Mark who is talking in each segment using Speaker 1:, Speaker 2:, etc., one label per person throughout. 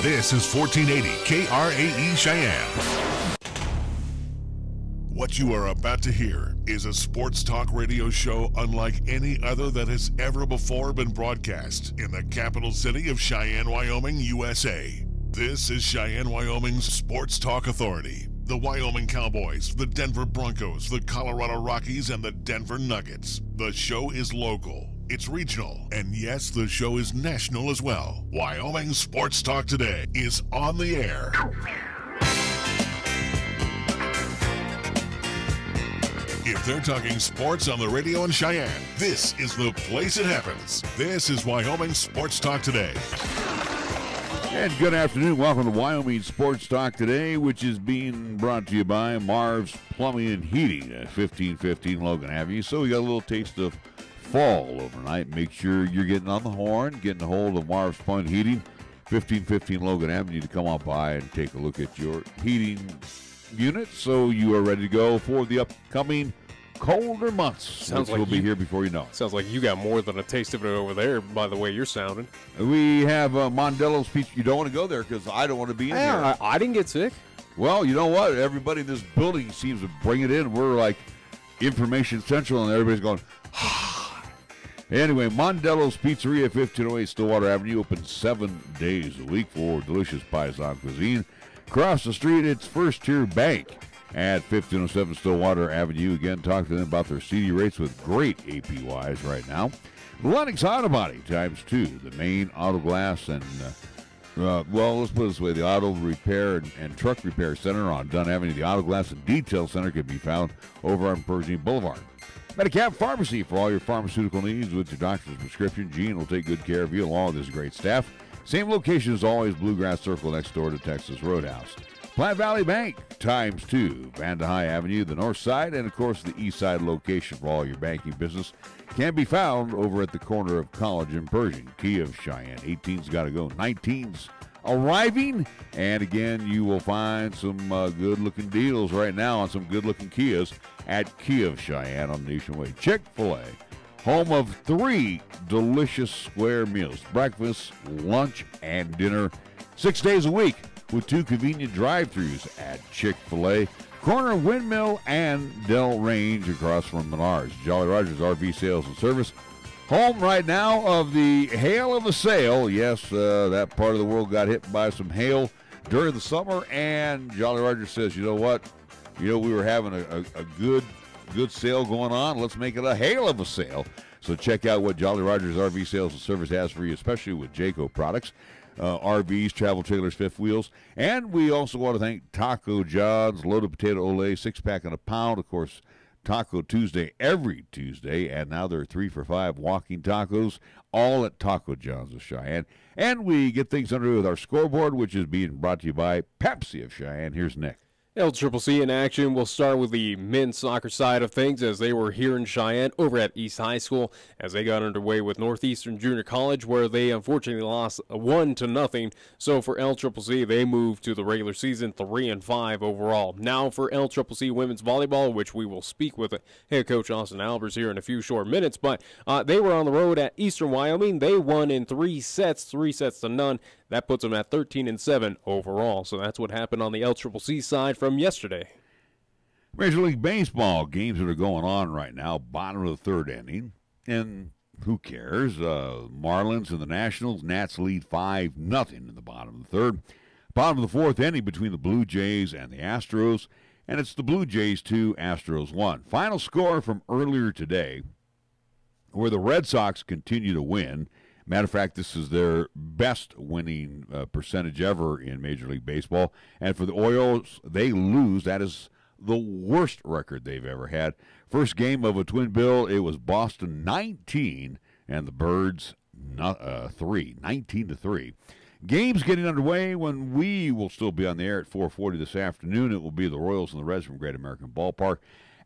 Speaker 1: This is 1480 KRAE Cheyenne. What you are about to hear is a sports talk radio show unlike any other that has ever before been broadcast in the capital city of Cheyenne, Wyoming, USA. This is Cheyenne, Wyoming's Sports Talk Authority. The Wyoming Cowboys, the Denver Broncos, the Colorado Rockies, and the Denver Nuggets. The show is local, it's regional, and yes, the show is national as well. Wyoming Sports Talk Today is on the air. If they're talking sports on the radio in Cheyenne, this is the place it happens. This is Wyoming Sports Talk Today.
Speaker 2: And good afternoon. Welcome to Wyoming Sports Talk Today, which is being brought to you by Marv's Plumbing and Heating at 1515 Logan Avenue. So we got a little taste of fall overnight. Make sure you're getting on the horn, getting a hold of Marv's Plumbing and Heating, 1515 Logan Avenue, to come on by and take a look at your heating unit so you are ready to go for the upcoming colder months. Sounds like we'll be here before you know it.
Speaker 3: Sounds like you got more than a taste of it over there by the way you're sounding.
Speaker 2: We have Mondello's Pizza. You don't want to go there because I don't want to be in here.
Speaker 3: I didn't get sick.
Speaker 2: Well, you know what? Everybody in this building seems to bring it in. We're like information central, and everybody's going, Anyway, Mondello's Pizzeria, 1508 Stillwater Avenue, open 7 days a week for delicious Paisan cuisine. Across the street, it's First Tier Bank at 1507 Stillwater Avenue. Again, talk to them about their CD rates with great APYs right now. Lennox Auto Body ×2, the main auto glass and, let's put it this way, the auto repair and truck repair center on Dunn Avenue. The auto glass and detail center can be found over on Pershing Boulevard. Medicap Pharmacy for all your pharmaceutical needs with your doctor's prescription. Gene will take good care of you along with his great staff. Same location as always, Bluegrass Circle next door to Texas Roadhouse. Platte Valley Bank ×2, Vanda High Avenue, the north side, and of course the east side location for all your banking business can be found over at the corner of College and Pershing. Key of Cheyenne, 18's got to go, 19's arriving, and again, you will find some good-looking deals right now on some good-looking Kias at Key of Cheyenne on Nationwide. Chick-fil-A, home of 3 delicious square meals, breakfast, lunch, and dinner, 6 days a week with 2 convenient drive-thrus at Chick-fil-A, corner of Windmill and Dell Range across from Menards. Jolly Rogers RV Sales and Service, home right now of the hail of a sale. Yes, that part of the world got hit by some hail during the summer, and Jolly Rogers says, you know what? We were having a good sale going on. Let's make it a hail of a sale. So check out what Jolly Rogers RV Sales and Service has for you, especially with Jayco products, RVs, travel trailers, fifth wheels. And we also want to thank Taco John's, loaded potato ole, 6-pack and a pound. Of course, Taco Tuesday every Tuesday, and now there are 3 for $5 walking tacos, all at Taco John's of Cheyenne. And we get things underway with our scoreboard, which is being brought to you by Pepsi of Cheyenne. Here's Nick.
Speaker 3: LCCC in action. We'll start with the men's soccer side of things as they were here in Cheyenne over at East High School as they got underway with Northeastern Junior College, where they unfortunately lost 1-0. So for LCCC, they moved to the regular season 3-5 overall. Now for LCCC women's volleyball, which we will speak with head coach Austin Albers here in a few short minutes, but they were on the road at Eastern Wyoming. They won in 3 sets to none. That puts them at 13-7 overall. So that's what happened on the LCCC side from yesterday.
Speaker 2: Major League Baseball games that are going on right now, bottom of the third inning. And who cares? Marlins and the Nationals, Nats lead 5-0 in the bottom of the third. Bottom of the fourth inning between the Blue Jays and the Astros. And it's the Blue Jays 2, Astros 1. Final score from earlier today, where the Red Sox continue to win. Matter of fact, this is their best winning percentage ever in Major League Baseball. And for the Orioles, they lose. That is the worst record they've ever had. First game of a twin bill, it was Boston 19 and the Birds 3, 19-3. Games getting underway when we will still be on the air at 4:40 this afternoon. It will be the Royals and the Reds from Great American Ballpark.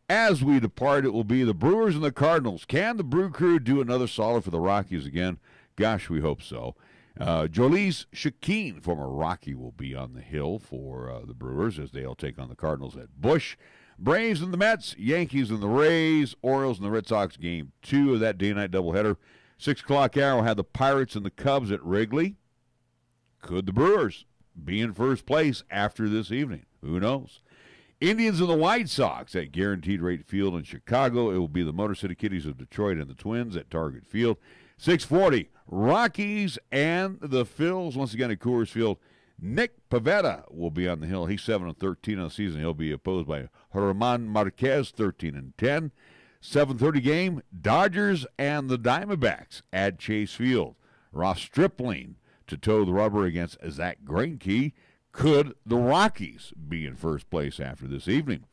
Speaker 2: As we depart, it will be the Brewers and the Cardinals. Can the Brew Crew do another solid for the Rockies again? Gosh, we hope so. Jolise Shakeen, former Rocky, will be on the hill for the Brewers as they'll take on the Cardinals at Busch. Braves and the Mets, Yankees and the Rays, Orioles and the Red Sox, game 2 of that day-night doubleheader. 6 o'clock hour will have the Pirates and the Cubs at Wrigley. Could the Brewers be in first place after this evening? Who knows? Indians and the White Sox at Guaranteed Rate Field in Chicago. It will be the Motor City Kitties of Detroit and the Twins at Target Field. 6:40, Rockies and the Phils, once again at Coors Field. Nick Pivetta will be on the hill. He's 7-13 on the season. He'll be opposed by German Marquez, 13-10. 7:30 game, Dodgers and the Diamondbacks at Chase Field. Ross Stripling to toe the rubber against Zach Greinke. Could the Rockies be in first place after this evening?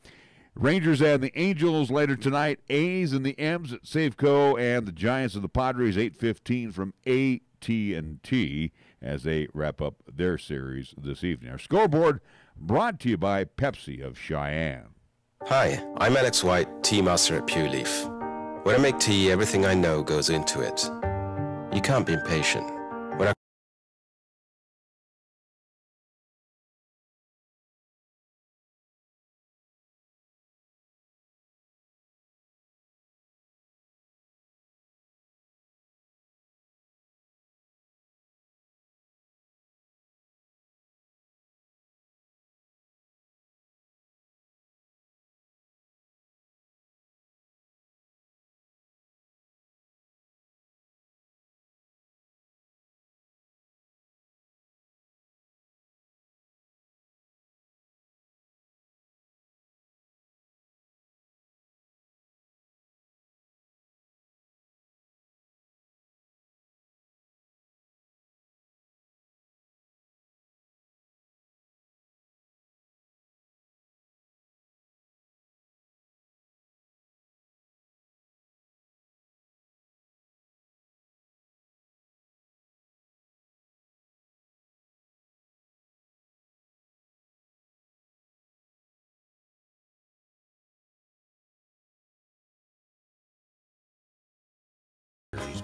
Speaker 2: Rangers and the Angels later tonight. A's and the M's at Safeco, and the Giants and the Padres 8:15 from AT&T as they wrap up their series this evening. Our scoreboard brought to you by Pepsi of Cheyenne.
Speaker 4: Hi, I'm Alex White, tea master at Pure Leaf. When I make tea, everything I know goes into it. You can't be impatient. When I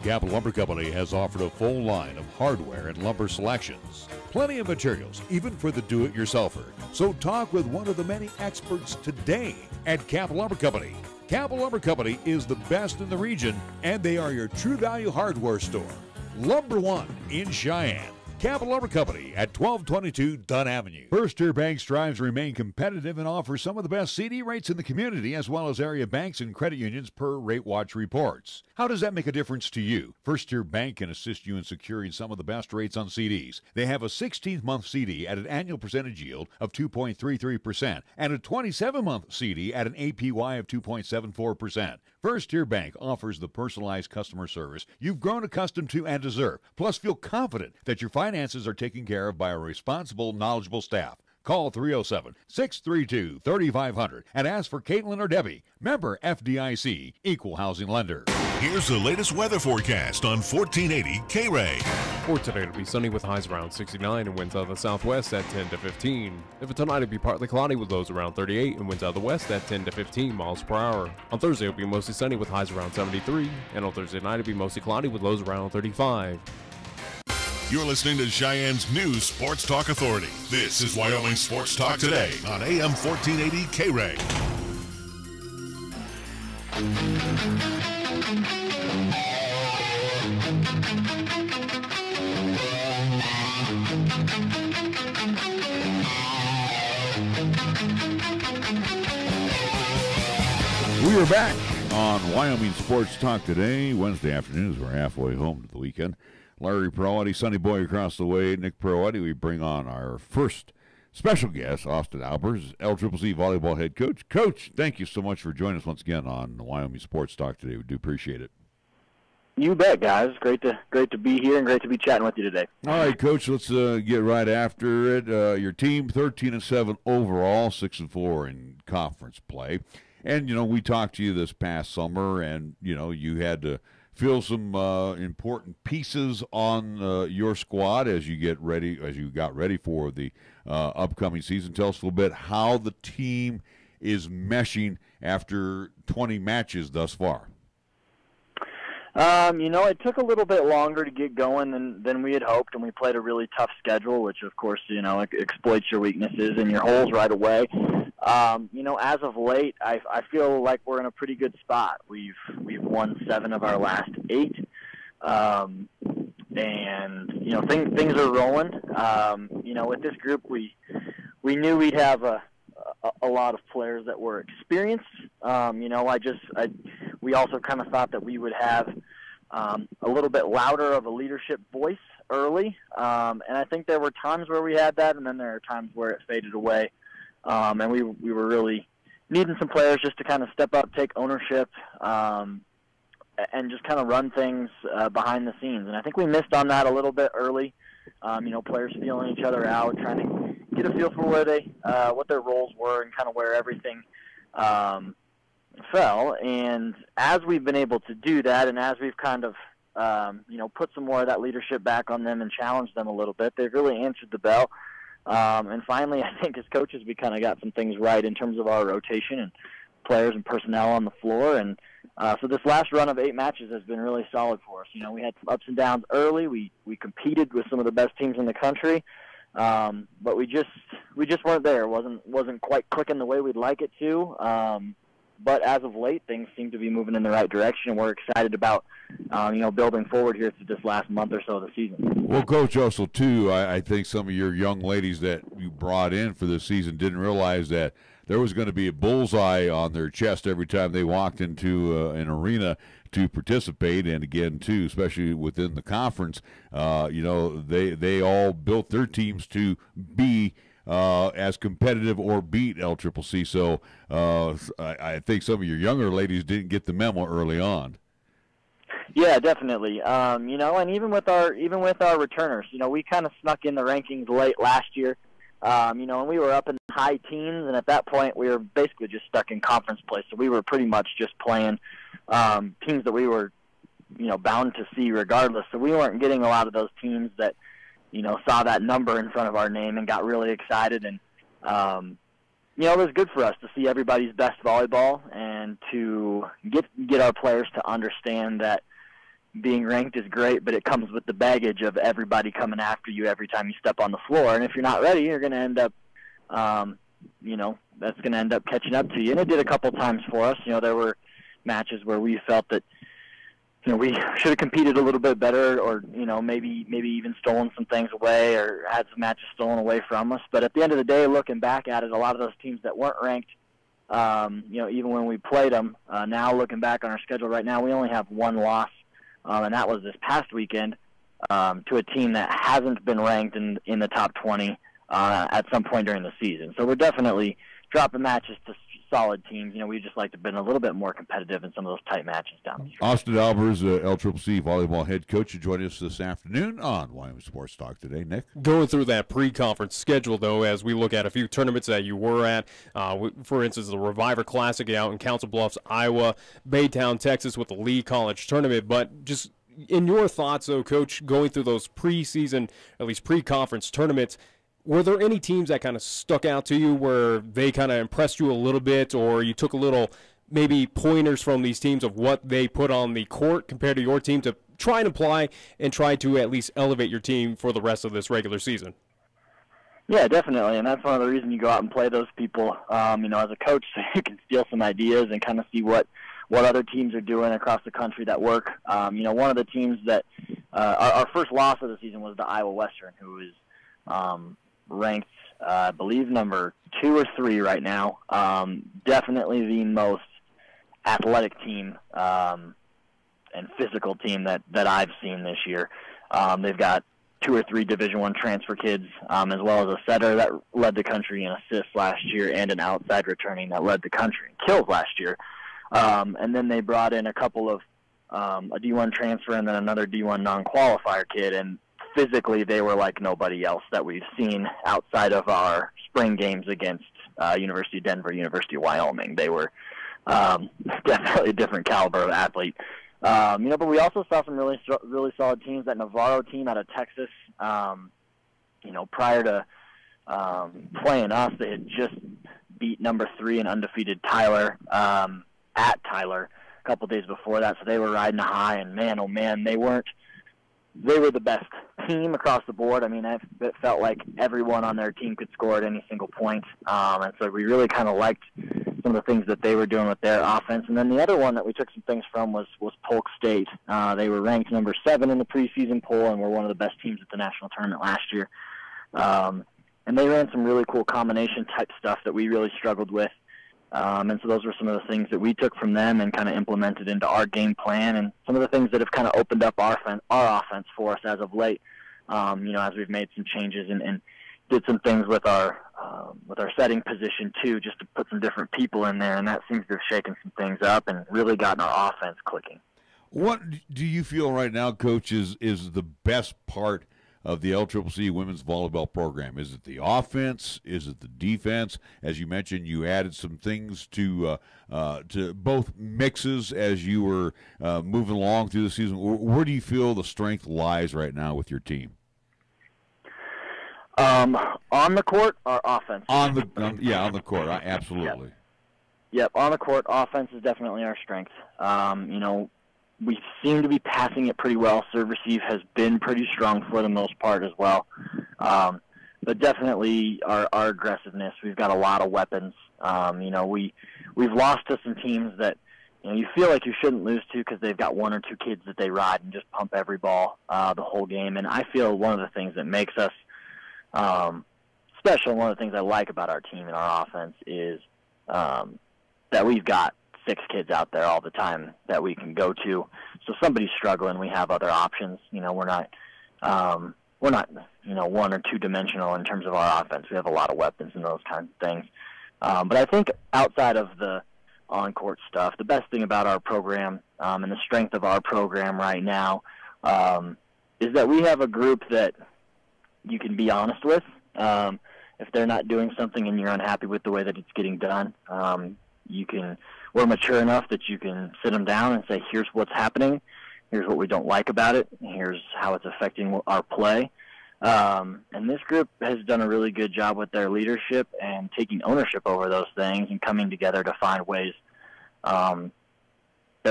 Speaker 5: Capital Lumber Company has offered a full line of hardware and lumber selections. Plenty of materials, even for the do-it-yourselfer. So talk with one of the many experts today at Capital Lumber Company. Capital Lumber Company is the best in the region, and they are your true value hardware store. Lumber One in Cheyenne. Capital Lumber Company at 1222 Dunn Avenue. First Tier Bank strives to remain competitive and offers some of the best CD rates in the community, as well as area banks and credit unions per Rate Watch reports. How does that make a difference to you? First Tier Bank can assist you in securing some of the best rates on CDs. They have a 16-month CD at an annual percentage yield of 2.33% and a 27-month CD at an APY of 2.74%. First Tier Bank offers the personalized customer service you've grown accustomed to and deserve. Plus, feel confident that your finances are taken care of by a responsible, knowledgeable staff. Call 307-632-3500 and ask for Caitlin or Debbie. Member FDIC, Equal Housing Lender.
Speaker 1: Here's the latest weather forecast on 1480 KRAE.
Speaker 3: For today, it'll be sunny with highs around 69 and winds out of the southwest at 10 to 15. For tonight, it'll be partly cloudy with lows around 38 and winds out of the west at 10 to 15 miles per hour. On Thursday, it'll be mostly sunny with highs around 73, and on Thursday night, it'll be mostly cloudy with lows around 35.
Speaker 1: You're listening to Cheyenne's new Sports Talk Authority. This is Wyoming Sports Talk Today on AM 1480 KRAE.
Speaker 2: We are back on Wyoming Sports Talk Today. Wednesday afternoons, we're halfway home to the weekend. Larry Perotti, Sonny Boy across the way, Nick Perotti. We bring on our first special guest, Austin Albers, LCCC Volleyball head coach. Coach, thank you so much for joining us once again on Wyoming Sports Talk today. We do appreciate it.
Speaker 6: You bet, guys. Great to be here and great to be chatting with you today.
Speaker 2: All right, Coach, let's get right after it. Your team, 13-7 overall, 6-4 in conference play. And, we talked to you this past summer, and, you had to fill some important pieces on your squad as you got ready for the upcoming season. Tell us a little bit how the team is meshing after 20 matches thus far.
Speaker 6: It took a little bit longer to get going than we had hoped, and we played a really tough schedule, which, of course, exploits your weaknesses and your holes right away. As of late, I feel like we're in a pretty good spot. We've won 7 of our last 8, and things are rolling. With this group, we knew we'd have a lot of players that were experienced. We also kind of thought that we would have a little bit louder of a leadership voice early, and I think there were times where we had that, and then there are times where it faded away, and we were really needing some players just to kind of step up, take ownership, and just kind of run things behind the scenes. And I think we missed on that a little bit early. Players feeling each other out, trying to get a feel for where what their roles were, and kind of where everything fell. And as we've been able to do that, and as we've kind of put some more of that leadership back on them and challenged them a little bit, they've really answered the bell. And finally, I think as coaches, we kind of got some things right in terms of our rotation and players and personnel on the floor. And so this last run of 8 matches has been really solid for us. We had some ups and downs early. We competed with some of the best teams in the country, but we just weren't there. It wasn't quite clicking the way we'd like it to. But as of late, things seem to be moving in the right direction, and we're excited about building forward here through this last month or so of the season.
Speaker 2: Well, Coach, also too, I think some of your young ladies that you brought in for this season didn't realize that there was going to be a bullseye on their chest every time they walked into an arena to participate. And again, too, especially within the conference, they all built their teams to be as competitive or beat LCCC. So I think some of your younger ladies didn't get the memo early on.
Speaker 6: Yeah, definitely. And even with our returners, we kind of snuck in the rankings late last year. And we were up in high teens, and at that point we were basically just stuck in conference play. So we were pretty much just playing teams that we were, bound to see regardless. So we weren't getting a lot of those teams that, saw that number in front of our name and got really excited. And, it was good for us to see everybody's best volleyball and to get our players to understand that being ranked is great, but it comes with the baggage of everybody coming after you every time you step on the floor. And if you're not ready, you're going to end up, that's going to end up catching up to you. And it did a couple times for us. There were matches where we felt that, we should have competed a little bit better, or, maybe even stolen some things away or had some matches stolen away from us. But at the end of the day, looking back at it, a lot of those teams that weren't ranked, even when we played them, now looking back on our schedule right now, we only have one loss. And that was this past weekend to a team that hasn't been ranked in the top 20 at some point during the season. So we're definitely dropping matches to solid teams. We just like to have been a little bit more competitive in some of those tight matches down the street.
Speaker 2: Austin Albers, LCCC volleyball head coach, you join us this afternoon on Wyoming Sports Talk today. Nick?
Speaker 3: Going through that pre-conference schedule, though, as we look at a few tournaments that you were at, for instance, the Reviver Classic out in Council Bluffs, Iowa, Baytown, Texas with the Lee College Tournament. But just in your thoughts, though, Coach, going through those preseason, at least pre-conference tournaments, were there any teams that kind of stuck out to you where they kind of impressed you a little bit, or you took a little maybe pointers from these teams of what they put on the court compared to your team to try and apply and try to at least elevate your team for the rest of this regular season?
Speaker 6: Yeah, definitely, and that's one of the reasons you go out and play those people, as a coach, so you can steal some ideas and kind of see what other teams are doing across the country that work. One of the teams that our first loss of the season was the Iowa Western, who is ranked, I believe, number 2 or 3 right now. Definitely the most athletic team and physical team that I've seen this year. They've got 2 or 3 Division I transfer kids, as well as a setter that led the country in assists last year and an outside returning that led the country in kills last year. And then they brought in a couple of a D1 transfer and then another D1 non-qualifier kid, and physically they were like nobody else that we've seen outside of our spring games against University of Denver, University of Wyoming. They were definitely a different caliber of athlete. But we also saw some really solid teams. That Navarro team out of Texas, prior to playing us, they had just beat number 3 and undefeated Tyler at Tyler a couple days before that. So they were riding a high, and man, oh man, they were the best team across the board. I mean, it felt like everyone on their team could score at any single point. And so we really kind of liked some of the things that they were doing with their offense. And then the other one that we took some things from was Polk State. They were ranked number 7 in the preseason poll and were one of the best teams at the national tournament last year. And they ran some really cool combination type stuff that we really struggled with. And so those were some of the things that we took from them and kind of implemented into our game plan, and some of the things that have kind of opened up our offense for us as of late. As we've made some changes and did some things with our setting position too, just to put some different people in there, and that seems to have shaken some things up and really gotten our offense clicking.
Speaker 2: What do you feel right now, Coach, is the best part of the LCCC women's volleyball program? Is it the offense? Is it the defense? As you mentioned, you added some things to both mixes as you were moving along through the season. Where do you feel the strength lies right now with your team?
Speaker 6: On the court or offense?
Speaker 2: On the court, absolutely.
Speaker 6: Yep, on the court, offense is definitely our strength. We seem to be passing it pretty well. Serve receive has been pretty strong for the most part as well. But definitely our aggressiveness. We've got a lot of weapons. We've lost to some teams that you feel like you shouldn't lose to because they've got 1 or 2 kids that they ride and just pump every ball the whole game. And I feel one of the things that makes us special, one of the things I like about our team and our offense is that we've got 6 kids out there all the time that we can go to. So somebody's struggling, we have other options. We're not 1 or 2 dimensional in terms of our offense. We have a lot of weapons and those kinds of things. But I think outside of the on-court stuff, the best thing about our program and the strength of our program right now is that we have a group that you can be honest with. If they're not doing something and you're unhappy with the way that it's getting done, we're mature enough that you can sit them down and say, here's what's happening, here's what we don't like about it, here's how it's affecting our play. And this group has done a really good job with their leadership and taking ownership over those things and coming together to find ways that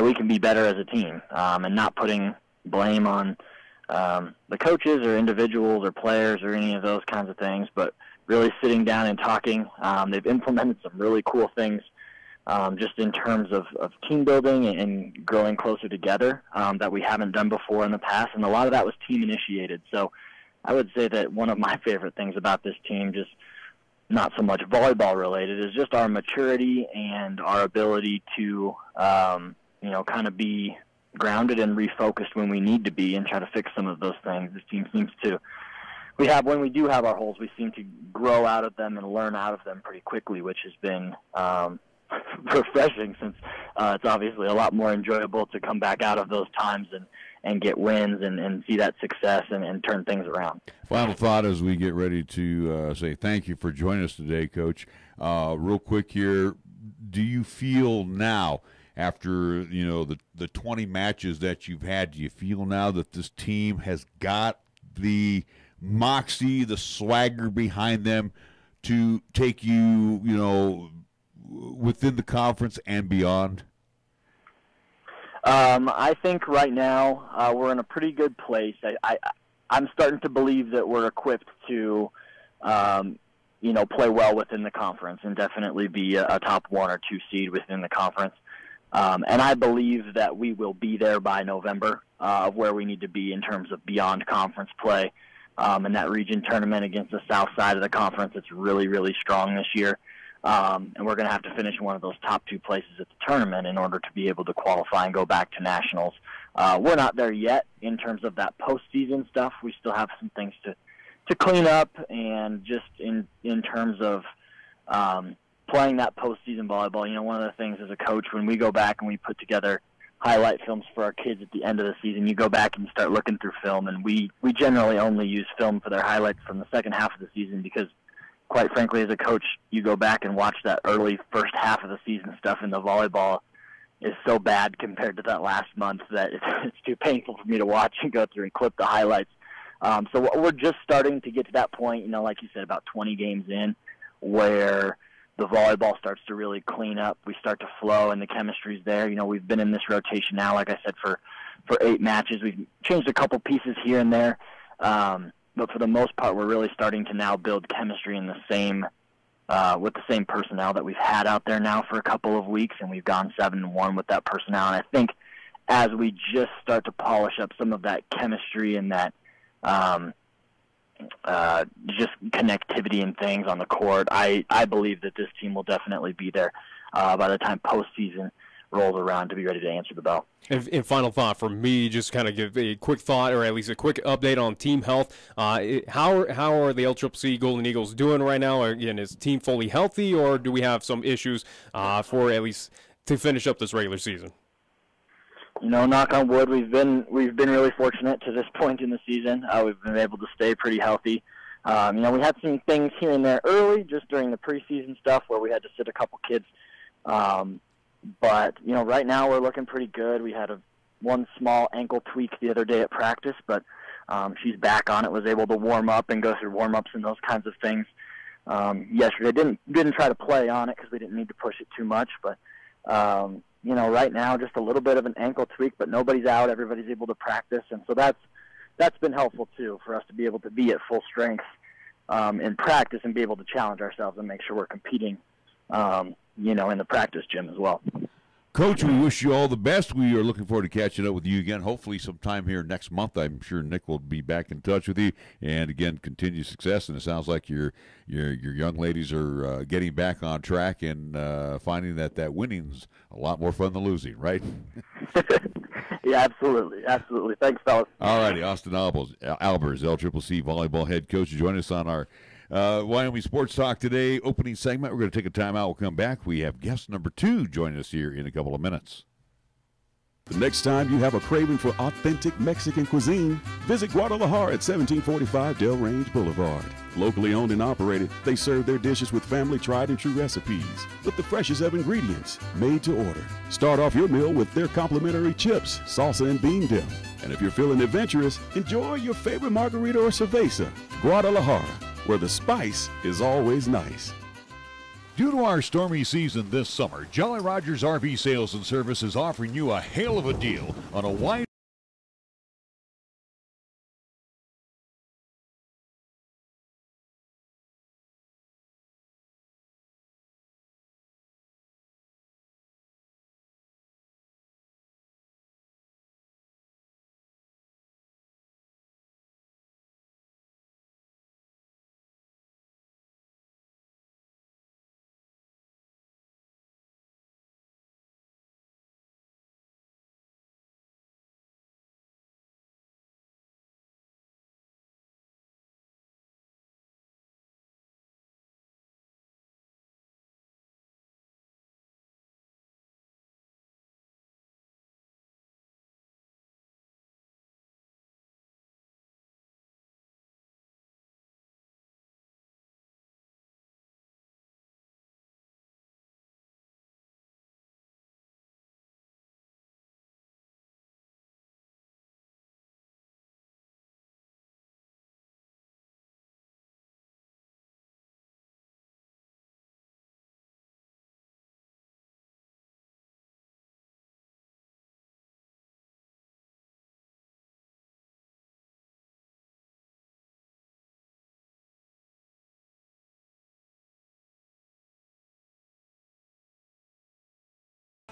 Speaker 6: we can be better as a team, and not putting blame on the coaches or individuals or players or any of those kinds of things, but really sitting down and talking. They've implemented some really cool things just in terms of team building and growing closer together that we haven't done before in the past, and a lot of that was team initiated. So I would say that one of my favorite things about this team, just not so much volleyball related, is just our maturity and our ability to kind of be grounded and refocused when we need to be and try to fix some of those things. This team seems to, when we do have our holes, we seem to grow out of them and learn out of them pretty quickly, which has been refreshing, since it's obviously a lot more enjoyable to come back out of those times and get wins and see that success and turn things around.
Speaker 2: Final thought as we get ready to say thank you for joining us today, Coach. Real quick here, do you feel now, after the 20 matches that you've had, do you feel now that this team has got the moxie, the swagger behind them to take you, within the conference and beyond?
Speaker 6: I think right now we're in a pretty good place. I'm starting to believe that we're equipped to, play well within the conference and definitely be a top 1 or 2 seed within the conference. And I believe that we will be there by November of where we need to be in terms of beyond conference play. And that region tournament against the south side of the conference, it's really, really strong this year. And we're going to have to finish one of those top 2 places at the tournament in order to be able to qualify and go back to nationals. We're not there yet in terms of that postseason stuff. We still have some things to clean up, and just in terms of playing that postseason volleyball. One of the things as a coach, when we go back and we put together highlight films for our kids at the end of the season, you go back and you start looking through film, and we generally only use film for their highlights from the second half of the season because, quite frankly, as a coach, you go back and watch that early first half of the season stuff, and the volleyball is so bad compared to that last month that it's too painful for me to watch and go through and clip the highlights. So we're just starting to get to that point, like you said, about 20 games in, where the volleyball starts to really clean up. We start to flow, and the chemistry's there. We've been in this rotation now, like I said, for 8 matches. We've changed a couple pieces here and there, but for the most part, we're really starting to now build chemistry in the same with the same personnel that we've had out there now for a couple of weeks, and we've gone 7-1 with that personnel. And I think as we just start to polish up some of that chemistry and that just connectivity and things on the court, I believe that this team will definitely be there by the time postseason rolls around to be ready to answer the bell.
Speaker 3: And final thought from me, just kind of give a quick thought, or at least a quick update on team health. How are the LCCC Golden Eagles doing right now? Again, is the team fully healthy, or do we have some issues for at least to finish up this regular season?
Speaker 6: Knock on wood, we've been really fortunate to this point in the season. We've been able to stay pretty healthy. We had some things here and there early, just during the preseason stuff, where we had to sit a couple kids. But right now we're looking pretty good. We had one small ankle tweak the other day at practice, but she's back on it. Was able to warm up and go through warm-ups and those kinds of things. Yesterday didn't try to play on it because we didn't need to push it too much. But right now just a little bit of an ankle tweak, but nobody's out. Everybody's able to practice, and so that's been helpful too for us to be able to be at full strength in practice and be able to challenge ourselves and make sure we're competing. In the practice gym as well.
Speaker 2: Coach, we wish you all the best. We are looking forward to catching up with you again, hopefully sometime here next month. I'm sure Nick will be back in touch with you. And, again, continued success. And it sounds like your young ladies are getting back on track and finding that winning's a lot more fun than losing, right?
Speaker 6: Yeah, absolutely. Absolutely. Thanks, fellas.
Speaker 2: All righty. Austin Albers, LCCC volleyball head coach, join us on our Wyoming Sports Talk today, opening segment. We're going to take a timeout. We'll come back. We have guest number 2 joining us here in a couple of minutes.
Speaker 7: The next time you have a craving for authentic Mexican cuisine, visit Guadalajara at 1745 Del Range Boulevard. Locally owned and operated, they serve their dishes with family tried and true recipes with the freshest of ingredients, made to order. Start off your meal with their complimentary chips, salsa, and bean dip. And if you're feeling adventurous, enjoy your favorite margarita or cerveza. Guadalajara, where the spice is always nice.
Speaker 5: Due to our stormy season this summer, Jolly Rogers RV Sales and Service is offering you a hail of a deal on a wide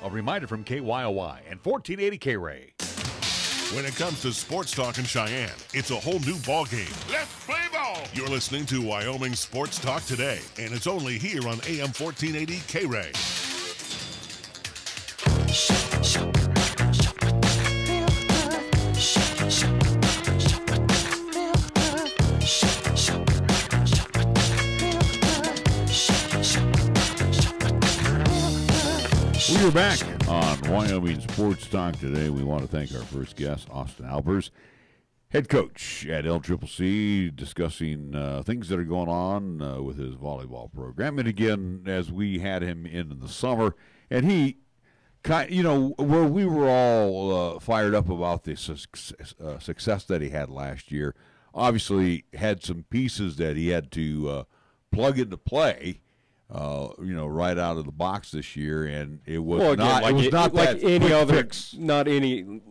Speaker 5: A reminder from KYOY and 1480 KRAE.
Speaker 1: When it comes to sports talk in Cheyenne, it's a whole new ballgame. Let's play ball! You're listening to Wyoming Sports Talk today, and it's only here on AM 1480 KRAE.
Speaker 2: We're back on Wyoming Sports Talk today. We want to thank our first guest, Austin Albers, head coach at LCCC, discussing things that are going on with his volleyball program. And again, as we had him in the summer, and he, where we were all fired up about the success that he had last year, obviously had some pieces that he had to plug into play. Right out of the box this year, and it was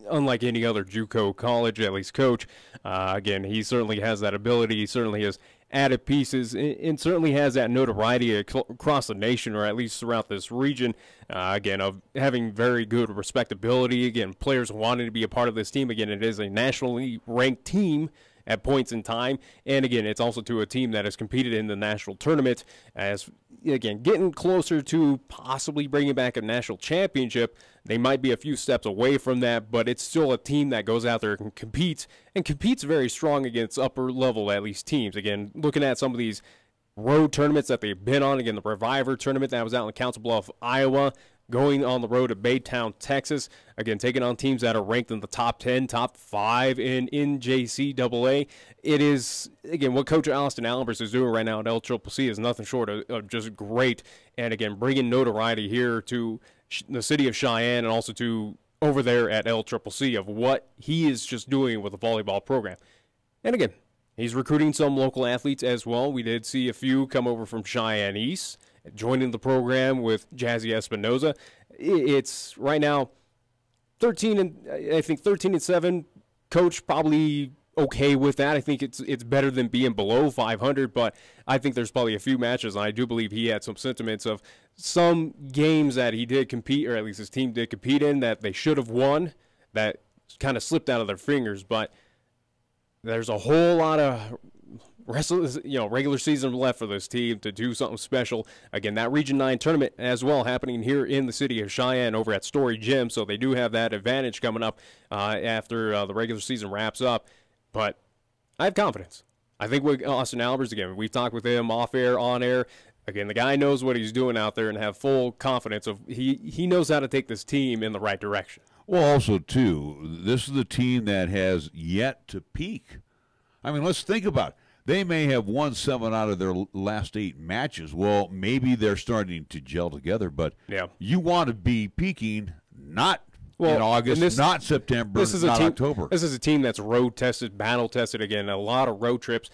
Speaker 2: unlike any other
Speaker 3: JUCO college, at least coach. Again, he certainly has that ability. He certainly has added pieces, and certainly has that notoriety across the nation, or at least throughout this region, again, of having very good respectability. Again, players wanting to be a part of this team. Again, it is a nationally ranked team at points in time, and again, it's also to a team that has competed in the national tournament, as again, getting closer to possibly bringing back a national championship. They might be a few steps away from that, but it's still a team that goes out there and competes very strong against upper level, at least, teams. Again, looking at some of these road tournaments that they've been on, again, the Reviver tournament that was out in Council Bluffs, Iowa, going on the road to Baytown, Texas, again, taking on teams that are ranked in the top 10, top 5 in NJCAA. It is, again, what Coach Austin Albers is doing right now at LCCC is nothing short of just great. And, again, bringing notoriety here to the city of Cheyenne and also to over there at LCCC of what he is just doing with the volleyball program. And, again, he's recruiting some local athletes as well. We did see a few come over from Cheyenne East, joining the program with Jazzy Espinoza. It's right now 13-7. Coach probably okay with that. I think it's better than being below 500, but I think there's probably a few matches, and I do believe he had some sentiments of some games that he did compete, or at least his team did compete in, that they should have won, that kind of slipped out of their fingers. But there's a whole lot of regular season left for this team to do something special. Again, that Region 9 tournament as well happening here in the city of Cheyenne over at Story Gym, so they do have that advantage coming up after the regular season wraps up. But I have confidence. I think with Austin Albers, again, we've talked with him off air, on air. Again, the guy knows what he's doing out there and have full confidence of he knows how to take this team in the right direction.
Speaker 2: Well, also, too, this is the team that has yet to peak. I mean, let's think about it. They may have won 7 out of their last 8 matches. Well, maybe they're starting to gel together, but you want to be peaking not in August, not September, not October.
Speaker 3: This is a team that's road-tested, battle-tested. Again, a lot of road trips.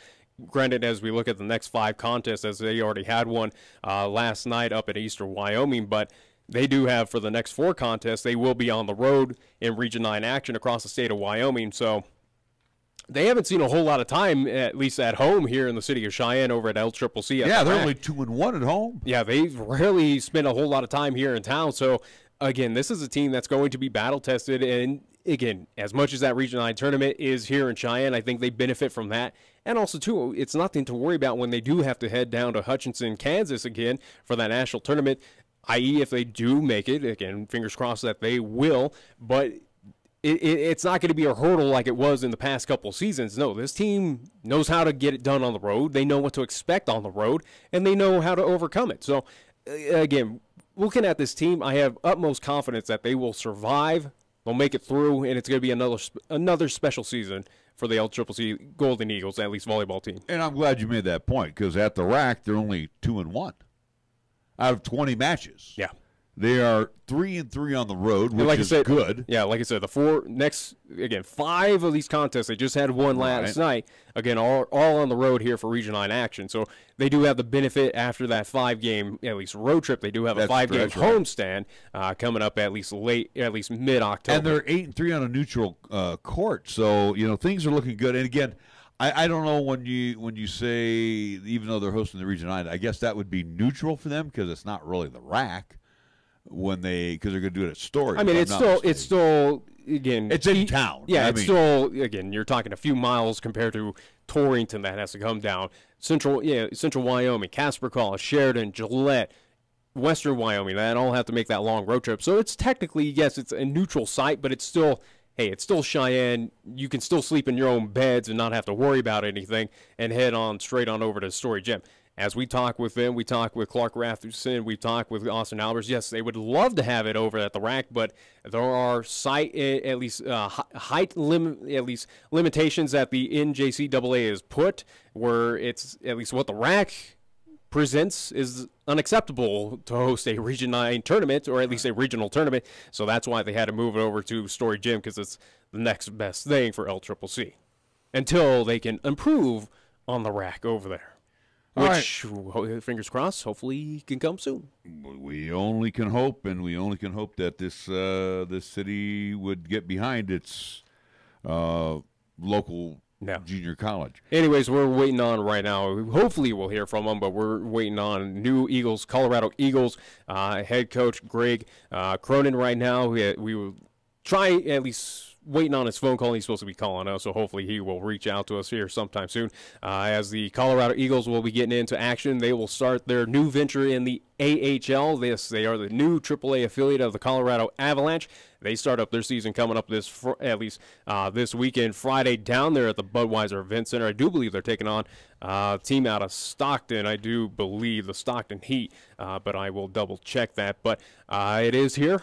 Speaker 3: Granted, as we look at the next 5 contests, as they already had one last night up at Eastern Wyoming, but they do have, for the next 4 contests, they will be on the road in Region 9 action across the state of Wyoming. So they haven't seen a whole lot of time, at least at home here in the city of Cheyenne over at LCCC.
Speaker 2: Yeah, they're only 2-1 at home.
Speaker 3: Yeah, they've rarely spent a whole lot of time here in town. So, again, this is a team that's going to be battle-tested. And, again, as much as that Region 9 tournament is here in Cheyenne, I think they benefit from that. And also, too, it's nothing to worry about when they do have to head down to Hutchinson, Kansas again for that national tournament, i.e. if they do make it. Again, fingers crossed that they will. But it's not going to be a hurdle like it was in the past couple of seasons. No, this team knows how to get it done on the road. They know what to expect on the road, and they know how to overcome it. So, again, looking at this team, I have utmost confidence that they will survive, they'll make it through, and it's going to be another special season for the LCCC Golden Eagles, at least volleyball team.
Speaker 2: And I'm glad you made that point, because at the rack, they're only 2-1 out of 20 matches.
Speaker 3: Yeah.
Speaker 2: They are 3-3 on the road, which is good.
Speaker 3: Yeah, like I said, the 5 of these contests, they just had one last night. Again, all on the road here for Region 9 action. So they do have the benefit after that 5-game, at least road trip. They do have a 5-game homestand coming up at least mid-October.
Speaker 2: And they're 8-3 on a neutral court. So, things are looking good. And again, I don't know when you say, even though they're hosting the Region 9, I guess that would be neutral for them because it's not really the rack. Because they're going to do it at Story.
Speaker 3: I mean, it's still again,
Speaker 2: it's in town.
Speaker 3: Yeah, still, again, you're talking a few miles compared to Torrington that has to come down. Central Wyoming, Casper College, Sheridan, Gillette, Western Wyoming, that all have to make that long road trip. So it's technically, yes, it's a neutral site, but it's still Cheyenne. You can still sleep in your own beds and not have to worry about anything and head on straight on over to Story Gym. As we talk with them, we talk with Clark Rathusson, we talk with Austin Albers. Yes, they would love to have it over at the rack, but there are height limitations that the NJCAA has put, where it's at least what the rack presents is unacceptable to host a Region 9 tournament, or at least a regional tournament. So that's why they had to move it over to Story Gym, because it's the next best thing for LCCC until they can improve on the rack over there. Which, fingers crossed, hopefully can come soon.
Speaker 2: We only can hope, and we only can hope that this city would get behind its local junior college.
Speaker 3: Anyways, we're waiting on right now. Hopefully we'll hear from them, but we're waiting on new Eagles, Colorado Eagles, head coach Greg Cronin right now. We will try at least waiting on his phone call. He's supposed to be calling us, so hopefully he will reach out to us here sometime soon. As the Colorado Eagles will be getting into action, they will start their new venture in the AHL. They are the new AAA affiliate of the Colorado Avalanche. They start up their season coming up this weekend, Friday, down there at the Budweiser Event Center. I do believe they're taking on a team out of Stockton. I do believe the Stockton Heat, but I will double check that. But it is here.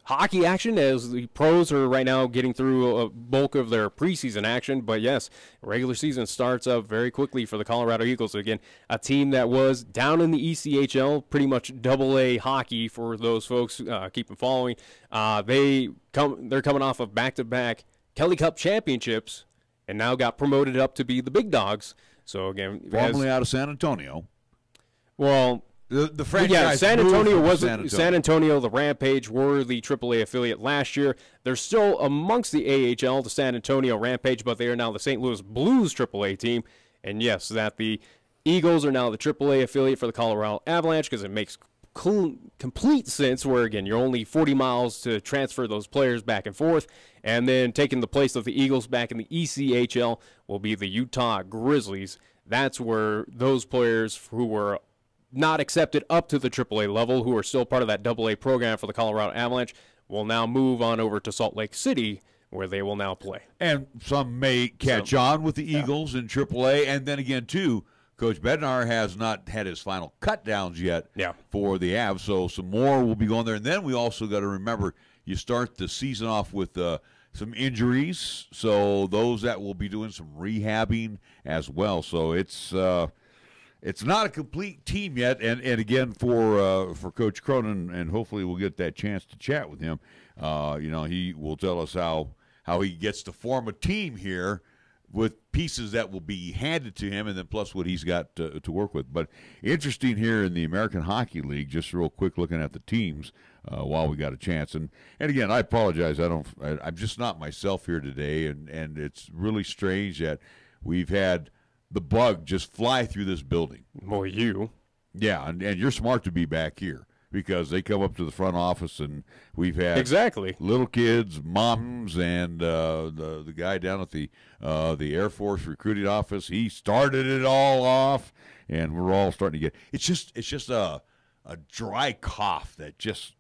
Speaker 3: Hockey action, as the pros are right now getting through a bulk of their preseason action. But yes, regular season starts up very quickly for the Colorado Eagles. Again, a team that was down in the ECHL, pretty much AA hockey for those folks keeping following. They're coming off of back-to-back Kelly Cup championships and now got promoted up to be the big dogs. So again,
Speaker 2: Formerly out of San Antonio.
Speaker 3: Well,
Speaker 2: the franchise.
Speaker 3: Yeah, San Antonio was
Speaker 2: San Antonio.
Speaker 3: The Rampage were the AAA affiliate last year. They're still amongst the AHL, the San Antonio Rampage, but they are now the St. Louis Blues AAA team. And yes, that the Eagles are now the AAA affiliate for the Colorado Avalanche, because it makes complete sense where, again, you're only 40 miles to transfer those players back and forth. And then taking the place of the Eagles back in the ECHL will be the Utah Grizzlies. That's where those players who were not accepted up to the AAA level, who are still part of that AA program for the Colorado Avalanche, will now move on over to Salt Lake City, where they will now play.
Speaker 2: And some may catch on with the Eagles in AAA. And then again, too, Coach Bednar has not had his final cut downs yet for the Avs, so some more will be going there. And then we also got to remember, you start the season off with some injuries, so those that will be doing some rehabbing as well. So it's not a complete team yet, and again for Coach Cronin, and hopefully we'll get that chance to chat with him. He will tell us how he gets to form a team here with pieces that will be handed to him, and then plus what he's got to work with. But interesting here in the American Hockey League, just real quick looking at the teams while we got a chance. And again, I apologize. I'm just not myself here today, and it's really strange that we've had the bug just fly through this building.
Speaker 3: Well, you.
Speaker 2: Yeah, and you're smart to be back here, because they come up to the front office, and we've had little kids, moms, and the guy down at the Air Force recruiting office. He started it all off, and we're all starting to get. It's just a dry cough that just.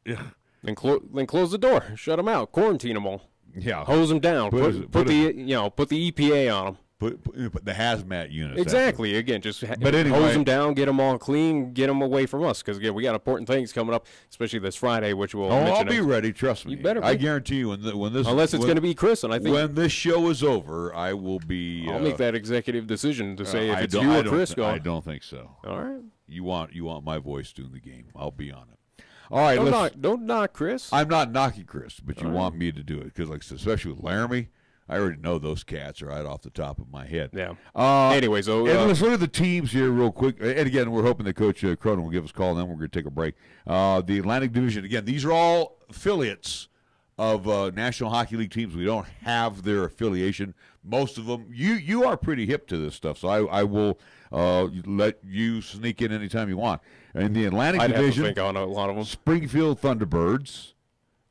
Speaker 3: Then close the door, shut them out, quarantine them all.
Speaker 2: Yeah,
Speaker 3: hose them down. Put the EPA on them.
Speaker 2: Put the hazmat units.
Speaker 3: Exactly. Again, just hose them down, get them all clean, get them away from us. Because, again, we got important things coming up, especially this Friday, which we'll mention.
Speaker 2: I'll be ready. Trust me.
Speaker 3: You better be.
Speaker 2: I guarantee you when this.
Speaker 3: Unless it's going to be Chris, and I think
Speaker 2: when this show is over, I will be.
Speaker 3: I'll make that executive decision to say if it's you or Chris going.
Speaker 2: I don't think so.
Speaker 3: All right.
Speaker 2: You want my voice doing the game. I'll be on it. All right.
Speaker 3: Don't knock Chris.
Speaker 2: I'm not knocking Chris, but you want me to do it because, like, especially with Laramie. I already know those cats right off the top of my head.
Speaker 3: Yeah. Anyways,
Speaker 2: let's look at the teams here real quick. And again, we're hoping that Coach Cronin will give us a call, and then we're going to take a break. The Atlantic Division, again, these are all affiliates of National Hockey League teams. We don't have their affiliation. Most of them, you are pretty hip to this stuff, so I will let you sneak in anytime you want. In the Atlantic Division,
Speaker 3: have to think on a lot of them.
Speaker 2: Springfield Thunderbirds,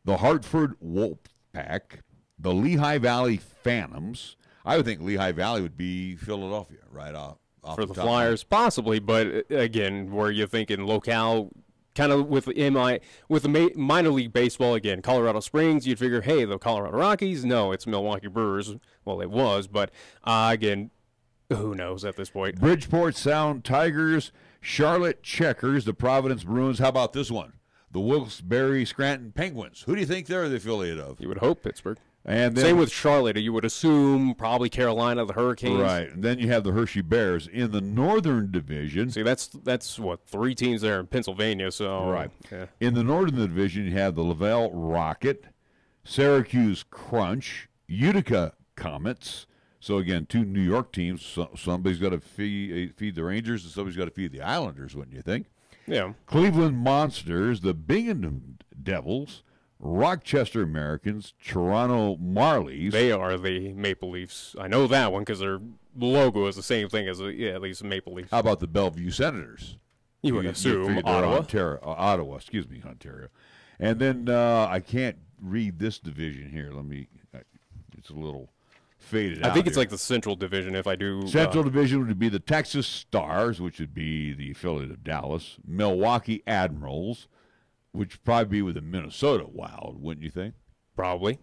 Speaker 2: the Hartford Wolfpack, the Lehigh Valley Phantoms. I would think Lehigh Valley would be Philadelphia right off
Speaker 3: for the Flyers, possibly. But again, where you're thinking locale, kind of with the minor league baseball, again, Colorado Springs, you'd figure, hey, the Colorado Rockies. No, it's Milwaukee Brewers. Well, it was, but again, who knows at this point?
Speaker 2: Bridgeport Sound Tigers, Charlotte Checkers, the Providence Bruins. How about this one? The Wilkes-Barre Scranton Penguins. Who do you think they're the affiliate of?
Speaker 3: You would hope Pittsburgh.
Speaker 2: And then,
Speaker 3: same with Charlotte. You would assume probably Carolina, the Hurricanes.
Speaker 2: Right. And then you have the Hershey Bears in the Northern Division.
Speaker 3: See, that's what, 3 teams there in Pennsylvania. So
Speaker 2: right. Yeah. In the Northern Division, you have the Laval Rocket, Syracuse Crunch, Utica Comets. So again, 2 New York teams. Somebody's got to feed the Rangers, and somebody's got to feed the Islanders, wouldn't you think?
Speaker 3: Yeah.
Speaker 2: Cleveland Monsters, the Binghamton Devils, Rochester Americans, Toronto Marlies.
Speaker 3: They are the Maple Leafs. I know that one because their logo is the same thing as at least the Maple Leafs.
Speaker 2: How about the Bellevue Senators?
Speaker 3: You would assume Ottawa.
Speaker 2: Ottawa, Ontario. And then I can't read this division here. It's a little faded out.
Speaker 3: I think it's
Speaker 2: here.
Speaker 3: like the Central Division if I do.
Speaker 2: Central Division would be the Texas Stars, which would be the affiliate of Dallas. Milwaukee Admirals, which would probably be with the Minnesota Wild, wouldn't you think?
Speaker 3: Probably.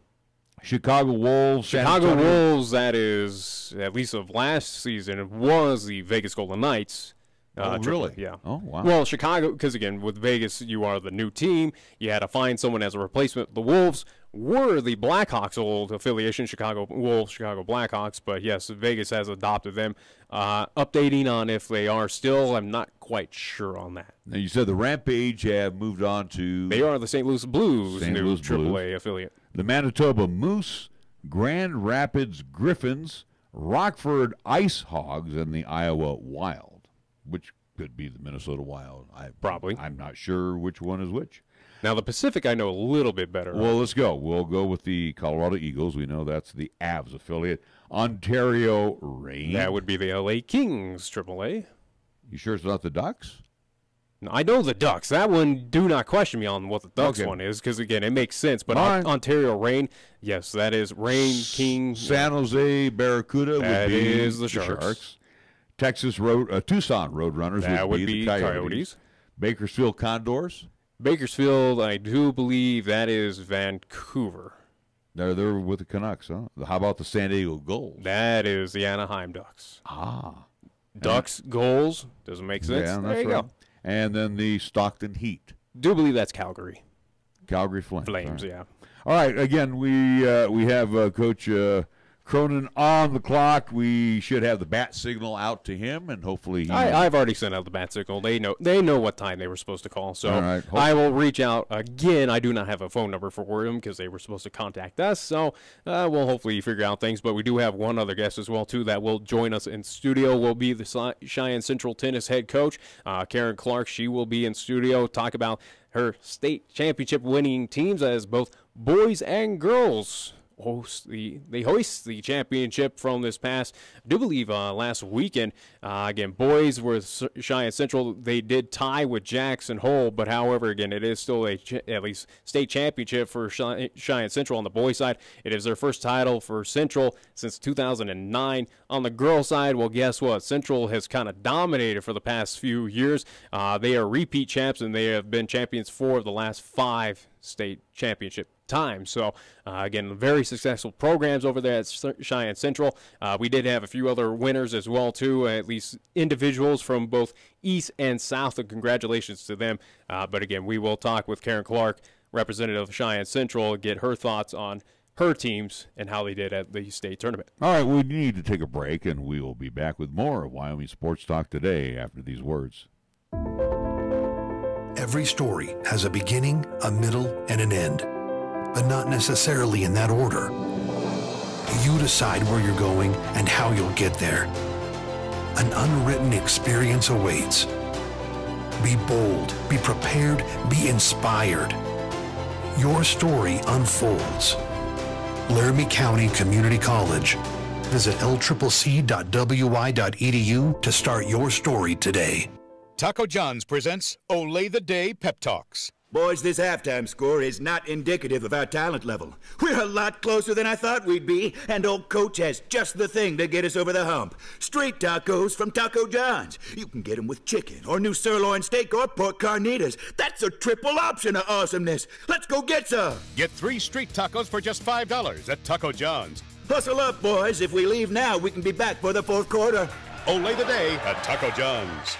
Speaker 2: Chicago Wolves.
Speaker 3: Chicago Wolves, that is, at least of last season, it was the Vegas Golden Knights.
Speaker 2: Really?
Speaker 3: Yeah.
Speaker 2: Oh, wow.
Speaker 3: Well, Chicago, because again, with Vegas, you are the new team. You had to find someone as a replacement. The Wolves were the Blackhawks' old affiliation, Chicago Wolves, Chicago Blackhawks. But yes, Vegas has adopted them. Updating on if they are still, I'm not quite sure on that.
Speaker 2: Now, you said the Rampage have moved on to...
Speaker 3: They are the St. Louis Blues,
Speaker 2: St.
Speaker 3: new
Speaker 2: Louis
Speaker 3: AAA
Speaker 2: Blues.
Speaker 3: affiliate.
Speaker 2: The Manitoba Moose, Grand Rapids Griffins, Rockford Ice Hogs, and the Iowa Wild, which could be the Minnesota Wild.
Speaker 3: Probably.
Speaker 2: I'm not sure which one is which.
Speaker 3: Now, the Pacific I know a little bit better.
Speaker 2: Well, let's go. We'll go with the Colorado Eagles. We know that's the Avs affiliate. Ontario Reign.
Speaker 3: That would be the LA Kings AAA.
Speaker 2: You sure it's not the Ducks?
Speaker 3: No, I know the Ducks. That one, do not question me on what the Ducks
Speaker 2: Okay.
Speaker 3: one is, because, again, it makes sense. But
Speaker 2: All right.
Speaker 3: Ontario Reign, yes, that is Reign, King.
Speaker 2: San Jose Barracuda
Speaker 3: That
Speaker 2: would be
Speaker 3: is the Sharks.
Speaker 2: Texas Tucson Roadrunners
Speaker 3: That
Speaker 2: would be the Coyotes. Bakersfield Condors.
Speaker 3: Bakersfield, I do believe that is Vancouver.
Speaker 2: They're with the Canucks, huh? How about the San Diego Gulls?
Speaker 3: That is the Anaheim Ducks. Ducks, goals, doesn't make sense.
Speaker 2: Yeah,
Speaker 3: there
Speaker 2: that's
Speaker 3: you
Speaker 2: right.
Speaker 3: go.
Speaker 2: And then the Stockton Heat.
Speaker 3: Do believe that's Calgary.
Speaker 2: Calgary Flames.
Speaker 3: Flames,
Speaker 2: All right.
Speaker 3: yeah.
Speaker 2: All right, again, we have Coach Cronin on the clock. We should have the bat signal out to him, and hopefully
Speaker 3: I've already sent out the bat signal. They know what time they were supposed to call. So
Speaker 2: All right.
Speaker 3: I will reach out again. I do not have a phone number for them because they were supposed to contact us. So we'll hopefully figure out things. But we do have one other guest as well too that will join us in studio. Will be the Cheyenne Central tennis head coach, Karen Clark. She will be in studio talk about her state championship winning teams as both boys and girls hoist the championship from this past, I do believe, last weekend. Again, boys were Cheyenne Central. They did tie with Jackson Hole, but however, again, it is still at least state championship for Cheyenne Central on the boys side. It is their first title for Central since 2009. On the girls side, well, guess what? Central has kind of dominated for the past few years. They are repeat champs, and they have been champions 4 of the last 5 state championship time. So, again, very successful programs over there at Cheyenne Central. We did have a few other winners as well, too, at least individuals from both East and South, and congratulations to them. But, again, we will talk with Karen Clark, representative of Cheyenne Central, get her thoughts on her teams and how they did at the state tournament.
Speaker 2: All right, we need to take a break, and we will be back with more of Wyoming Sports Talk today after these words.
Speaker 8: Every story has a beginning, a middle, and an end, but not necessarily in that order. You decide where you're going and how you'll get there. An unwritten experience awaits. Be bold, be prepared, be inspired. Your story unfolds. Laramie County Community College. Visit lccc.wi.edu to start your story today.
Speaker 9: Taco John's presents Olay the Day Pep Talks.
Speaker 10: Boys, this halftime score is not indicative of our talent level. We're a lot closer than I thought we'd be, and old Coach has just the thing to get us over the hump. Street tacos from Taco John's. You can get them with chicken, or new sirloin steak, or pork carnitas. That's a triple option of awesomeness. Let's go get some.
Speaker 9: Get 3 street tacos for just $5 at Taco John's.
Speaker 10: Hustle up, boys. If we leave now, we can be back for the fourth quarter.
Speaker 9: Olay the Day at Taco John's.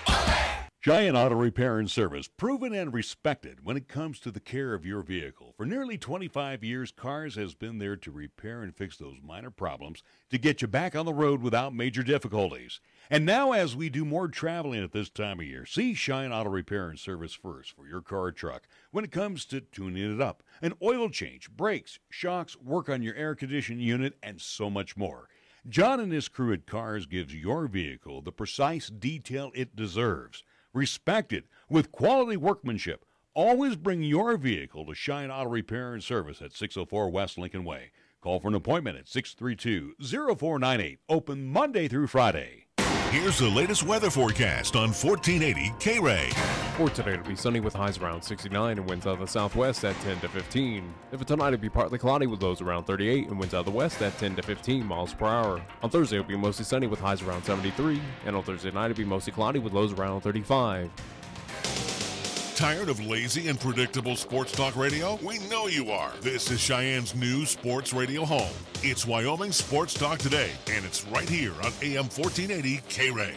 Speaker 5: Cheyenne Auto Repair and Service, proven and respected when it comes to the care of your vehicle. For nearly 25 years, Cars has been there to repair and fix those minor problems to get you back on the road without major difficulties. And now, as we do more traveling at this time of year, see Cheyenne Auto Repair and Service first for your car or truck when it comes to tuning it up, an oil change, brakes, shocks, work on your air conditioning unit, and so much more. John and his crew at Cars gives your vehicle the precise detail it deserves. Respected with quality workmanship, always bring your vehicle to Cheyenne Auto Repair and Service at 604 West Lincoln Way. Call for an appointment at 632-0498. Open Monday through Friday.
Speaker 1: Here's the latest weather forecast on 1480 KRAE.
Speaker 3: For today, it'll be sunny with highs around 69 and winds out of the southwest at 10 to 15. For tonight, it'll be partly cloudy with lows around 38 and winds out of the west at 10 to 15 miles per hour. On Thursday, it'll be mostly sunny with highs around 73. And on Thursday night, it'll be mostly cloudy with lows around 35.
Speaker 1: Tired of lazy and predictable sports talk radio? We know you are. This is Cheyenne's new sports radio home. It's Wyoming Sports Talk Today, and it's right here on AM 1480 KRAE.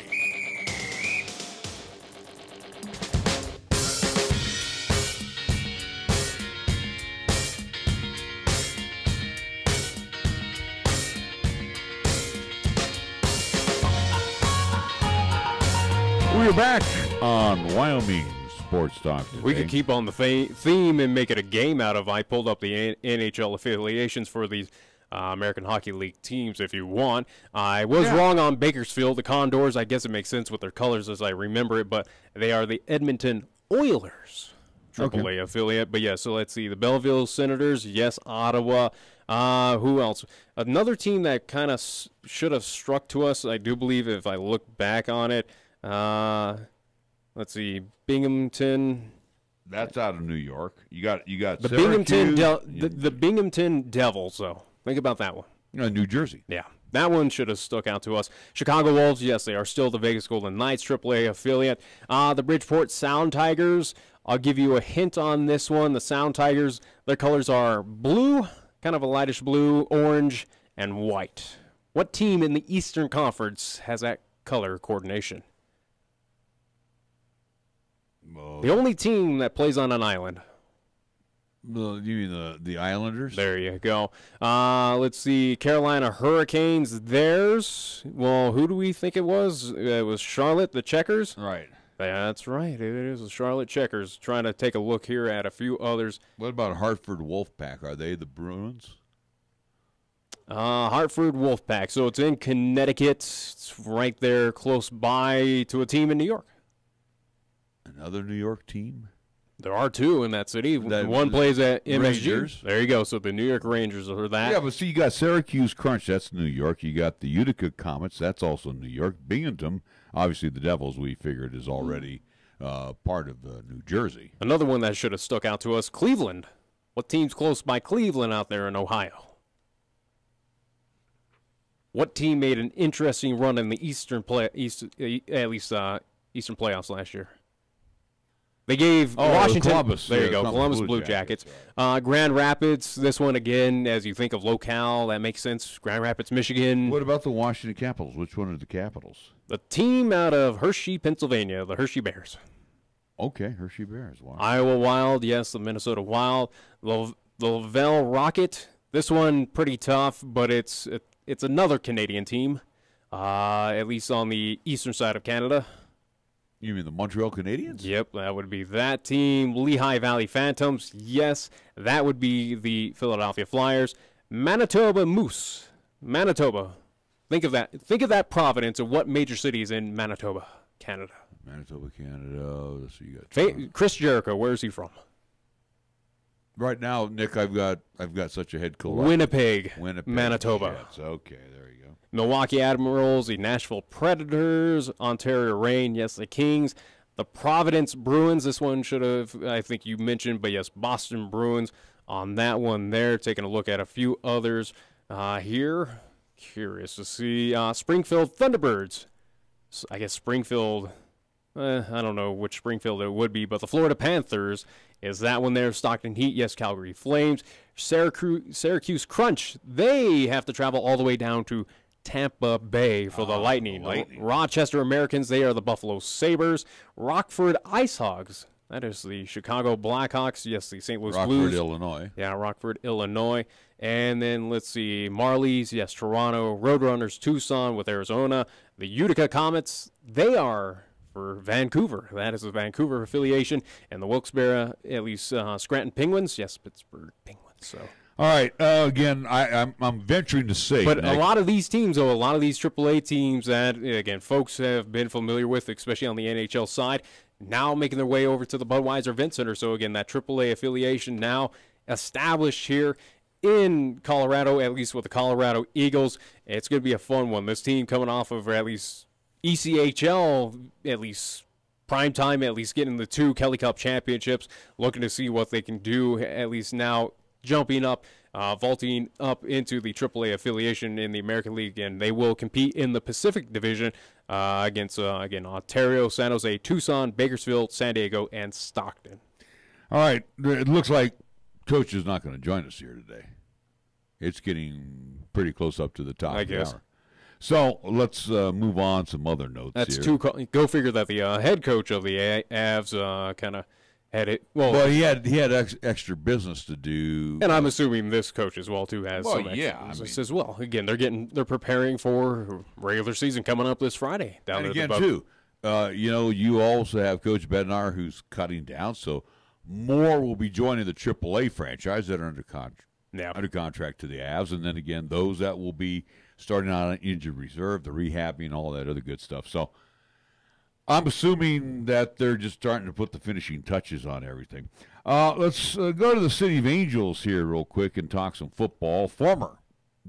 Speaker 2: We're back on Wyoming Sports Talk today.
Speaker 3: We could keep on the theme and make it a game out of. I pulled up the NHL affiliations for these American Hockey League teams if you want. I was wrong on Bakersfield. The Condors, I guess it makes sense with their colors as I remember it, but they are the Edmonton Oilers, AAA affiliate. But yeah, so let's see. The Belleville Senators, yes, Ottawa. Who else? Another team that kind of should have struck to us, I do believe, if I look back on it. Let's see, Binghamton.
Speaker 2: That's out of New York. You got
Speaker 3: the Binghamton the Binghamton Devils. Though, think about that one.
Speaker 2: New Jersey.
Speaker 3: Yeah, that one should have stuck out to us. Chicago Wolves. Yes, they are still the Vegas Golden Knights AAA affiliate. The Bridgeport Sound Tigers. I'll give you a hint on this one. The Sound Tigers. Their colors are blue, kind of a lightish blue, orange, and white. What team in the Eastern Conference has that color coordination? The only team that plays on an island.
Speaker 2: You mean the Islanders?
Speaker 3: There you go. Let's see. Carolina Hurricanes. Theirs. Well, who do we think it was? It was Charlotte, the Checkers.
Speaker 2: Right.
Speaker 3: That's right. It is the Charlotte Checkers. Trying to take a look here at a few others.
Speaker 2: What about Hartford Wolfpack? Are they the Bruins?
Speaker 3: Hartford Wolfpack. So it's in Connecticut. It's right there close by to a team in New York.
Speaker 2: Another New York team?
Speaker 3: There are two in that city. One plays at MSG.
Speaker 2: Rangers.
Speaker 3: There you go. So the New York Rangers are that.
Speaker 2: Yeah, but see, you got Syracuse Crunch. That's New York. You got the Utica Comets. That's also New York. Binghamton, obviously the Devils, we figured, is already part of New Jersey.
Speaker 3: Another one that should have stuck out to us, Cleveland. What team's close by Cleveland out there in Ohio? What team made an interesting run in the Eastern playoffs last year? They gave Washington.
Speaker 2: Columbus.
Speaker 3: There you go. Columbus Blue Jackets. Grand Rapids. This one, again, as you think of locale, that makes sense. Grand Rapids, Michigan.
Speaker 2: What about the Washington Capitals? Which one are the Capitals?
Speaker 3: The team out of Hershey, Pennsylvania, the Hershey Bears.
Speaker 2: Okay, Hershey Bears. Wow.
Speaker 3: Iowa Wild, yes, the Minnesota Wild. The Lavelle Rocket. This one, pretty tough, but it's another Canadian team, at least on the eastern side of Canada.
Speaker 2: You mean the Montreal Canadiens?
Speaker 3: Yep, that would be that team. Lehigh Valley Phantoms, yes, that would be the Philadelphia Flyers. Manitoba Moose. Manitoba. Think of that. Think of that province of what major city is in Manitoba, Canada.
Speaker 2: Manitoba, Canada. Let's see. You got
Speaker 3: Chris Jericho, where is he from?
Speaker 2: Right now, Nick, I've got such a head cold.
Speaker 3: Winnipeg, Manitoba.
Speaker 2: Jets. Okay, there you go.
Speaker 3: Milwaukee Admirals, the Nashville Predators, Ontario Reign, yes, the Kings, the Providence Bruins. This one should have, I think you mentioned, but yes, Boston Bruins on that one there. Taking a look at a few others here. Curious to see Springfield Thunderbirds. I guess Springfield, I don't know which Springfield it would be, but the Florida Panthers is that one there. Stockton Heat, yes, Calgary Flames. Syracuse Crunch, they have to travel all the way down to Tampa Bay for the Lightning. Rochester Americans, they are the Buffalo Sabres. Rockford Ice Hogs, that is the Chicago Blackhawks. Yes, the St. Louis Blues.
Speaker 2: Rockford, Illinois.
Speaker 3: Yeah, Rockford, Illinois. And then let's see, Marlies, yes, Toronto. Roadrunners, Tucson with Arizona. The Utica Comets, they are for Vancouver. That is the Vancouver affiliation. And the Wilkes-Barre, at least Scranton Penguins, yes, Pittsburgh Penguins. So
Speaker 2: All right. Again, I'm venturing to say,
Speaker 3: but
Speaker 2: Nick,
Speaker 3: a lot of these teams, though, a lot of these AAA teams that, again, folks have been familiar with, especially on the NHL side, now making their way over to the Budweiser Event Center. So, again, that AAA affiliation now established here in Colorado, at least with the Colorado Eagles. It's going to be a fun one. This team coming off of at least ECHL, at least prime time, at least getting the 2 Kelly Cup championships, looking to see what they can do, at least now jumping up, vaulting up into the AAA affiliation in the American League, and they will compete in the Pacific Division against, again, Ontario, San Jose, Tucson, Bakersfield, San Diego, and Stockton.
Speaker 2: All right. It looks like Coach is not going to join us here today. It's getting pretty close up to the top
Speaker 3: I
Speaker 2: of the
Speaker 3: guess.
Speaker 2: hour. So let's move on some other notes
Speaker 3: That's
Speaker 2: here.
Speaker 3: go figure that the head coach of the Avs kind of had it.
Speaker 2: Well, he had extra business to do,
Speaker 3: and I'm assuming this coach as well too has some
Speaker 2: yeah,
Speaker 3: extra business as well. Again, they're preparing for regular season coming up this Friday down
Speaker 2: and
Speaker 3: there.
Speaker 2: again too. You also have Coach Bednar who's cutting down, so more will be joining the AAA franchise that are under contract to the Avs, and then again those that will be starting on an injured reserve, the rehabbing, all that other good stuff. So I'm assuming that they're just starting to put the finishing touches on everything. Let's go to the City of Angels here real quick and talk some football. Former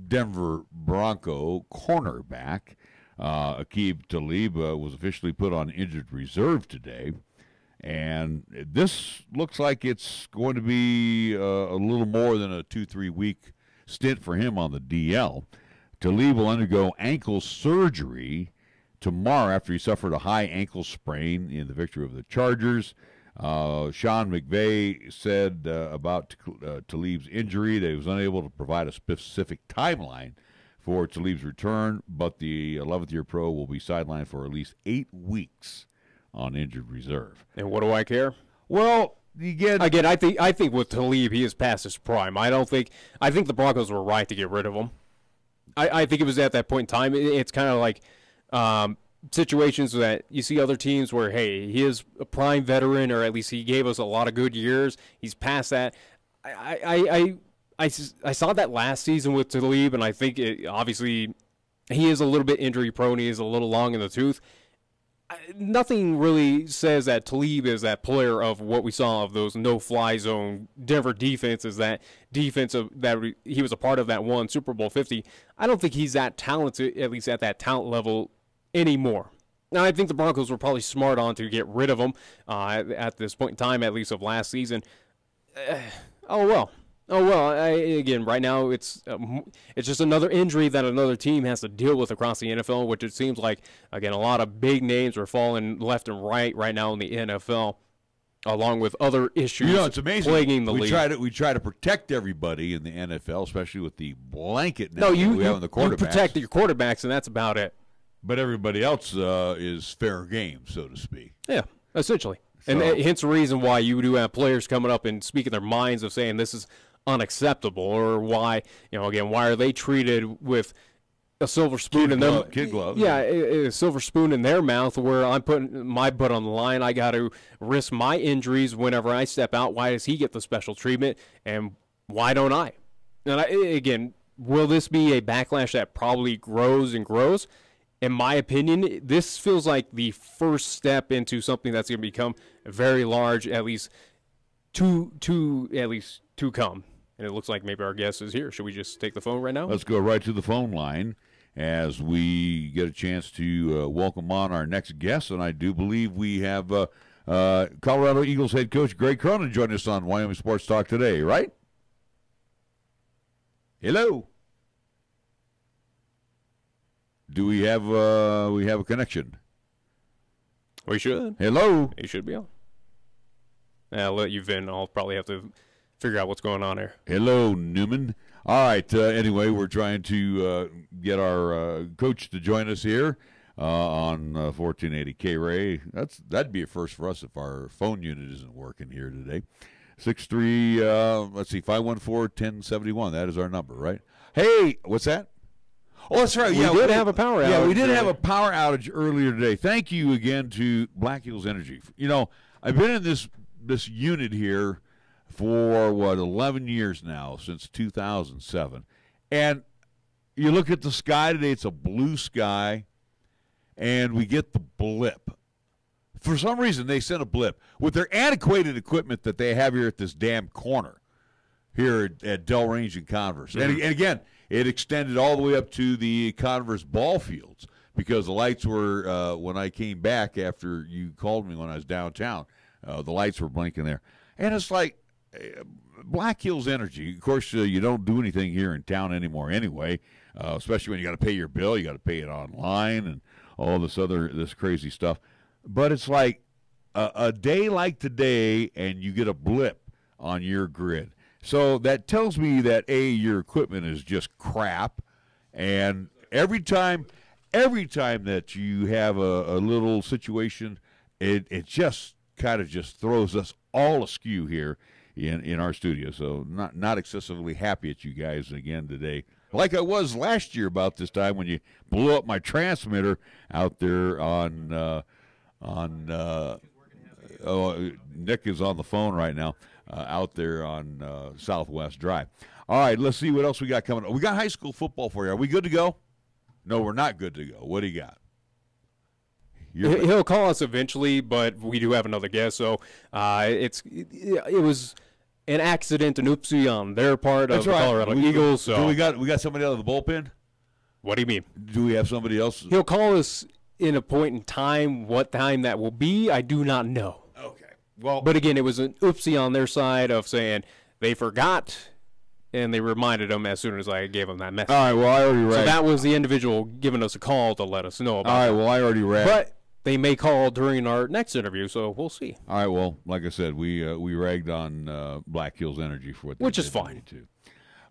Speaker 2: Denver Bronco cornerback Aqib Talib was officially put on injured reserve today. And this looks like it's going to be a little more than a 2-3 week stint for him on the DL. Talib will undergo ankle surgery tomorrow after he suffered a high ankle sprain in the victory of the Chargers. Sean McVay said about Talib's injury that he was unable to provide a specific timeline for Talib's return, but the 11th-year pro will be sidelined for at least 8 weeks on injured reserve.
Speaker 3: And what do I care?
Speaker 2: Well,
Speaker 3: again, I think with Talib, he is past his prime. I think the Broncos were right to get rid of him. I think it was at that point in time. It's kind of like situations that you see other teams where, hey, he is a prime veteran, or at least he gave us a lot of good years. He's past that. I saw that last season with Talib, and I think obviously he is a little bit injury prone. He is a little long in the tooth. Nothing really says that Talib is that player of what we saw of those no-fly zone Denver defenses, that defense that he was a part of that one Super Bowl 50. I don't think he's that talented, at least at that talent level, anymore. Now, I think the Broncos were probably smart on to get rid of him at this point in time, at least of last season. Oh, well. Again, right now it's just another injury that another team has to deal with across the NFL, which it seems like, again, a lot of big names are falling left and right now in the NFL, along with other issues
Speaker 2: it's amazing.
Speaker 3: Plaguing the league.
Speaker 2: We try to protect everybody in the NFL, especially with the blanket net we have on the quarterbacks.
Speaker 3: You protect your quarterbacks, and that's about it.
Speaker 2: But everybody else is fair game, so to speak.
Speaker 3: Yeah, essentially.
Speaker 2: So,
Speaker 3: and hence the reason why you do have players coming up and speaking their minds of saying this is unacceptable, or why, why are they treated with a silver spoon in their
Speaker 2: kid glove?
Speaker 3: Yeah, a silver spoon in their mouth, where I'm putting my butt on the line. I got to risk my injuries whenever I step out. Why does he get the special treatment, and why don't I? And again, will this be a backlash that probably grows and grows? In my opinion, this feels like the first step into something that's going to become very large, at least to come. And it looks like maybe our guest is here. Should we just take the phone right now?
Speaker 2: Let's go right to the phone line as we get a chance to welcome on our next guest. And I do believe we have Colorado Eagles head coach Greg Cronin joining us on Wyoming Sports Talk today, right? Hello. Do we have a connection?
Speaker 3: We should.
Speaker 2: Hello.
Speaker 3: He should be on. I'll let you vent. I'll probably have to figure out what's going on here.
Speaker 2: Hello, Newman. All right. Anyway, we're trying to get our coach to join us here on 1480 KRAE. That'd be a first for us if our phone unit isn't working here today. 514-1071. That is our number, right? Hey, what's that? Oh, that's right.
Speaker 3: We did have a power outage.
Speaker 2: Yeah, we did have a power outage earlier today. Thank you again to Black Hills Energy. I've been in this unit here for, 11 years now, since 2007. And you look at the sky today, it's a blue sky, and we get the blip. For some reason, they sent a blip. With their antiquated equipment that they have here at this damn corner, here at Del Range and Converse. And again, it extended all the way up to the Converse ball fields because the lights were, when I came back after you called me when I was downtown, the lights were blinking there. And it's like Black Hills Energy. Of course, you don't do anything here in town anymore anyway, especially when you got to pay your bill. You got to pay it online and all this crazy stuff. But it's like a day like today and you get a blip on your grid. So that tells me that, A, your equipment is just crap, and every time that you have a little situation, it just kind of just throws us all askew here in our studio. So not excessively happy at you guys again today, like I was last year about this time when you blew up my transmitter out there on Nick is on the phone right now. Out there on Southwest Drive. All right, let's see what else we got coming up. We got high school football for you. Are we good to go? No, we're not good to go. What do you got?
Speaker 3: He'll call us eventually, but we do have another guest. So it was an accident, an oopsie on their part of the Colorado Eagles. So
Speaker 2: we got somebody out of the bullpen?
Speaker 3: What do you mean?
Speaker 2: Do we have somebody else?
Speaker 3: He'll call us in a point in time. What time that will be, I do not know.
Speaker 2: Well,
Speaker 3: but again, it was an oopsie on their side of saying they forgot, and they reminded them as soon as I gave them that message.
Speaker 2: All right, well, I already read.
Speaker 3: So that was the individual giving us a call to let us know about it.
Speaker 2: All right, well, I already read.
Speaker 3: But they may call during our next interview, so we'll see.
Speaker 2: All right, well, like I said, we ragged on Black Hills Energy for what they
Speaker 3: Which
Speaker 2: did
Speaker 3: is fine.
Speaker 2: Too.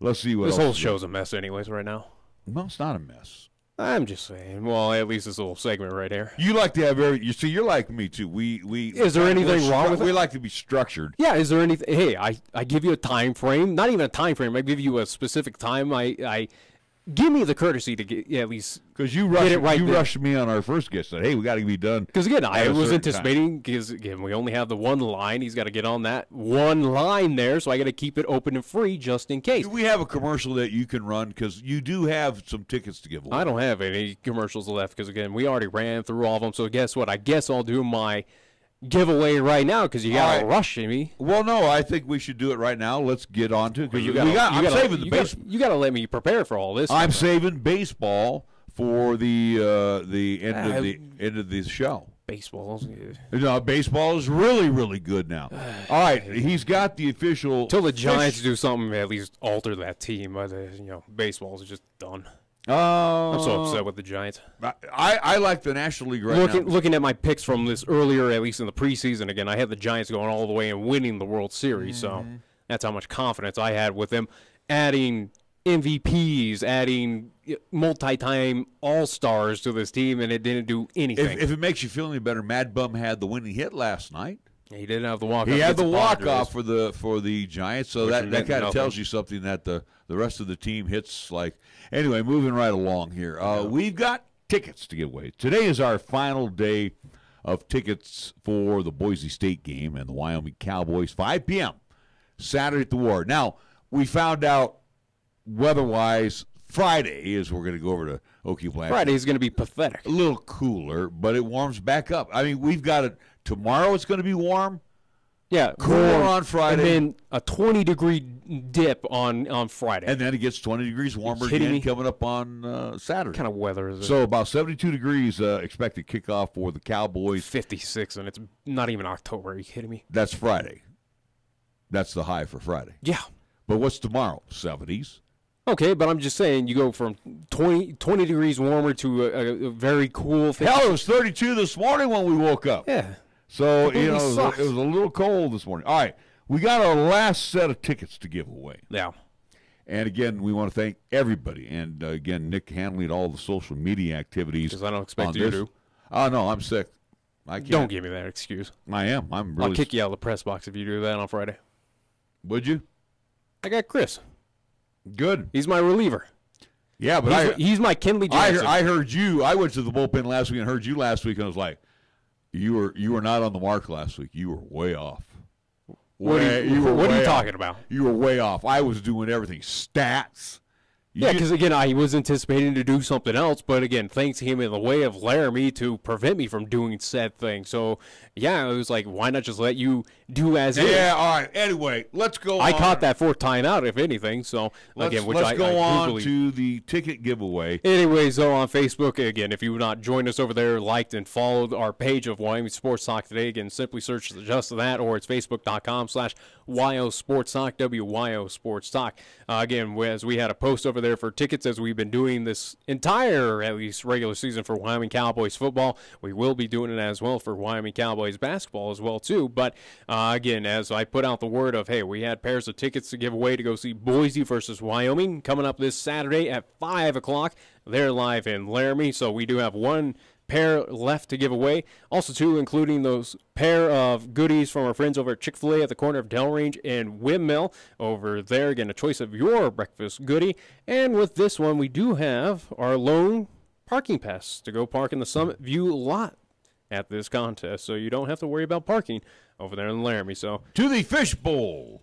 Speaker 2: Let's see what
Speaker 3: this
Speaker 2: else
Speaker 3: whole show's a mess anyways right now.
Speaker 2: No, it's not a mess.
Speaker 3: I'm just saying. Well, at least this little segment right here.
Speaker 2: You like to have you're like me too.
Speaker 3: Is there anything wrong with it?
Speaker 2: We like to be structured.
Speaker 3: Yeah. Is there anything? Hey, I give you a time frame. Not even a time frame. I give you a specific time. I give me the courtesy to get at least
Speaker 2: because you rushed me on our first guest. Said, hey, we got to be done.
Speaker 3: Because again, I was anticipating because again we only have the one line. He's got to get on that one line there, so I got to keep it open and free just in case.
Speaker 2: Do we have a commercial that you can run because you do have some tickets to give away?
Speaker 3: I don't have any commercials left because again we already ran through all of them. So guess what? I guess I'll do my giveaway right now because you got to rush me.
Speaker 2: Well, no, I think we should do it right now. Let's get on to it. I'm saving the baseball.
Speaker 3: You got to let me prepare for all this.
Speaker 2: I'm saving baseball for the end of the show.
Speaker 3: Baseball.
Speaker 2: No, baseball is really, really good now. All right, he's got the official.
Speaker 3: Till the Giants do something, at least alter that team. Baseball is just done. I'm so upset with the Giants.
Speaker 2: I like the National League now.
Speaker 3: Looking at my picks from this earlier, at least in the preseason, again, I had the Giants going all the way and winning the World Series. So that's how much confidence I had with them. Adding MVPs, adding multi-time All-Stars to this team, and it didn't do anything.
Speaker 2: If it makes you feel any better, Mad Bum had the winning hit last night.
Speaker 3: He didn't have the walk-off.
Speaker 2: He had the walk-off for the Giants, so that kind of tells you something that the rest of the team hits like. Anyway, moving right along here. We've got tickets to give away. Today is our final day of tickets for the Boise State game and the Wyoming Cowboys, 5 p.m. Saturday at the War. Now, we found out weather-wise Friday is we're going to go over to Okie Blanchard.
Speaker 3: Friday is going to be pathetic.
Speaker 2: A little cooler, but it warms back up. I mean, we've got it. Tomorrow it's going to be warm.
Speaker 3: Yeah,
Speaker 2: cooler on Friday.
Speaker 3: And then a 20-degree dip on Friday.
Speaker 2: And then it gets 20 degrees warmer again coming up on Saturday.
Speaker 3: What kind of weather is it?
Speaker 2: So about 72 degrees expected kickoff for the Cowboys.
Speaker 3: 56, and it's not even October. Are you kidding me?
Speaker 2: That's Friday. That's the high for Friday.
Speaker 3: Yeah.
Speaker 2: But what's tomorrow? 70s.
Speaker 3: Okay, but I'm just saying you go from 20 degrees warmer to a very cool thing.
Speaker 2: Hell, it was 32 this morning when we woke up.
Speaker 3: Yeah.
Speaker 2: So, it was a little cold this morning. All right, we got our last set of tickets to give away.
Speaker 3: Yeah.
Speaker 2: And, again, we want to thank everybody. And, again, Nick handling all the social media activities.
Speaker 3: Because I don't expect you to.
Speaker 2: Oh, no, I'm sick. I can't.
Speaker 3: Don't give me that excuse.
Speaker 2: I am. I'm really
Speaker 3: I'll kick you out of the press box if you do that on Friday.
Speaker 2: Would you?
Speaker 3: I got Chris.
Speaker 2: Good.
Speaker 3: He's my reliever.
Speaker 2: Yeah, but
Speaker 3: he's my Kenley Johnson.
Speaker 2: I heard you. I went to the bullpen last week and heard you last week, and I was like, you were not on the mark last week. You were way off.
Speaker 3: What are you talking about?
Speaker 2: You were way off. I was doing everything. Stats.
Speaker 3: Yeah, because, again, I was anticipating to do something else, but, again, things came in the way of Laramie to prevent me from doing said thing. So, yeah, it was like, why not just let you do as is?
Speaker 2: Yeah, all right. Anyway, let's go on.
Speaker 3: I caught that fourth timeout, if anything. So,
Speaker 2: let's
Speaker 3: go
Speaker 2: on to the ticket giveaway.
Speaker 3: Anyways, though, on Facebook, again, if you would not join us over there, liked and followed our page of Wyoming Sports Talk today, again, simply search just that, or it's facebook.com/WYO Sports Talk, WYO Sports Talk. Again, as we had a post over there for tickets, as we've been doing this entire, at least, regular season for Wyoming Cowboys football. We will be doing it as well for Wyoming Cowboys basketball as well, too. But, again, as I put out the word of, hey, we had pairs of tickets to give away to go see Boise versus Wyoming coming up this Saturday at 5 o'clock. They're live in Laramie, so we do have one pair left to give away. Also, too, including those pair of goodies from our friends over at Chick-fil-A at the corner of Delrange and Windmill over there. Again, a choice of your breakfast goodie. And with this one, we do have our lone parking pass to go park in the Summit View lot at this contest, so you don't have to worry about parking over there in Laramie. So
Speaker 2: to the Fishbowl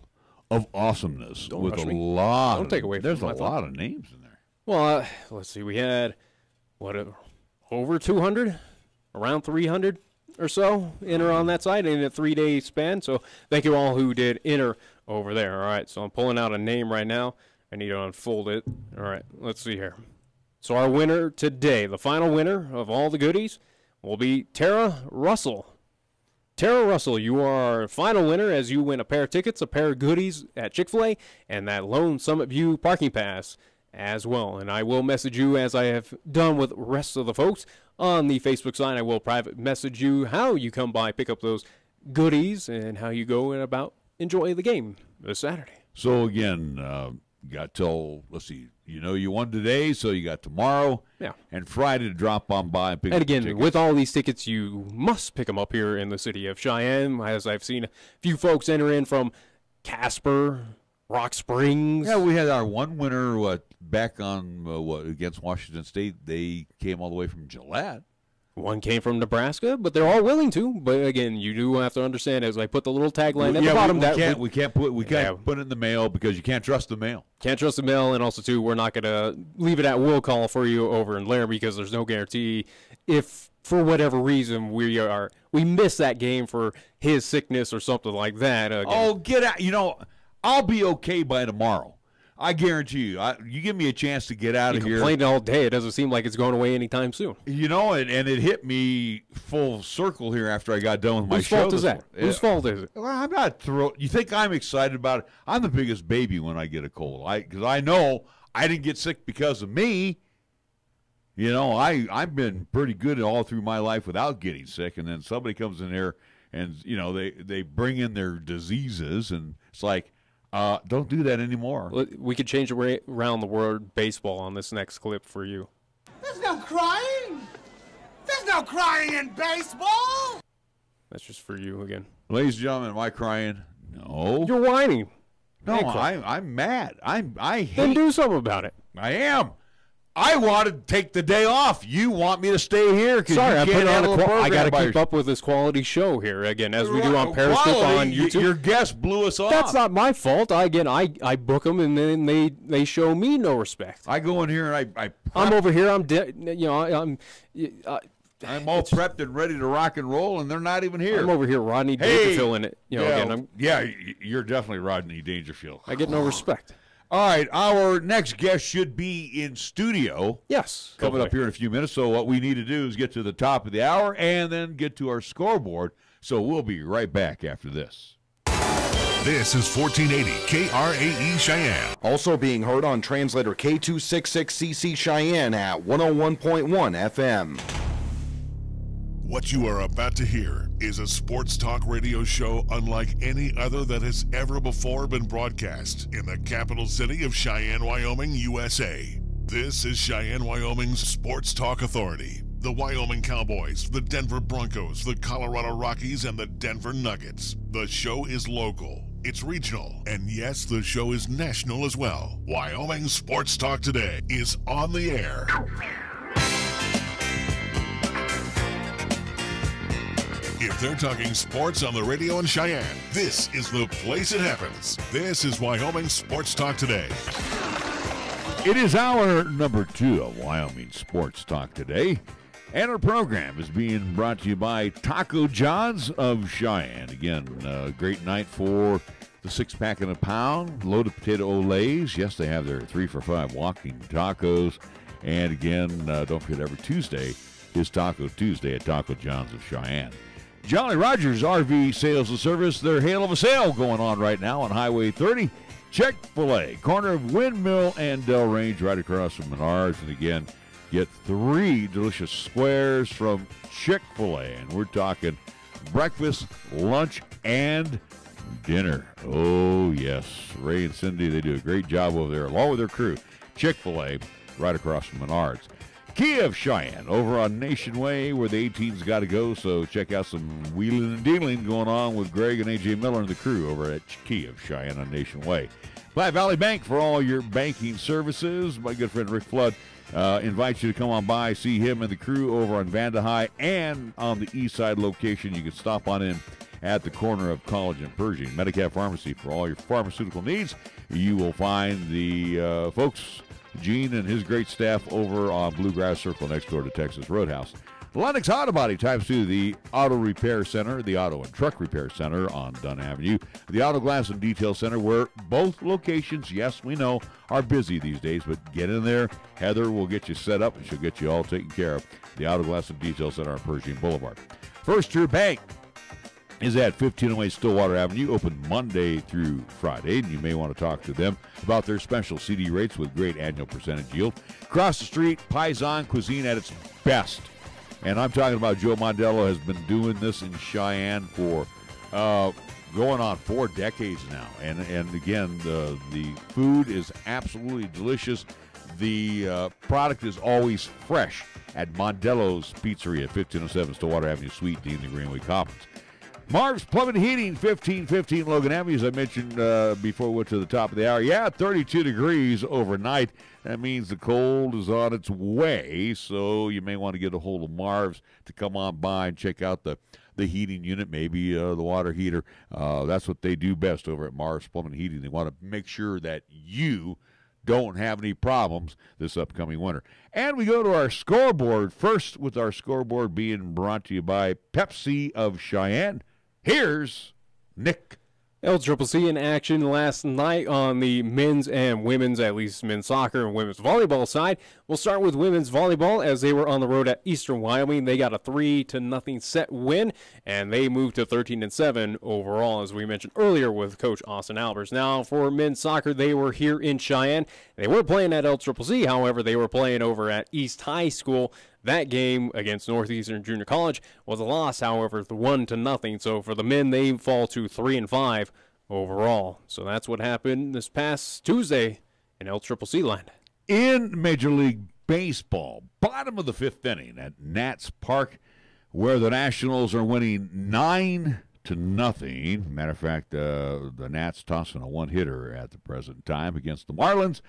Speaker 2: of Awesomeness with a lot.
Speaker 3: Don't take away from
Speaker 2: there's a lot of names in there.
Speaker 3: Well, let's see. We had over 200, around 300 or so enter on that side in a 3-day span. So thank you all who did enter over there. All right, so I'm pulling out a name right now. I need to unfold it. All right, let's see here. So our winner today, the final winner of all the goodies, will be Tara Russell. Tara Russell, you are our final winner as you win a pair of tickets, a pair of goodies at Chick-fil-A, and that lone Summit View parking pass as well. And I will message you, as I have done with the rest of the folks on the Facebook side. I will private message you how you come by, pick up those goodies, and how you go and about enjoy the game this Saturday.
Speaker 2: So, again, you got till, let's see, you won today, so you got tomorrow and Friday to drop on by and pick up
Speaker 3: again,
Speaker 2: tickets.
Speaker 3: with all these tickets, you must pick them up here in the city of Cheyenne, as I've seen a few folks enter in from Casper, Rock Springs.
Speaker 2: Yeah, we had our one winner back on against Washington State. They came all the way from Gillette.
Speaker 3: One came from Nebraska, but they're all willing to. But again, you do have to understand, as I put the little tagline at the bottom,
Speaker 2: we can't put it in the mail because you can't trust the mail.
Speaker 3: Can't trust the mail, and also too, we're not going to leave it at will call for you over in Laramie because there's no guarantee if for whatever reason we miss that game for his sickness or something like that. Again.
Speaker 2: Oh, get out! I'll be okay by tomorrow. I guarantee you. You give me a chance to get out of here.
Speaker 3: You complained all day. It doesn't seem like it's going away anytime soon.
Speaker 2: And it hit me full circle here after I got done with my show.
Speaker 3: Whose fault is that? Whose fault is it?
Speaker 2: Well, I'm not thrilled. You think I'm excited about it? I'm the biggest baby when I get a cold. Because I know I didn't get sick because of me. I've been pretty good all through my life without getting sick, and then somebody comes in here and they bring in their diseases, and it's like, don't do that anymore.
Speaker 3: We could change around the word baseball on this next clip for you.
Speaker 11: There's no crying. There's no crying in baseball.
Speaker 3: That's just for you again.
Speaker 2: Ladies and gentlemen, am I crying? No.
Speaker 3: You're whining.
Speaker 2: No, I'm mad. I hate.
Speaker 3: Then do something about it.
Speaker 2: I am. I wanted to take the day off. You want me to stay here?
Speaker 3: Sorry, I put on I got to keep up with this quality show here again, as we do on Periscope on YouTube.
Speaker 2: Your guest blew us off.
Speaker 3: That's not my fault. I book them and then they show me no respect.
Speaker 2: I go in here and
Speaker 3: I'm over here. I'm
Speaker 2: all prepped and ready to rock and roll, and they're not even here.
Speaker 3: I'm over here, Rodney Dangerfield in it.
Speaker 2: You're definitely Rodney Dangerfield.
Speaker 3: I get no respect.
Speaker 2: All right, our next guest should be in studio.
Speaker 3: Yes.
Speaker 2: Coming up here in a few minutes. So what we need to do is get to the top of the hour and then get to our scoreboard. So we'll be right back after this.
Speaker 1: This is 1480 KRAE Cheyenne.
Speaker 12: Also being heard on translator K266CC Cheyenne at 101.1 FM.
Speaker 1: What you are about to hear is a sports talk radio show unlike any other that has ever before been broadcast in the capital city of Cheyenne, Wyoming, USA. This is Cheyenne, Wyoming's Sports Talk Authority. The Wyoming Cowboys, the Denver Broncos, the Colorado Rockies, and the Denver Nuggets. The show is local, it's regional, and yes, the show is national as well. Wyoming Sports Talk Today is on the air. If they're talking sports on the radio in Cheyenne, this is the place it happens. This is Wyoming Sports Talk Today.
Speaker 2: It is hour number 2 of Wyoming Sports Talk Today. And our program is being brought to you by Taco John's of Cheyenne. Again, great night for the 6-pack and a pound, loaded potato olays. Yes, they have their 3 for $5 walking tacos. And again, don't forget every Tuesday is Taco Tuesday at Taco John's of Cheyenne. Jolly Rogers RV Sales and Service, their hail of a sale going on right now on Highway 30. Chick-fil-A, corner of Windmill and Del Range, right across from Menards. And again, get 3 delicious squares from Chick-fil-A. And we're talking breakfast, lunch, and dinner. Oh, yes. Ray and Cindy, they do a great job over there, along with their crew. Chick-fil-A, right across from Menards. Kia of Cheyenne, over on Nation Way, where the 18's got to go. So check out some wheeling and dealing going on with Greg and A.J. Miller and the crew over at Kia of Cheyenne on Nation Way. Platte Valley Bank for all your banking services. My good friend Rick Flood invites you to come on by, see him and the crew over on Vanda High and on the east side location. You can stop on in at the corner of College and Pershing. Medicare Pharmacy for all your pharmaceutical needs. You will find the folks, Gene and his great staff, over on Bluegrass Circle next door to Texas Roadhouse. Lennox Auto Body ×2, the Auto Repair Center, the Auto and Truck Repair Center on Dunn Avenue, the Auto Glass and Detail Center, where both locations, yes, we know, are busy these days, but get in there. Heather will get you set up, and she'll get you all taken care of. The Auto Glass and Detail Center on Pershing Boulevard. First Tier Bank is at 1508 Stillwater Avenue, open Monday through Friday, and you may want to talk to them about their special CD rates with great annual percentage yield. Across the street, Paisan Cuisine at its best. And I'm talking about Joe Mondello has been doing this in Cheyenne for going on 4 decades now. And again, the food is absolutely delicious. The product is always fresh at Mondello's Pizzeria, 1507 Stillwater Avenue, Suite D in the Greenway Commons. Marv's Plumbing and Heating, 1515 Logan Avenue, as I mentioned before we went to the top of the hour. Yeah, 32 degrees overnight. That means the cold is on its way, so you may want to get a hold of Marv's to come on by and check out the heating unit, maybe the water heater. That's what they do best over at Marv's Plumbing and Heating. They want to make sure that you don't have any problems this upcoming winter. And we go to our scoreboard, first with our scoreboard being brought to you by Pepsi of Cheyenne. Here's Nick.
Speaker 3: LCCC in action last night on the men's and women's, at least men's soccer and women's volleyball side. We'll start with women's volleyball as they were on the road at Eastern Wyoming. They got a 3-0 set win, and they moved to 13-7 overall, as we mentioned earlier with Coach Austin Albers. Now, for men's soccer, they were here in Cheyenne. They were playing at LCCC, however, they were playing over at East High School. That game against Northeastern Junior College was a loss, however, 1-0. So for the men, they fall to 3-5 overall. So that's what happened this past Tuesday in LCCC land.
Speaker 2: In Major League Baseball, bottom of the 5th inning at Nats Park, where the Nationals are winning 9-0. Matter of fact, the Nats tossing a 1-hitter at the present time against the Marlins.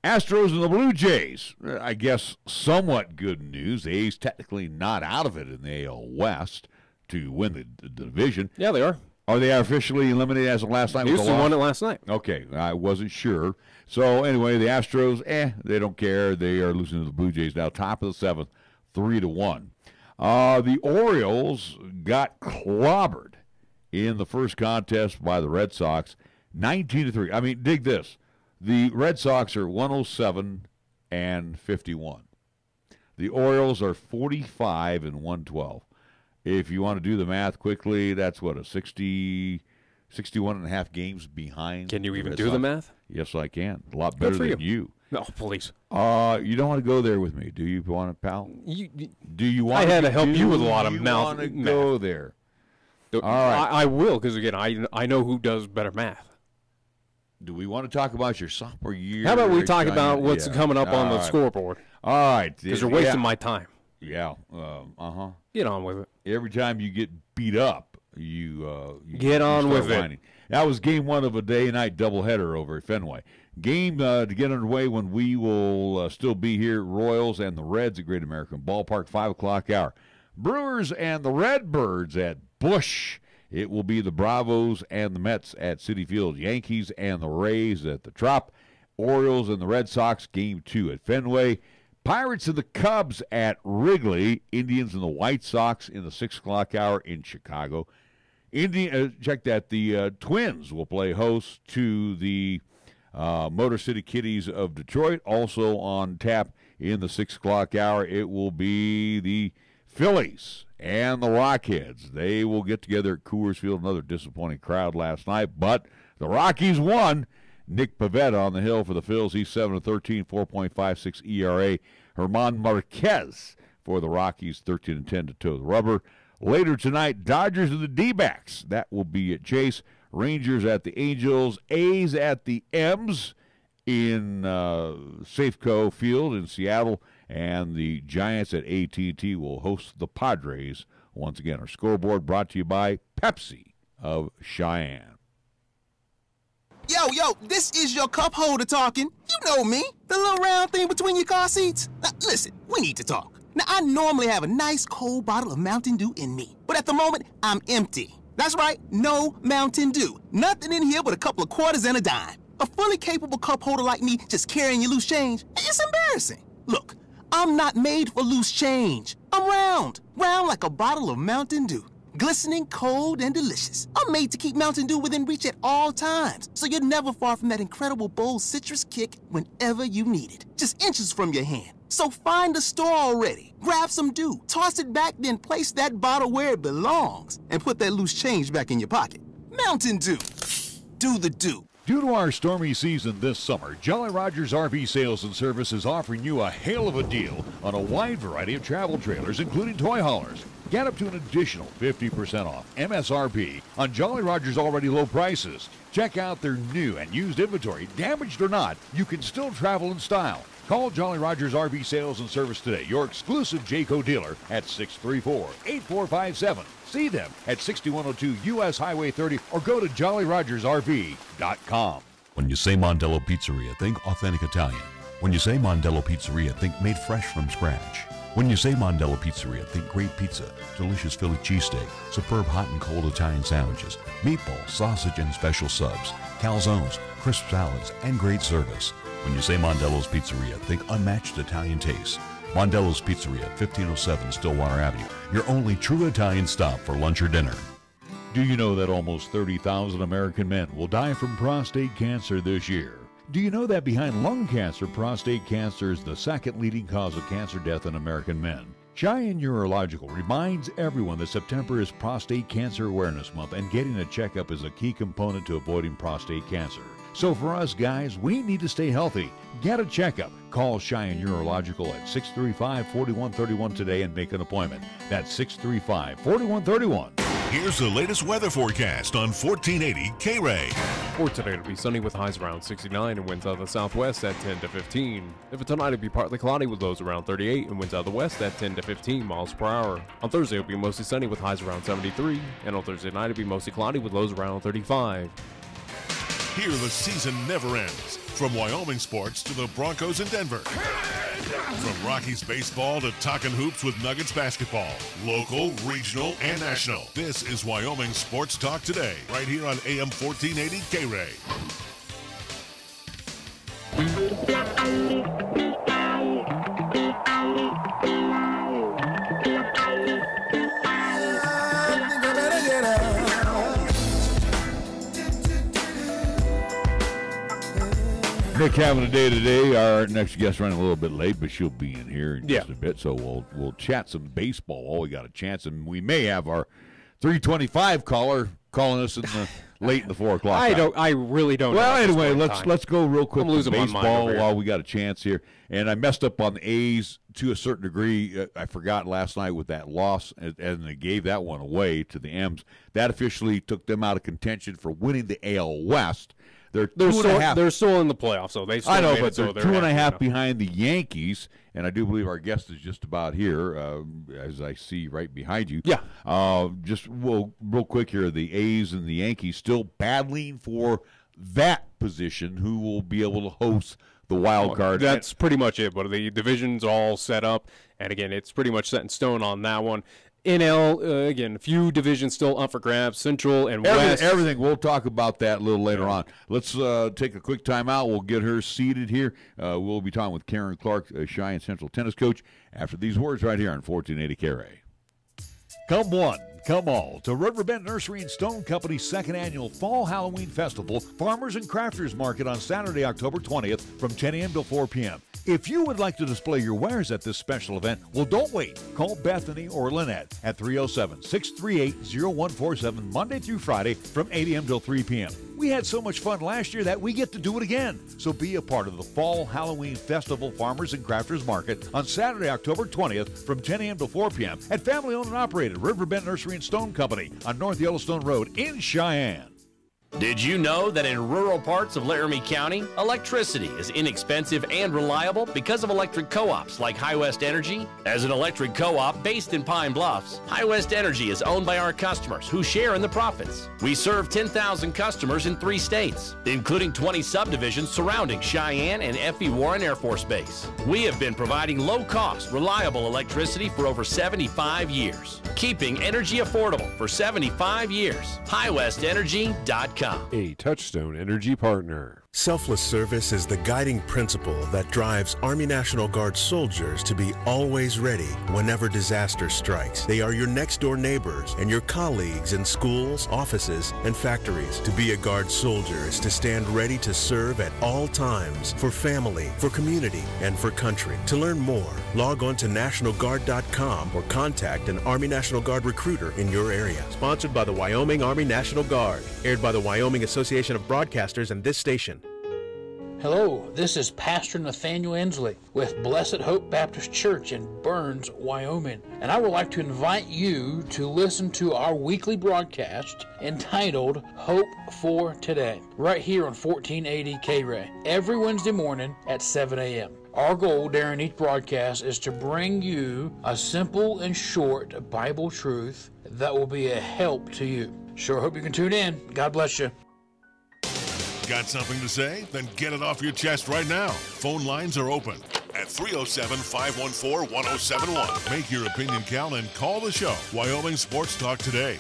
Speaker 2: Astros and the Blue Jays, I guess somewhat good news. The A's technically not out of it in the AL West to win the division.
Speaker 3: Yeah, they are.
Speaker 2: Are they officially eliminated as of last night?
Speaker 3: Houston won it last night.
Speaker 2: Okay, I wasn't sure. So anyway, the Astros, they don't care. They are losing to the Blue Jays now, top of the 7th, 3-1. The Orioles got clobbered in the first contest by the Red Sox, 19-3. I mean, dig this. The Red Sox are 107-51. The Orioles are 45-112. If you want to do the math quickly, that's what, a 61.5 games behind.
Speaker 3: Can you even do the math?
Speaker 2: Yes, I can. A lot better than you.
Speaker 3: No, please.
Speaker 2: You don't want to go there with me, do you, want to, pal? Do you want?
Speaker 3: I had to help you with a lot of math.
Speaker 2: You want to go there?
Speaker 3: All right. I will, because again, I know who does better math.
Speaker 2: Do we want to talk about your sophomore year?
Speaker 3: How about we talk about what's coming up on the scoreboard?
Speaker 2: All right.
Speaker 3: Because you're wasting my time.
Speaker 2: Yeah.
Speaker 3: Get on with it.
Speaker 2: Every time you get beat up, you
Speaker 3: get on with
Speaker 2: whining.
Speaker 3: it.
Speaker 2: That was game 1 of a day-night doubleheader over at Fenway. Game to get underway when we will still be here, Royals and the Reds at Great American Ballpark, 5 o'clock hour. Brewers and the Redbirds at Busch. It will be the Bravos and the Mets at Citi Field. Yankees and the Rays at the Trop. Orioles and the Red Sox, Game 2 at Fenway. Pirates and the Cubs at Wrigley. Indians and the White Sox in the 6 o'clock hour in Chicago. Check that. The Twins will play host to the Motor City Kitties of Detroit. Also on tap in the 6 o'clock hour, it will be the Phillies and the Rockheads. They will get together at Coors Field. Another disappointing crowd last night, but the Rockies won. Nick Pivetta on the hill for the Phils. He's 7-13, 4.56 ERA. Herman Marquez for the Rockies, 13-10 to toe the rubber. Later tonight, Dodgers and the D-backs. That will be at Chase. Rangers at the Angels. A's at the M's in Safeco Field in Seattle. And the Giants at AT&T will host the Padres. Once again, our scoreboard brought to you by Pepsi of Cheyenne.
Speaker 13: Yo, this is your cup holder talking. You know me, the little round thing between your car seats. Now, listen, we need to talk. Now, I normally have a nice cold bottle of Mountain Dew in me, but at the moment, I'm empty. That's right, no Mountain Dew. Nothing in here but a couple of quarters and a dime. A fully capable cup holder like me just carrying your loose change, it's embarrassing. Look, I'm not made for loose change. I'm round like a bottle of Mountain Dew. Glistening, cold, and delicious. I'm made to keep Mountain Dew within reach at all times, so you're never far from that incredible bold citrus kick whenever you need it. Just inches from your hand. So find the store already. Grab some Dew, toss it back, then place that bottle where it belongs, and put that loose change back in your pocket. Mountain Dew. Do the Dew.
Speaker 5: Due to our stormy season this summer, Jolly Rogers RV Sales and Service is offering you a hail of a deal on a wide variety of travel trailers, including toy haulers. Get up to an additional 50% off MSRP on Jolly Rogers' already low prices. Check out their new and used inventory. Damaged or not, you can still travel in style. Call Jolly Rogers RV Sales and Service today, your exclusive Jayco dealer at 634-8457. See them at 6102 U.S. Highway 30 or go to jollyrogersrv.com.
Speaker 14: When you say Mondello Pizzeria, think authentic Italian. When you say Mondello Pizzeria, think made fresh from scratch. When you say Mondello Pizzeria, think great pizza, delicious Philly cheesesteak, superb hot and cold Italian sandwiches, meatballs, sausage, and special subs, calzones, crisp salads, and great service. When you say Mondello's Pizzeria, think unmatched Italian taste. Mondello's Pizzeria, 1507 Stillwater Avenue, your only true Italian stop for lunch or dinner.
Speaker 5: Do you know that almost 30,000 American men will die from prostate cancer this year? Do you know that behind lung cancer, prostate cancer is the second leading cause of cancer death in American men? Cheyenne Urological reminds everyone that September is Prostate Cancer Awareness Month, and getting a checkup is a key component to avoiding prostate cancer. So for us guys, we need to stay healthy. Get a checkup. Call Cheyenne Urological at 635-4131 today and make an appointment. That's 635-4131.
Speaker 1: Here's the latest weather forecast on 1480 KRAE.
Speaker 3: For today, it'll be sunny with highs around 69 and winds out of the southwest at 10 to 15. If it's tonight, it'll be partly cloudy with lows around 38 and winds out of the west at 10 to 15 miles per hour. On Thursday, it'll be mostly sunny with highs around 73, and on Thursday night, it'll be mostly cloudy with lows around 35.
Speaker 1: Here, the season never ends. From Wyoming sports to the Broncos in Denver. From Rockies baseball to talking hoops with Nuggets basketball. Local, regional, and national. This is Wyoming Sports Talk Today, right here on AM 1480 KRAE.
Speaker 2: Nick having a day today. Our next guest running a little bit late, but she'll be in here in just a bit. So we'll chat some baseball while we got a chance, and we may have our 325 caller calling us in the late in the 4 o'clock.
Speaker 3: I really don't.
Speaker 2: Well, anyway, let's go real quick to baseball
Speaker 3: my
Speaker 2: while we got a chance here. And I messed up on the A's to a certain degree. I forgot last night with that loss, and they gave that one away to the M's. That officially took them out of contention for winning the AL West. They're
Speaker 3: still in the playoffs, so they still
Speaker 2: I know,
Speaker 3: made
Speaker 2: but
Speaker 3: it, so
Speaker 2: they're 2.5 behind the Yankees, and I do believe our guest is just about here, as I see right behind you.
Speaker 3: Yeah.
Speaker 2: Just real quick here, the A's and the Yankees still battling for that position, who will be able to host the the wild card.
Speaker 3: That's pretty much it, but the division's all set up, and again, it's pretty much set in stone on that one. NL, again, a few divisions still up for grabs, Central and West.
Speaker 2: Everything. We'll talk about that a little later on. Let's take a quick timeout. We'll get her seated here. We'll be talking with Karen Clark, Cheyenne Central tennis coach, after these words right here on 1480 KRAE.
Speaker 5: Come one, come all to Riverbend Nursery and Stone Company's second annual Fall Halloween Festival, Farmers and Crafters Market on Saturday, October 20th from 10 a.m. till 4 p.m. If you would like to display your wares at this special event, well, don't wait. Call Bethany or Lynette at 307-638-0147 Monday through Friday from 8 a.m. till 3 p.m. We had so much fun last year that we get to do it again. So be a part of the Fall Halloween Festival Farmers and Crafters Market on Saturday, October 20th from 10 a.m. till 4 p.m. at family-owned and operated Riverbend Nursery and Stone Company on North Yellowstone Road in Cheyenne.
Speaker 15: Did you know that in rural parts of Laramie County, electricity is inexpensive and reliable because of electric co-ops like High West Energy? As an electric co-op based in Pine Bluffs, High West Energy is owned by our customers who share in the profits. We serve 10,000 customers in 3 states, including 20 subdivisions surrounding Cheyenne and F.E. Warren Air Force Base. We have been providing low-cost, reliable electricity for over 75 years, keeping energy affordable for 75 years. HighWestEnergy.com.
Speaker 16: A Touchstone Energy partner.
Speaker 17: Selfless service is the guiding principle that drives Army National Guard soldiers to be always ready whenever disaster strikes. They are your next-door neighbors and your colleagues in schools, offices, and factories. To be a Guard soldier is to stand ready to serve at all times for family, for community, and for country. To learn more, log on to NationalGuard.com or contact an Army National Guard recruiter in your area.
Speaker 18: Sponsored by the Wyoming Army National Guard. Aired by the Wyoming Association of Broadcasters and this station.
Speaker 19: Hello, this is Pastor Nathaniel Ensley with Blessed Hope Baptist Church in Burns, Wyoming, and I would like to invite you to listen to our weekly broadcast entitled Hope for Today, right here on 1480 KRAE, every Wednesday morning at 7 a.m. Our goal during each broadcast is to bring you a simple and short Bible truth that will be a help to you. Sure hope you can tune in. God bless you.
Speaker 1: Got something to say? Then get it off your chest right now. Phone lines are open at 307-514-1071. Make your opinion count and call the show. Wyoming Sports Talk today.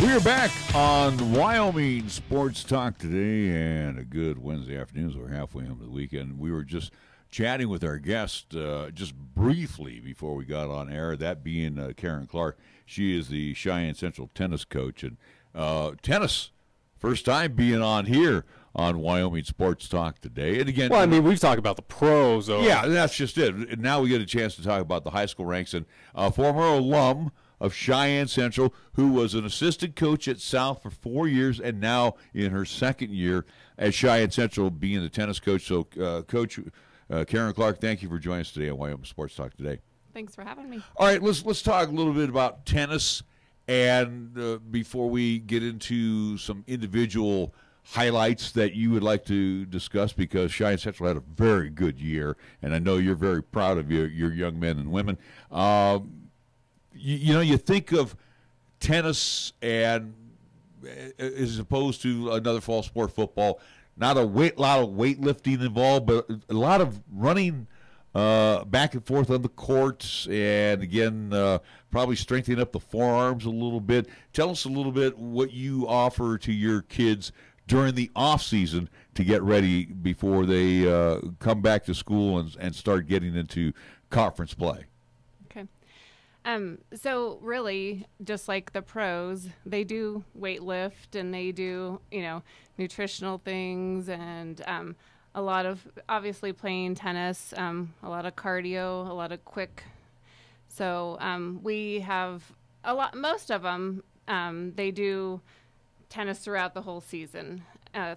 Speaker 2: We're back on Wyoming Sports Talk today, and a good Wednesday afternoon, so we're halfway into the weekend. We were just chatting with our guest just briefly before we got on air, that being Karen Clark. She is the Cheyenne Central tennis coach, and tennis, first time being on here on Wyoming Sports Talk today. And again,
Speaker 3: well, I mean, we've talked about the pros.
Speaker 2: Yeah, that's just it. And now we get a chance to talk about the high school ranks, and former alum of Cheyenne Central, who was an assistant coach at South for 4 years, and now in her second year at Cheyenne Central being the tennis coach. So, Coach Karen Clark, thank you for joining us today on Wyoming Sports Talk today.
Speaker 20: Thanks for having me.
Speaker 2: All right, let's talk a little bit about tennis, and before we get into some individual highlights that you would like to discuss, because Cheyenne Central had a very good year, and I know you're very proud of your young men and women. You know, you think of tennis and as opposed to another fall sport, football, not a lot of weightlifting involved, but a lot of running back and forth on the courts, and again, probably strengthening up the forearms a little bit. Tell us a little bit what you offer to your kids during the off season to get ready before they come back to school and start getting into conference play.
Speaker 20: So really, just like the pros, they do weight lift and they do, nutritional things and a lot of, obviously, playing tennis, a lot of cardio, a lot of quick. So we have most of them, they do tennis throughout the whole season,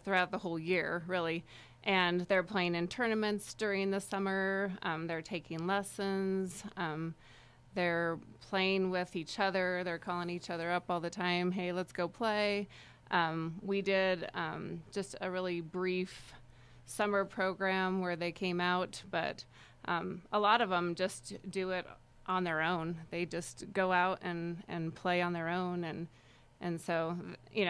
Speaker 20: throughout the whole year, really. And they're playing in tournaments during the summer. They're taking lessons. They're playing with each other. They're calling each other up all the time. Hey, let's go play. We did just a really brief summer program where they came out, but a lot of them just do it on their own. They just go out and play on their own, and so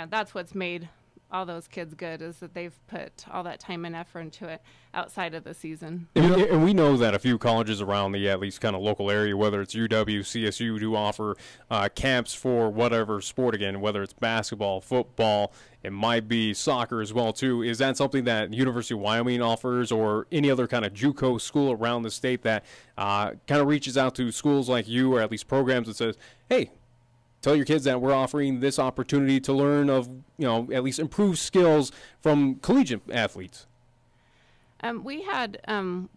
Speaker 20: that's what's made all those kids good, is that they've put all that time and effort into it outside of the season.
Speaker 3: And we know that a few colleges around the at least kind of local area, whether it's UW, CSU, do offer camps for whatever sport, again, whether it's basketball, football, it might be soccer as well too. Is that something that University of Wyoming offers, or any other kind of JUCO school around the state that kind of reaches out to schools like you, or at least programs that says, hey, tell your kids that we're offering this opportunity to learn of, at least improve skills from collegiate athletes?
Speaker 20: We had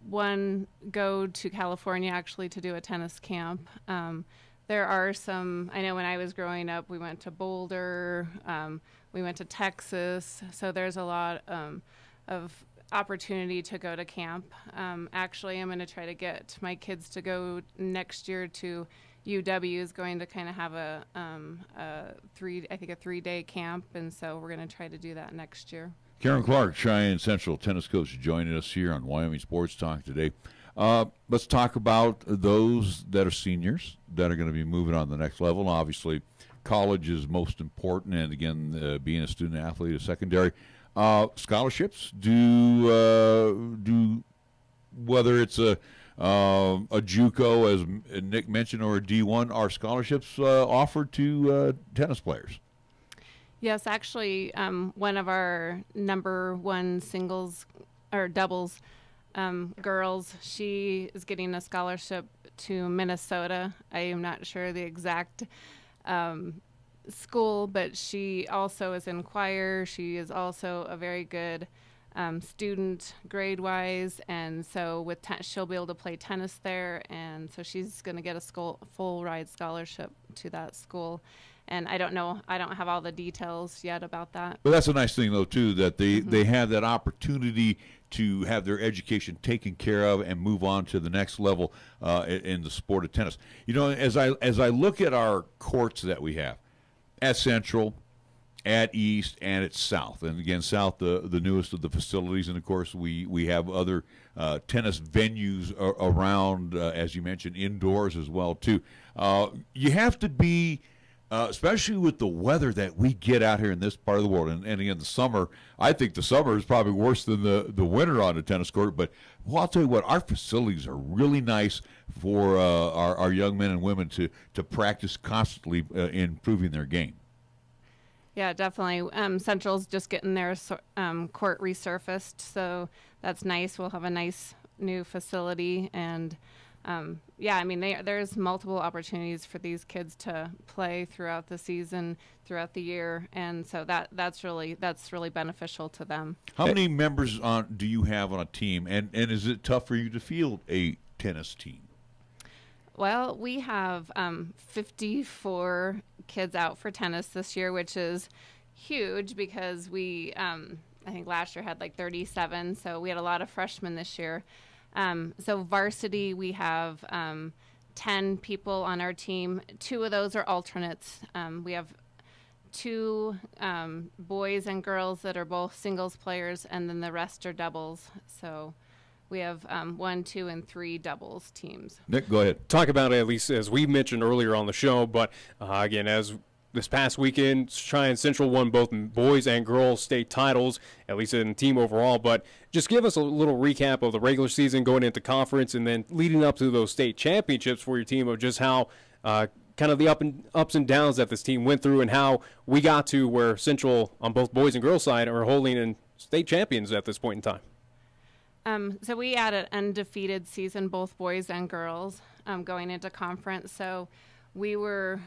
Speaker 20: one go to California actually to do a tennis camp. There are some, I know when I was growing up, we went to Boulder, we went to Texas, so there's a lot of opportunity to go to camp. Actually, I'm going to try to get my kids to go next year to UW is going to kind of have a 3-day camp, and so we're going to try to do that next year.
Speaker 2: Karen Clark, Cheyenne Central tennis coach, joining us here on Wyoming Sports Talk today. Let's talk about those that are seniors that are going to be moving on to the next level. Obviously, college is most important, and again, being a student athlete is secondary. Scholarships do whether it's a JUCO, as Nick mentioned, or a D1, are scholarships offered to tennis players?
Speaker 20: Yes, actually, one of our number one singles or doubles girls, she is getting a scholarship to Minnesota. I am not sure the exact school, but she also is in choir. She is also a very good student grade-wise, and so with she'll be able to play tennis there, and so she's going to get a full ride scholarship to that school. And I don't have all the details yet about that.
Speaker 2: But that's a nice thing, though, too, that they have that opportunity to have their education taken care of and move on to the next level in the sport of tennis. As I look at our courts that we have at Central, at East, and at South, and again, South, the newest of the facilities, and of course we have other tennis venues around, as you mentioned, indoors as well too. You have to be, especially with the weather that we get out here in this part of the world, and again, the summer, I think the summer is probably worse than the winter on a tennis court, but I'll tell you what, our facilities are really nice for our young men and women to practice constantly in improving their game.
Speaker 20: Yeah, definitely. Central's just getting their court resurfaced, so that's nice. We'll have a nice new facility, and there's multiple opportunities for these kids to play throughout the season, throughout the year, and so that's really beneficial to them.
Speaker 2: How many members do you have on a team, and is it tough for you to field a tennis team?
Speaker 20: Well, we have 54 kids out for tennis this year, which is huge because we, I think last year had like 37, so we had a lot of freshmen this year. So varsity, we have 10 people on our team. 2 of those are alternates. We have 2 boys and girls that are both singles players, and then the rest are doubles. So we have 1, 2, and 3 doubles teams.
Speaker 2: Nick, go ahead.
Speaker 3: Talk about it, at least as we mentioned earlier on the show, but again, as this past weekend, Cheyenne Central won both boys and girls state titles, at least in team overall. But just give us a little recap of the regular season going into conference and then leading up to those state championships for your team, of just how kind of the ups and downs that this team went through and how we got to where Central on both boys and girls side are holding in state champions at this point in time.
Speaker 20: So we had an undefeated season, both boys and girls, going into conference. So we were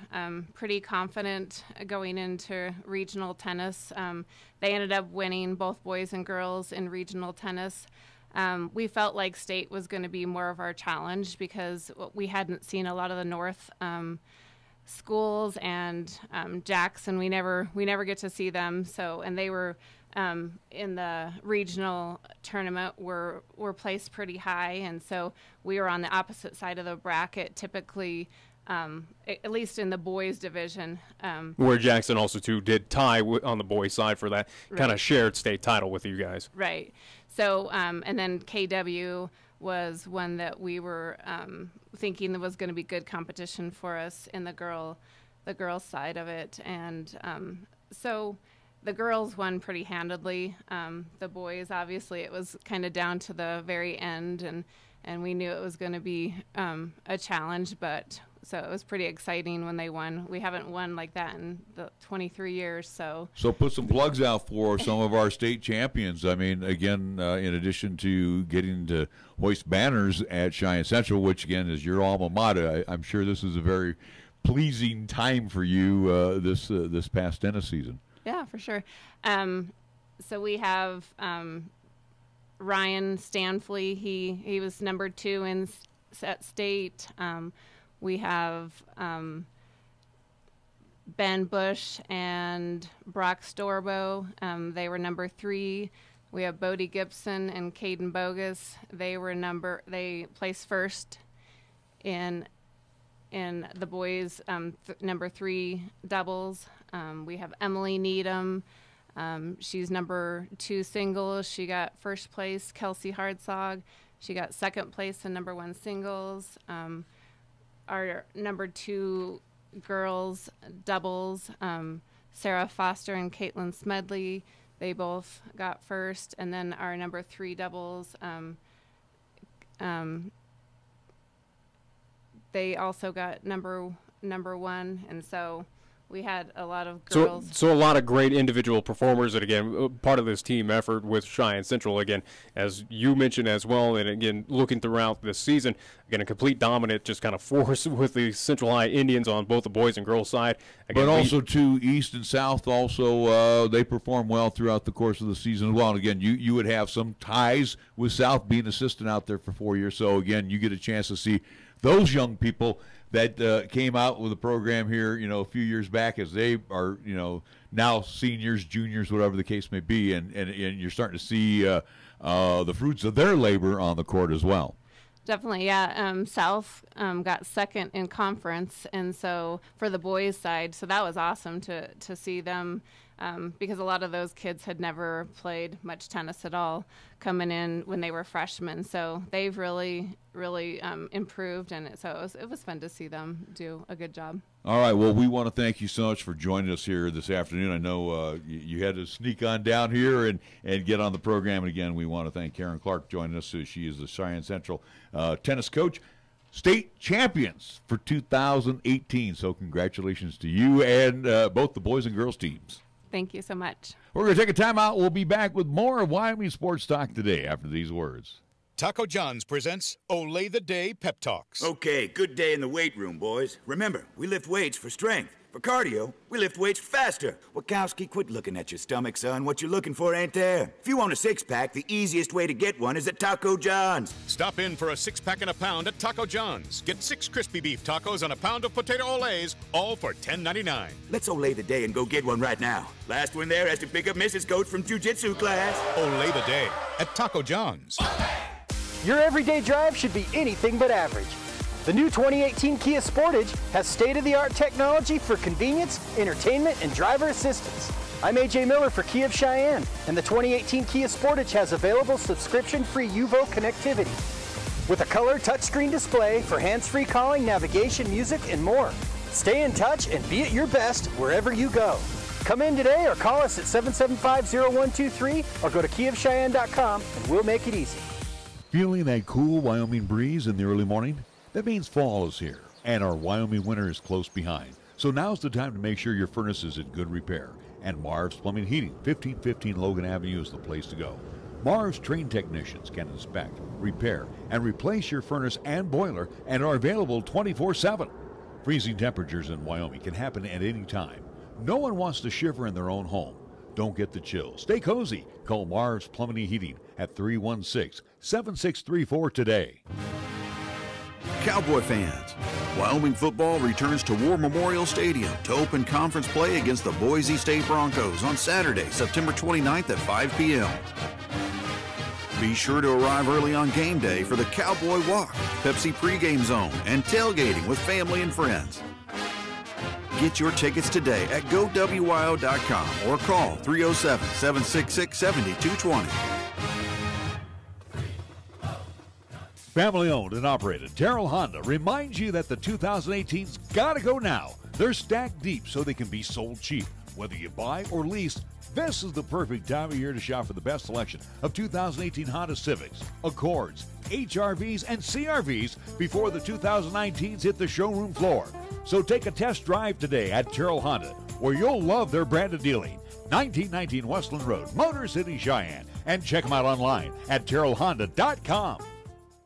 Speaker 20: pretty confident going into regional tennis. They ended up winning both boys and girls in regional tennis. We felt like state was going to be more of our challenge because we hadn't seen a lot of the North schools, and Jackson, we never get to see them. So, and they were in the regional tournament were placed pretty high, and so we were on the opposite side of the bracket. Typically, at least in the boys division.
Speaker 3: Where Jackson also too did tie on the boys side for that kind of shared state title with you guys.
Speaker 20: Right. So and then KW was one that we were thinking that was going to be good competition for us in the girls side of it, and so the girls won pretty handedly. The boys, obviously, it was kind of down to the very end, and we knew it was going to be a challenge, but so it was pretty exciting when they won. We haven't won like that in the 23 years, so.
Speaker 2: So put some plugs out for some of our state champions. I mean, again, in addition to getting to hoist banners at Cheyenne Central, which, again, is your alma mater, I'm sure this is a very pleasing time for you this past tennis season.
Speaker 20: Yeah, for sure. So we have Ryan Stanfley. He was number 2 in at state. We have Ben Bush and Brock Storbo. They were number 3. We have Bodie Gibson and Caden Bogus. They placed first in the boys' number 3 doubles. We have Emily Needham. She's number 2 singles. She got first place. Kelsey Hardsog. She got second place in number 1 singles. Our number 2 girls doubles, Sarah Foster and Caitlin Smedley, they both got first. And then our number 3 doubles, they also got number 1. And so we had a lot of girls.
Speaker 3: So a lot of great individual performers, and again, part of this team effort with Cheyenne Central, again, as you mentioned as well, and again, looking throughout this season, again, a complete dominant just kind of force with the Central High Indians on both the boys and girls side. Again,
Speaker 2: but also, too, East and South also, they perform well throughout the course of the season as well. And again, you would have some ties with South being assistant out there for 4 years. So, again, you get a chance to see those young people that came out with a program here, a few years back, as they are, now seniors, juniors, whatever the case may be, and you're starting to see the fruits of their labor on the court as well.
Speaker 20: Definitely, yeah. South got second in conference, and so for the boys' side, so that was awesome to see them, because a lot of those kids had never played much tennis at all coming in when they were freshmen. So they've really improved, and so it was fun to see them do a good job.
Speaker 2: All right, well, we want to thank you so much for joining us here this afternoon. I know you had to sneak on down here and get on the program. And again, we want to thank Karen Clark joining us. She is the Cheyenne Central tennis coach. State champions for 2018. So congratulations to you and both the boys and girls teams.
Speaker 20: Thank you so much.
Speaker 2: We're going to take a time out. We'll be back with more of Wyoming Sports Talk today after these words.
Speaker 9: Taco John's presents Olay the Day Pep Talks.
Speaker 10: Okay, good day in the weight room, boys. Remember, we lift weights for strength. For cardio, we lift weights faster. Wachowski, quit looking at your stomach, son. What you're looking for ain't there. If you want a six-pack, the easiest way to get one is at Taco John's.
Speaker 9: Stop in for a 6-pack and a pound at Taco John's. Get 6 crispy beef tacos and a pound of potato olays, all for $10.99.
Speaker 10: Let's olay the day and go get one right now. Last one there has to pick up Mrs. Coach from jiu-jitsu class.
Speaker 9: Olay the day at Taco John's.
Speaker 21: Your everyday drive should be anything but average. The new 2018 Kia Sportage has state-of-the-art technology for convenience, entertainment, and driver assistance. I'm AJ Miller for Kia of Cheyenne, and the 2018 Kia Sportage has available subscription-free UVO connectivity with a color touchscreen display for hands-free calling, navigation, music, and more. Stay in touch and be at your best wherever you go. Come in today or call us at 775-0123 or go to KiaofCheyenne.com and we'll make it easy.
Speaker 2: Feeling that cool Wyoming breeze in the early morning? That means fall is here, and our Wyoming winter is close behind. So now's the time to make sure your furnace is in good repair. And Marv's Plumbing and Heating, 1515 Logan Avenue is the place to go. Marv's trained technicians can inspect, repair, and replace your furnace and boiler and are available 24/7. Freezing temperatures in Wyoming can happen at any time. No one wants to shiver in their own home. Don't get the chills. Stay cozy. Call Marv's Plumbing and Heating at 316-7634 today.
Speaker 7: Cowboy fans, Wyoming football returns to War Memorial Stadium to open conference play against the Boise State Broncos on Saturday, September 29th at 5 p.m.
Speaker 4: Be sure to arrive early on game day for the Cowboy Walk, Pepsi pregame zone, and tailgating with family and friends. Get your tickets today at GoWyo.com or call 307-766-7220.
Speaker 5: Family owned and operated, Terrell Honda reminds you that the 2018's gotta go now. They're stacked deep so they can be sold cheap. Whether you buy or lease, this is the perfect time of year to shop for the best selection of 2018 Honda Civics, Accords, HRVs, and CRVs before the 2019s hit the showroom floor. So take a test drive today at Terrell Honda, where you'll love their brand of dealing. 1919 Westland Road, Motor City, Cheyenne. And check them out online at terrellhonda.com.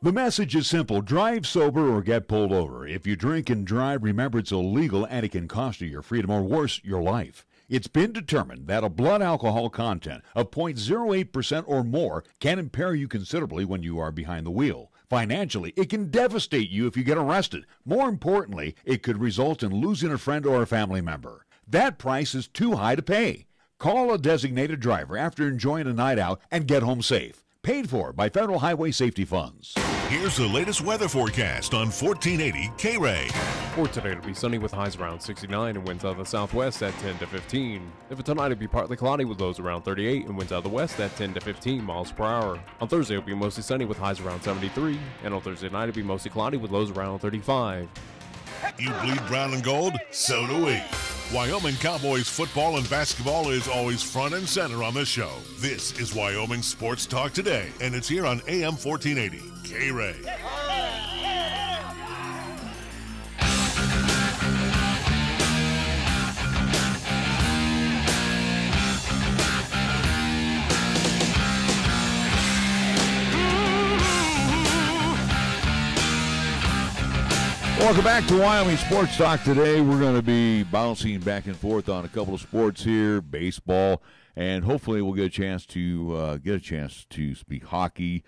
Speaker 5: The message is simple. Drive sober or get pulled over. If you drink and drive, remember it's illegal and it can cost you your freedom or worse, your life. It's been determined that a blood alcohol content of 0.08% or more can impair you considerably when you are behind the wheel. Financially, it can devastate you if you get arrested. More importantly, it could result in losing a friend or a family member. That price is too high to pay. Call a designated driver after enjoying a night out and get home safe. Paid for by Federal Highway Safety Funds.
Speaker 1: Here's the latest weather forecast on 1480 KRAE.
Speaker 3: For today, it'll be sunny with highs around 69 and winds out of the southwest at 10 to 15. For tonight, it'll be partly cloudy with lows around 38 and winds out of the west at 10 to 15 miles per hour. On Thursday, it'll be mostly sunny with highs around 73. And on Thursday night, it'll be mostly cloudy with lows around 35.
Speaker 1: You bleed brown and gold? So do we. Wyoming Cowboys football and basketball is always front and center on this show. This is Wyoming Sports Talk Today, and it's here on AM 1480, KRAE.
Speaker 2: Welcome back to Wyoming Sports Talk. Today we're going to be bouncing back and forth on a couple of sports here, baseball, and hopefully we'll get a chance to speak hockey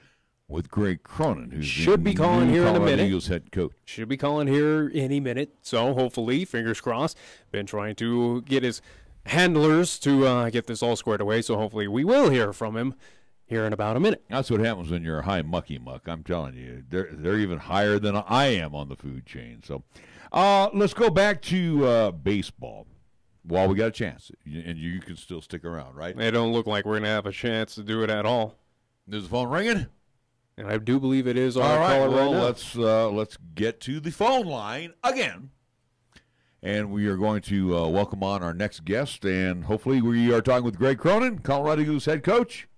Speaker 2: with Greg Cronin, who
Speaker 3: should be calling here in a minute.
Speaker 2: Eagles head coach.
Speaker 3: Should be calling here any minute. So hopefully, fingers crossed. Been trying to get his handlers to get this all squared away. So hopefully we will hear from him here in about a minute.
Speaker 2: That's what happens when you're a high mucky muck. I'm telling you, they're even higher than I am on the food chain. So let's go back to baseball while we got a chance, and you can still stick around, right?
Speaker 3: It don't look like we're going to have a chance to do it at all.
Speaker 2: Is the phone ringing?
Speaker 3: And I do believe it is.
Speaker 2: All right, well,
Speaker 3: right now.
Speaker 2: let's get to the phone line again. And we are going to welcome on our next guest, and hopefully we are talking with Greg Cronin, Colorado Eagles head coach.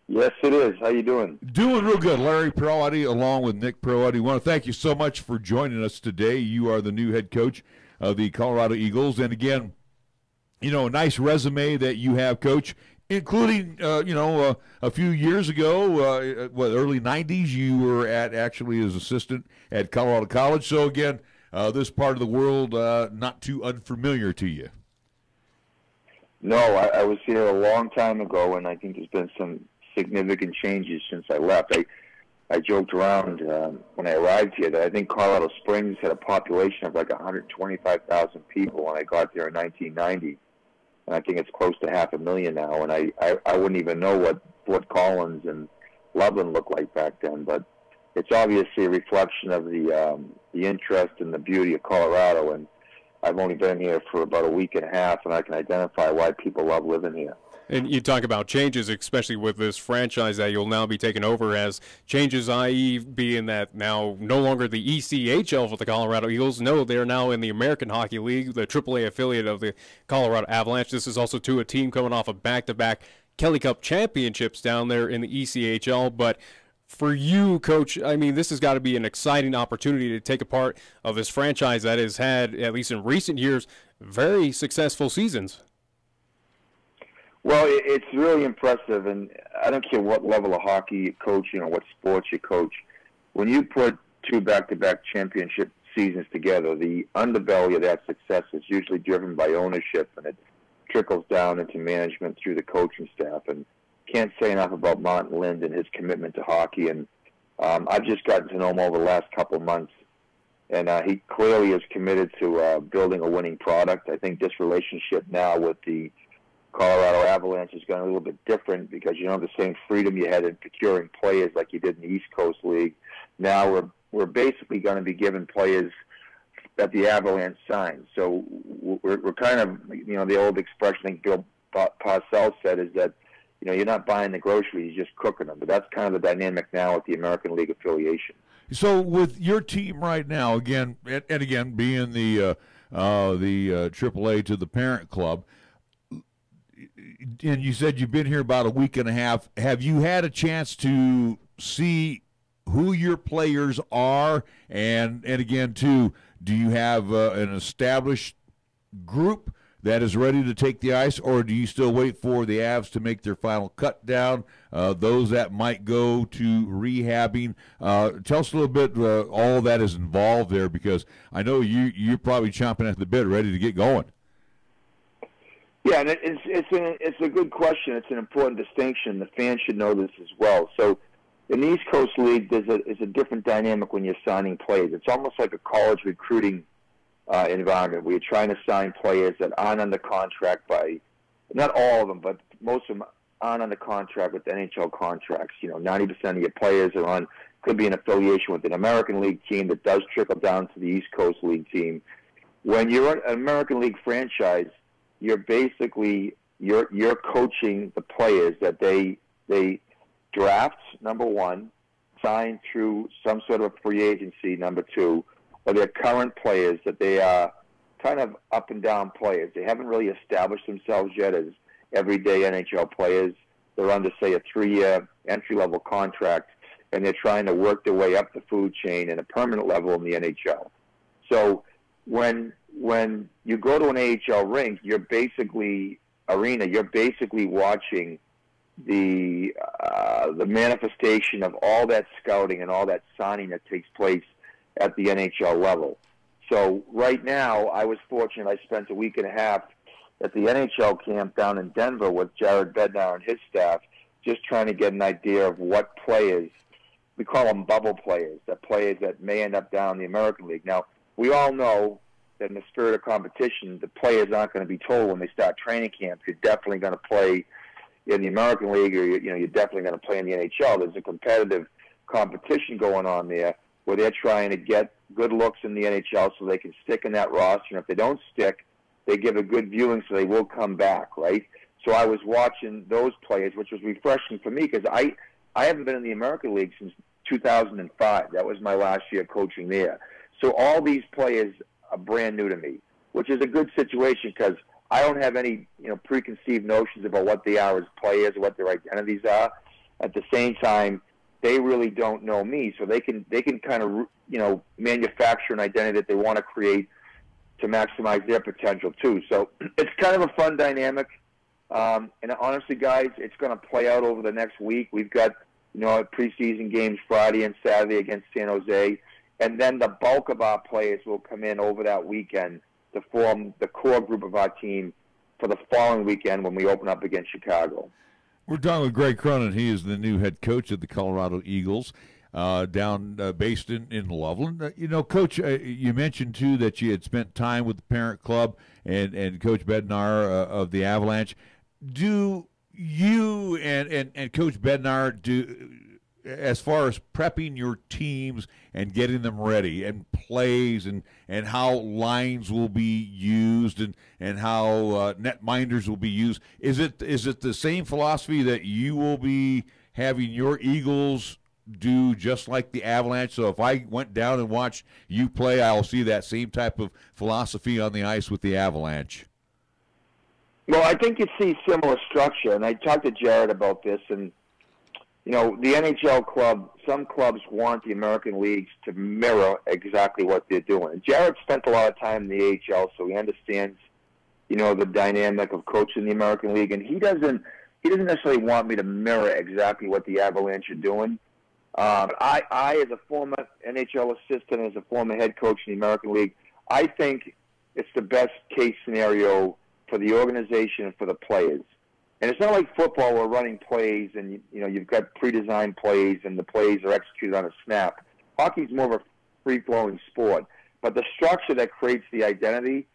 Speaker 22: Yes, it is. How you doing?
Speaker 2: Doing real good. Larry Perotti along with Nick Perotti. I want to thank you so much for joining us today. You are the new head coach of the Colorado Eagles. And again, a nice resume that you have, Coach, including, a few years ago, early 90s, you were actually as assistant at Colorado College. So again, this part of the world not too unfamiliar to you.
Speaker 22: No, I was here a long time ago, and I think there's been some significant changes since I left. I joked around when I arrived here that I think Colorado Springs had a population of like 125,000 people when I got there in 1990, and I think it's close to 500,000 now. And I wouldn't even know what Fort Collins and Loveland looked like back then, but it's obviously a reflection of the interest and the beauty of Colorado. And I've only been here for about a week and a half, and I can identify why people love living here.
Speaker 3: And you talk about changes, especially with this franchise that you'll now be taking over as changes, i.e. being that now no longer the ECHL for the Colorado Eagles. No, they're now in the American Hockey League, the AAA affiliate of the Colorado Avalanche. This is also a team coming off of back-to-back Kelly Cup championships down there in the ECHL. But for you, Coach, I mean, this has got to be an exciting opportunity to take a part of this franchise that has had, at least in recent years, very successful seasons.
Speaker 22: Well, it's really impressive, and I don't care what level of hockey you coach, what sports you coach. When you put two back-to-back championship seasons together, the underbelly of that success is usually driven by ownership, and it trickles down into management through the coaching staff. And can't say enough about Martin Lind and his commitment to hockey. And I've just gotten to know him over the last couple of months, and he clearly is committed to building a winning product. I think this relationship now with the Colorado Avalanche has gone a little bit different because you don't have the same freedom you had in procuring players like you did in the East Coast League. Now we're basically going to be giving players that the Avalanche signed. So we're kind of, the old expression I think Bill Parcells said is that, you're not buying the groceries, you're just cooking them. But that's kind of the dynamic now with the American League affiliation.
Speaker 2: So with your team right now, again, and again, being the AAA to the parent club, and you said you've been here about a week and a half, have you had a chance to see who your players are? And again, too, do you have an established group that is ready to take the ice, or do you still wait for the Avs to make their final cut down, those that might go to rehabbing? Tell us a little bit all that is involved there, because I know you're probably chomping at the bit, ready to get going.
Speaker 22: Yeah, and it's a good question. It's an important distinction. The fans should know this as well. So in the East Coast League, there's a different dynamic when you're signing players. It's almost like a college recruiting environment where you're trying to sign players that aren't under contract by, not all of them, but most of them aren't under contract with NHL contracts. 90% of your players are on, could be an affiliation with an American League team that does trickle down to the East Coast League team. When you're an American League franchise, you're basically, you're coaching the players that they draft, number one, sign through some sort of free agency, number two, or they're current players that they are kind of up and down players. They haven't really established themselves yet as everyday NHL players. They're under, say, a 3-year entry-level contract, and they're trying to work their way up the food chain in a permanent level in the NHL. So when you go to an AHL rink, you're basically watching the manifestation of all that scouting and all that signing that takes place at the NHL level. So right now, I was fortunate. I spent a week and a half at the NHL camp down in Denver with Jared Bednar and his staff, just trying to get an idea of what players, we call them bubble players, that players that may end up down in the American League. Now, we all know that in the spirit of competition, the players aren't going to be told when they start training camp, you're definitely going to play in the American League, or you're definitely going to play in the NHL. There's a competitive competition going on there where they're trying to get good looks in the NHL so they can stick in that roster. And if they don't stick, they give a good viewing so they will come back, right? So I was watching those players, which was refreshing for me because I haven't been in the American League since 2005. That was my last year coaching there. So all these players are brand new to me, which is a good situation because I don't have any preconceived notions about what they are as players or what their identities are. At the same time, they really don't know me, so they can kind of manufacture an identity that they want to create to maximize their potential too. So it's kind of a fun dynamic, and honestly, guys, it's going to play out over the next week. We've got preseason games Friday and Saturday against San Jose, and then the bulk of our players will come in over that weekend to form the core group of our team for the following weekend when we open up against Chicago.
Speaker 2: We're talking with Greg Cronin. He is the new head coach of the Colorado Eagles, based in Loveland. Coach, you mentioned, too, that you had spent time with the parent club and Coach Bednar of the Avalanche. Do you and Coach Bednar do, as far as prepping your teams and getting them ready and plays and how lines will be used and how netminders will be used, is it the same philosophy that you will be having your Eagles do just like the Avalanche? So if I went down and watched you play, I'll see that same type of philosophy on the ice with the Avalanche.
Speaker 22: Well, I think you see similar structure, and I talked to Jared about this, and the NHL club, some clubs want the American leagues to mirror exactly what they're doing. And Jared spent a lot of time in the AHL, so he understands, the dynamic of coaching the American League. And he doesn't necessarily want me to mirror exactly what the Avalanche are doing. I, as a former NHL assistant, as a former head coach in the American League, I think it's the best case scenario for the organization and for the players. And it's not like football where running plays and, you've got pre-designed plays and the plays are executed on a snap. Hockey's more of a free-flowing sport. But the structure that creates the identity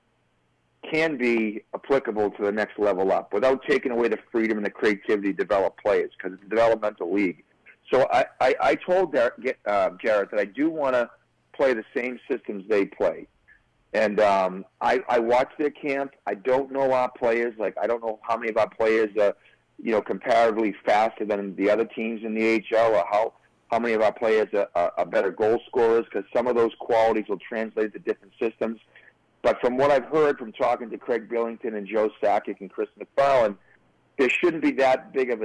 Speaker 22: can be applicable to the next level up without taking away the freedom and the creativity to develop players, because it's a developmental league. So I told Jarrett that I do want to play the same systems they play. And I watched their camp. I don't know our players. Like, I don't know how many of our players are, comparatively faster than the other teams in the AHL, or how many of our players are better goal scorers, because some of those qualities will translate to different systems. But from what I've heard from talking to Craig Billington and Joe Sakic and Chris McFarland, there shouldn't be that big of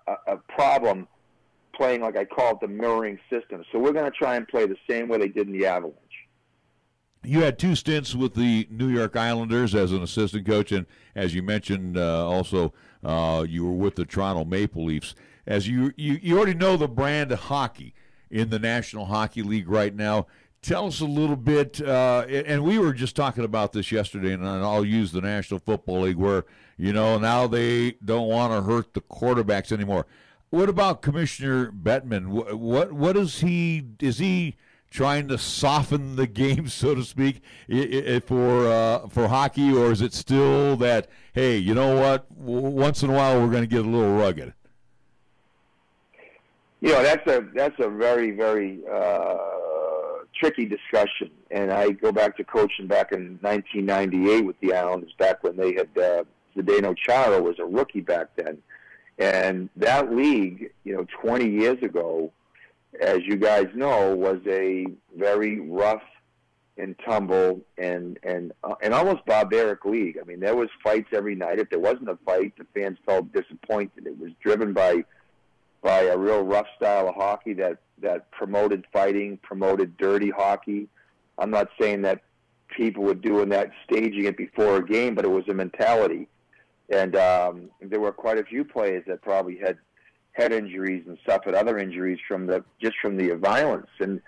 Speaker 22: a problem playing, like I call it, the mirroring system. So we're going to try and play the same way they did in the Avalanche.
Speaker 2: You had 2 stints with the New York Islanders as an assistant coach, and as you mentioned, also you were with the Toronto Maple Leafs. As you already know the brand of hockey in the National Hockey League right now. Tell us a little bit, and we were just talking about this yesterday, and I'll use the National Football League where, now they don't want to hurt the quarterbacks anymore. What about Commissioner Bettman? What is he trying to soften the game, so to speak, for hockey, or is it still that, hey, you know what, once in a while we're going to get a little rugged?
Speaker 22: That's a very, very tricky discussion, and I go back to coaching back in 1998 with the Islanders, back when they had Zdeno Chara was a rookie back then, and that league, 20 years ago, as you guys know, was a very rough and tumble and almost barbaric league. I mean, there was fights every night. If there wasn't a fight, the fans felt disappointed. It was driven by a real rough style of hockey that promoted fighting, promoted dirty hockey. I'm not saying that people were doing that, staging it before a game, but it was a mentality. And there were quite a few players that probably had head injuries and suffered other injuries from the violence. And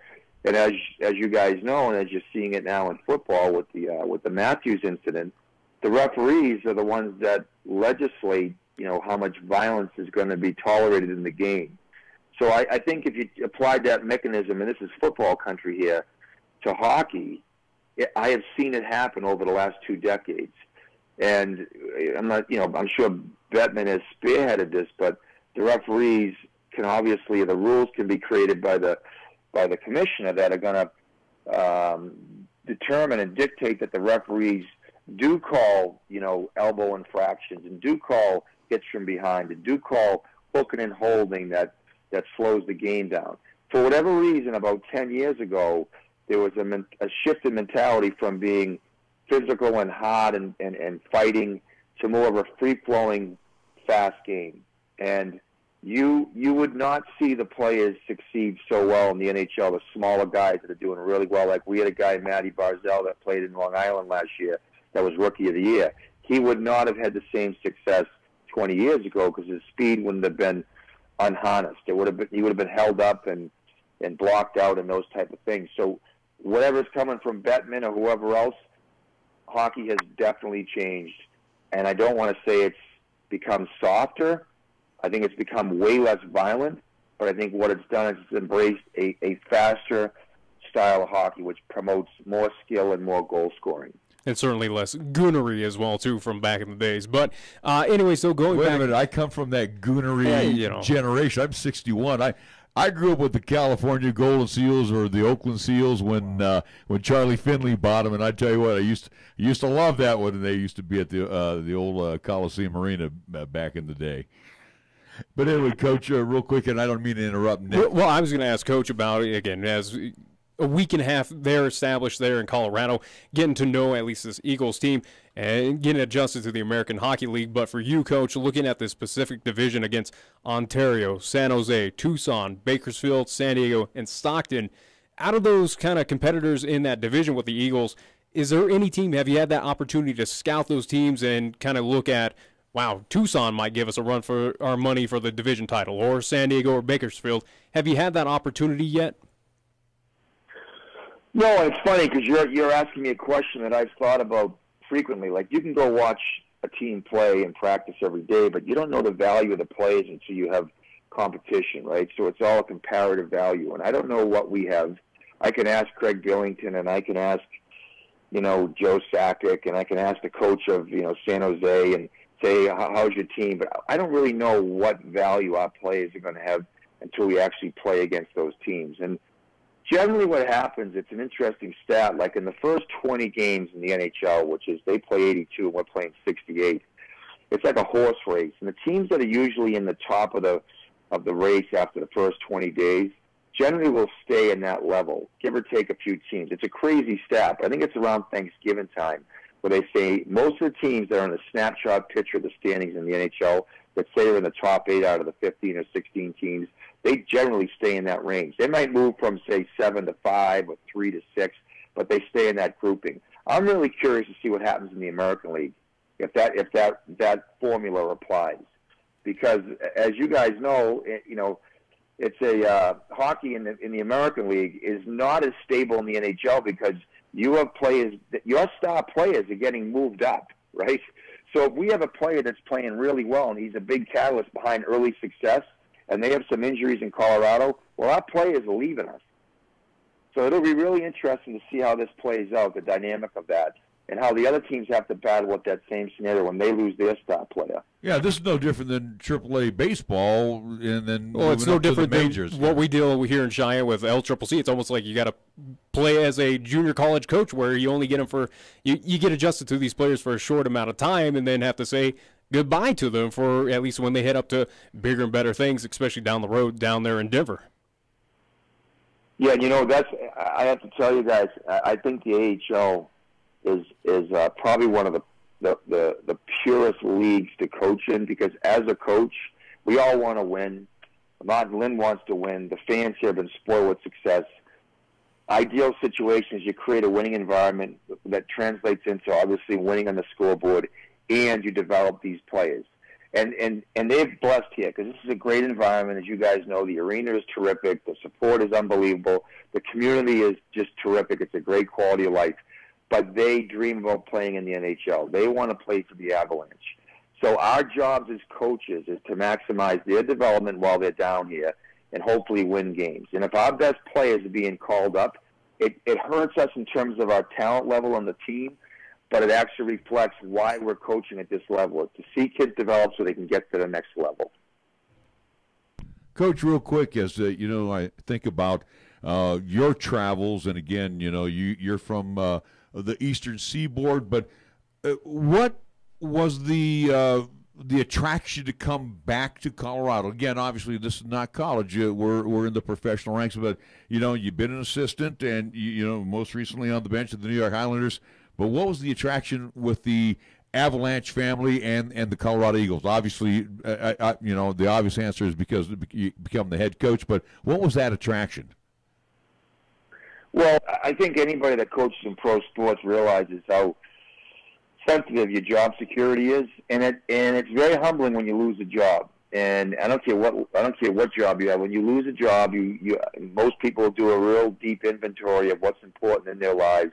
Speaker 22: as you guys know, and as you're seeing it now in football with the Matthews incident, the referees are the ones that legislate, how much violence is going to be tolerated in the game. So I think if you applied that mechanism, and this is football country here, to hockey, I have seen it happen over the last 2 decades. And I'm not, I'm sure Bettman has spearheaded this, but the referees can obviously, the rules can be created by the commissioner that are going to determine and dictate that the referees do call, elbow infractions, and do call hits from behind, and do call hooking and holding that slows the game down. For whatever reason, about 10 years ago, there was a shift in mentality from being physical and hard and fighting to more of a free-flowing, fast game. And you would not see the players succeed so well in the NHL, the smaller guys that are doing really well. Like we had a guy, Matty Barzell, that played in Long Island last year that was Rookie of the Year. He would not have had the same success 20 years ago because his speed wouldn't have been unharnessed. He would have been held up and blocked out and those type of things. So whatever's coming from Bettman or whoever else, hockey has definitely changed. And I don't want to say it's become softer. I think it's become way less violent, but I think what it's done is it's embraced a faster style of hockey, which promotes more skill and more goal scoring.
Speaker 3: And certainly less goonery as well, too, from back in the days. But anyway, so going back...
Speaker 2: Wait a minute, I come from that goonery generation. I'm 61. I grew up with the California Golden Seals or the Oakland Seals when Charlie Finley bought them, and I tell you what, I used to love that one, and they used to be at the old Coliseum Arena back in the day. But anyway, Coach, real quick, and I don't mean to interrupt Nick.
Speaker 3: Well, I was going to ask Coach about it again, as a week and a half there established there in Colorado, getting to know at least this Eagles team and getting adjusted to the American Hockey League. But for you, Coach, looking at this Pacific Division against Ontario, San Jose, Tucson, Bakersfield, San Diego, and Stockton, out of those kind of competitors in that division with the Eagles, is there any team, have you had that opportunity to scout those teams and kind of look at, wow, Tucson might give us a run for our money for the division title, or San Diego or Bakersfield? Have you had that opportunity yet?
Speaker 22: No, it's funny because you're asking me a question that I've thought about frequently. Like, you can go watch a team play and practice every day, but you don't know the value of the players until you have competition, right? So it's all a comparative value, and I don't know what we have. I can ask Craig Billington, and I can ask Joe Sakic, and I can ask the coach of, San Jose and say, how's your team? But I don't really know what value our players are going to have until we actually play against those teams. And generally what happens, it's an interesting stat, like in the first 20 games in the NHL, which is they play 82 and we're playing 68, it's like a horse race. And the teams that are usually in the top of the race after the first 20 days generally will stay in that level, give or take a few teams. It's a crazy stat. I think it's around Thanksgiving time where they say most of the teams that are in the snapshot picture of the standings in the NHL that say they're in the top 8 out of the 15 or 16 teams, they generally stay in that range. They might move from, say, 7 to 5 or 3 to 6, but they stay in that grouping. I'm really curious to see what happens in the American League if that formula applies. Because, as you guys know, it's hockey in the American League is not as stable in the NHL because you have players, your star players are getting moved up, right? So if we have a player that's playing really well and he's a big catalyst behind early success and they have some injuries in Colorado, well, our players are leaving us. So it'll be really interesting to see how this plays out, the dynamic of that, and how the other teams have to battle with that same scenario when they lose their star player.
Speaker 2: Yeah, this is no different than AAA baseball, and then
Speaker 3: it's no different
Speaker 2: than majors.
Speaker 3: What we deal with here in Cheyenne with LCCC. It's almost like you got to play as a junior college coach, where you only get them for you get adjusted to these players for a short amount of time, and then have to say goodbye to them for at least when they head up to bigger and better things, especially down the road down there in Denver.
Speaker 22: Yeah, I have to tell you guys, I think the AHL is probably one of the purest leagues to coach in, because as a coach, we all want to win. Martin Lynn wants to win. The fans here have been spoiled with success. Ideal situations, you create a winning environment that translates into obviously winning on the scoreboard, and you develop these players. And they've blessed here, because this is a great environment. As you guys know, the arena is terrific. The support is unbelievable. The community is just terrific. It's a great quality of life. But they dream about playing in the NHL. They want to play for the Avalanche. So our jobs as coaches is to maximize their development while they're down here and hopefully win games. And if our best players are being called up, it hurts us in terms of our talent level on the team, but it actually reflects why we're coaching at this level. It's to see kids develop so they can get to the next level.
Speaker 2: Coach, real quick, as I think about your travels, and again, you're from the Eastern Seaboard, but what was the attraction to come back to Colorado? Again, obviously, this is not college. We're in the professional ranks, but you've been an assistant, and most recently on the bench of the New York Islanders. But what was the attraction with the Avalanche family and the Colorado Eagles? Obviously, the obvious answer is because you become the head coach. But what was that attraction?
Speaker 22: Well, I think anybody that coaches in pro sports realizes how sensitive your job security is, and it's very humbling when you lose a job. And I don't care what job you have. When you lose a job, most people do a real deep inventory of what's important in their lives,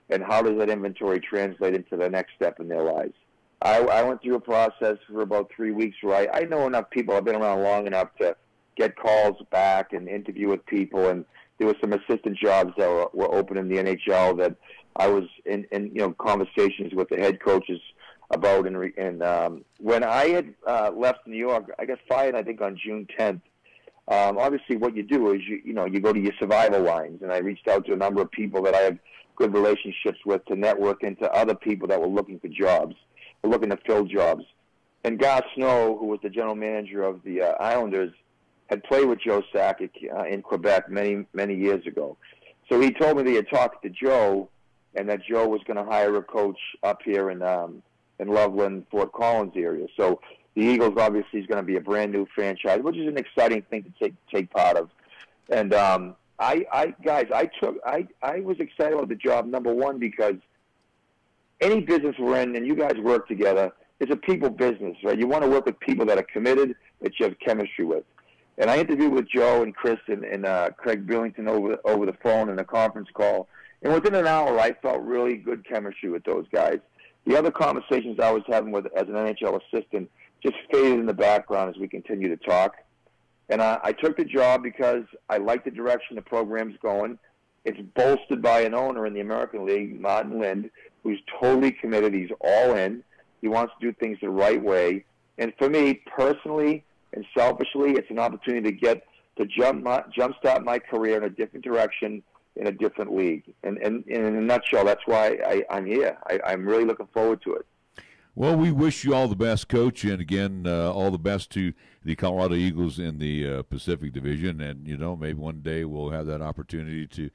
Speaker 22: and how does that inventory translate into the next step in their lives. I went through a process for about 3 weeks where I know enough people. I've been around long enough to get calls back and interview with people, and there were some assistant jobs that were open in the NHL that I was in conversations with the head coaches about. And when I had left New York, I got fired, I think, on June 10th. Obviously, what you do is you go to your survival lines, and I reached out to a number of people that I have good relationships with to network into other people that were looking for jobs, were looking to fill jobs. And Gar Snow, who was the general manager of the Islanders, had played with Joe Sakic in Quebec many, many years ago. So he told me that he had talked to Joe, and that Joe was going to hire a coach up here in Loveland, Fort Collins area. So the Eagles obviously is going to be a brand new franchise, which is an exciting thing to take part of. And I was excited about the job, number one, because any business we're in, and you guys work together, it's a people business, right? You want to work with people that are committed, that you have chemistry with. And I interviewed with Joe and Chris and Craig Billington over the phone in a conference call. And within an hour, I felt really good chemistry with those guys. The other conversations I was having with as an NHL assistant just faded in the background as we continue to talk. And I took the job because I liked the direction the program's going. It's bolstered by an owner in the American League, Martin Lind, who's totally committed. He's all in. He wants to do things the right way. And for me, personally and selfishly, it's an opportunity to jumpstart my career in a different direction, in a different league. And in a nutshell, that's why I'm here. I'm really looking forward to it.
Speaker 2: Well, we wish you all the best, Coach, and again, all the best to the Colorado Eagles in the Pacific Division. And, maybe one day we'll have that opportunity to,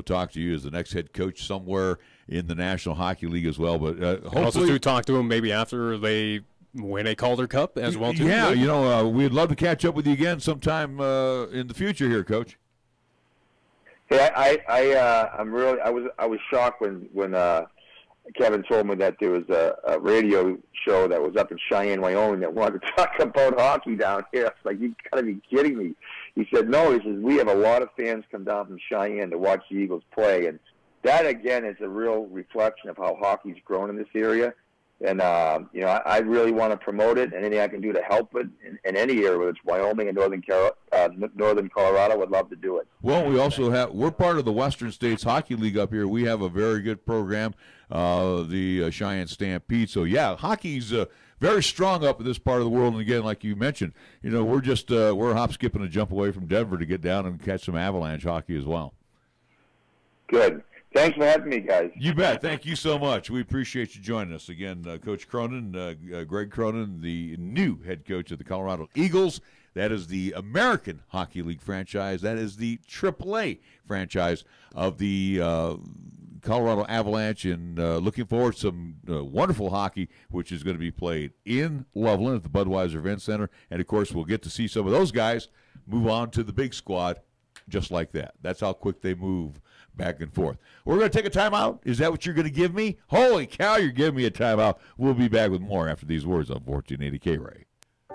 Speaker 2: talk to you as the next head coach somewhere in the National Hockey League as well. But hopefully,
Speaker 3: also to talk to them maybe after they win a Calder Cup as well, too.
Speaker 2: Yeah, we'd love to catch up with you again sometime in the future here, Coach.
Speaker 22: Hey, I was shocked when Kevin told me that there was a radio show that was up in Cheyenne, Wyoming, that wanted to talk about hockey down here. It's like, you gotta be kidding me. He said, no, he says, we have a lot of fans come down from Cheyenne to watch the Eagles play. And that, again, is a real reflection of how hockey's grown in this area. And, I really want to promote it, and anything I can do to help it in any area, whether it's Wyoming and Northern Colorado, would love to do it.
Speaker 2: Well, we're part of the Western States Hockey League up here. We have a very good program, the Cheyenne Stampede. So, yeah, hockey's very strong up in this part of the world. And, again, like you mentioned, we're just we're a hop, skip, and a jump away from Denver to get down and catch some Avalanche hockey as well.
Speaker 22: Good. Thanks for having me, guys.
Speaker 2: You bet. Thank you so much. We appreciate you joining us. Again, Coach Cronin, Greg Cronin, the new head coach of the Colorado Eagles. That is the American Hockey League franchise. That is the AAA franchise of the Colorado Avalanche. And looking forward to some wonderful hockey, which is going to be played in Loveland at the Budweiser Event Center. And, of course, we'll get to see some of those guys move on to the big squad just like that. That's how quick they move back and forth. We're going to take a timeout. Is that what you're going to give me? Holy cow, you're giving me a timeout. We'll be back with more after these words on 1480 KRAE.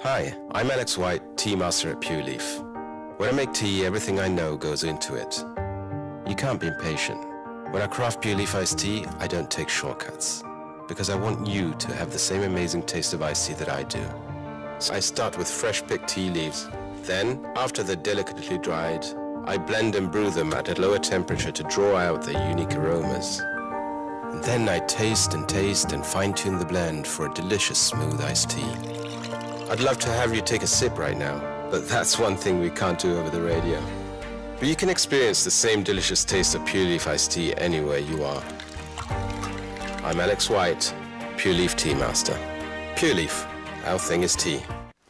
Speaker 6: Hi, I'm Alex White, tea master at Pure Leaf. When I make tea, everything I know goes into it. You can't be impatient. When I craft Pure Leaf iced tea, I don't take shortcuts, because I want you to have the same amazing taste of iced tea that I do. So I start with fresh picked tea leaves. Then, after they're delicately dried, I blend and brew them at a lower temperature to draw out their unique aromas. And then I taste and fine-tune the blend for a delicious smooth iced tea. I'd love to have you take a sip right now, but that's one thing we can't do over the radio. But you can experience the same delicious taste of Pure Leaf iced tea anywhere you are. I'm Alex White, Pure Leaf Tea Master. Pure Leaf, our thing is tea.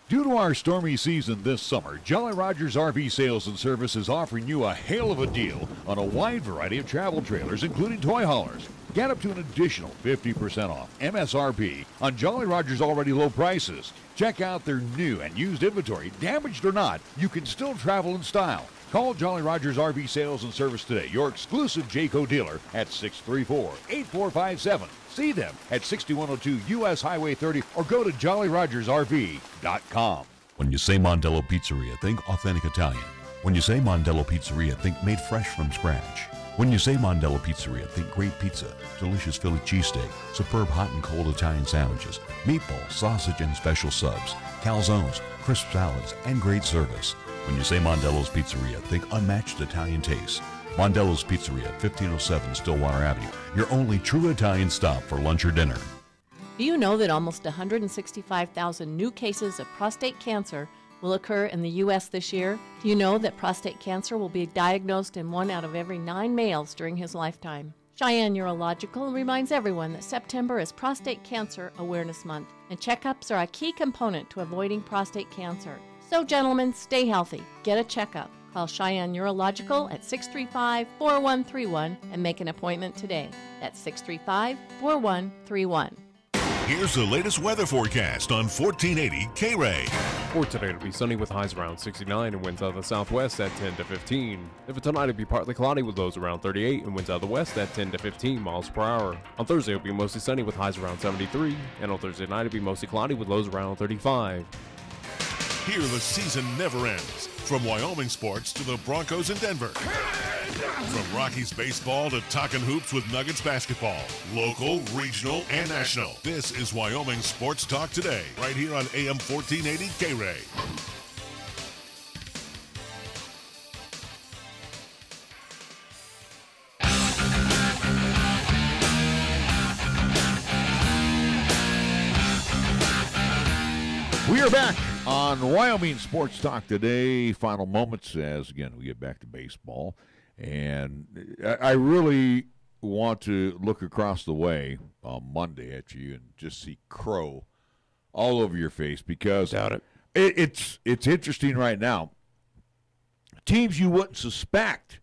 Speaker 5: Due to our stormy season this summer, Jolly Rogers RV Sales and Service is offering you a hail of a deal on a wide variety of travel trailers, including toy haulers. Get up to an additional 50% off MSRP on Jolly Rogers' already low prices. Check out their new and used inventory. Damaged or not, you can still travel in style. Call Jolly Rogers RV Sales and Service today, your exclusive Jayco dealer, at 634-8457. See them at 6102 U.S. Highway 30 or go to jollyrogersrv.com.
Speaker 14: When you say Mondello Pizzeria, think authentic Italian. When you say Mondello Pizzeria, think made fresh from scratch. When you say Mondello Pizzeria, think great pizza, delicious Philly cheesesteak, superb hot and cold Italian sandwiches, meatballs, sausage, and special subs, calzones, crisp salads, and great service. When you say Mondello's Pizzeria, think unmatched Italian taste. Mondello's Pizzeria, 1507 Stillwater Avenue, your only true Italian stop for lunch or dinner.
Speaker 8: Do you know that almost 165,000 new cases of prostate cancer will occur in the U.S. this year? Do you know that prostate cancer will be diagnosed in 1 out of every 9 males during his lifetime? Cheyenne Urological reminds everyone that September is Prostate Cancer Awareness Month, and checkups are a key component to avoiding prostate cancer. So, gentlemen, stay healthy. Get a checkup. Call Cheyenne Urological at 635-4131 and make an appointment today. That's 635-4131.
Speaker 1: Here's the latest weather forecast on 1480 KRAE.
Speaker 3: For today, it'll be sunny with highs around 69 and winds out of the southwest at 10 to 15. For tonight, it'll be partly cloudy with lows around 38 and winds out of the west at 10 to 15 miles per hour. On Thursday, it'll be mostly sunny with highs around 73. And on Thursday night, it'll be mostly cloudy with lows around 35.
Speaker 1: Here, the season never ends. From Wyoming sports to the Broncos in Denver. From Rockies baseball to talking hoops with Nuggets basketball. Local, regional, and national. This is Wyoming Sports Talk Today, right here on AM 1480 KRAE.
Speaker 2: We are back on Wyoming Sports Talk today. Final moments as, again, we get back to baseball. And I really want to look across the way on Monday at you and just see crow all over your face because
Speaker 3: Doubt it.
Speaker 2: It's interesting right now. Teams you wouldn't suspect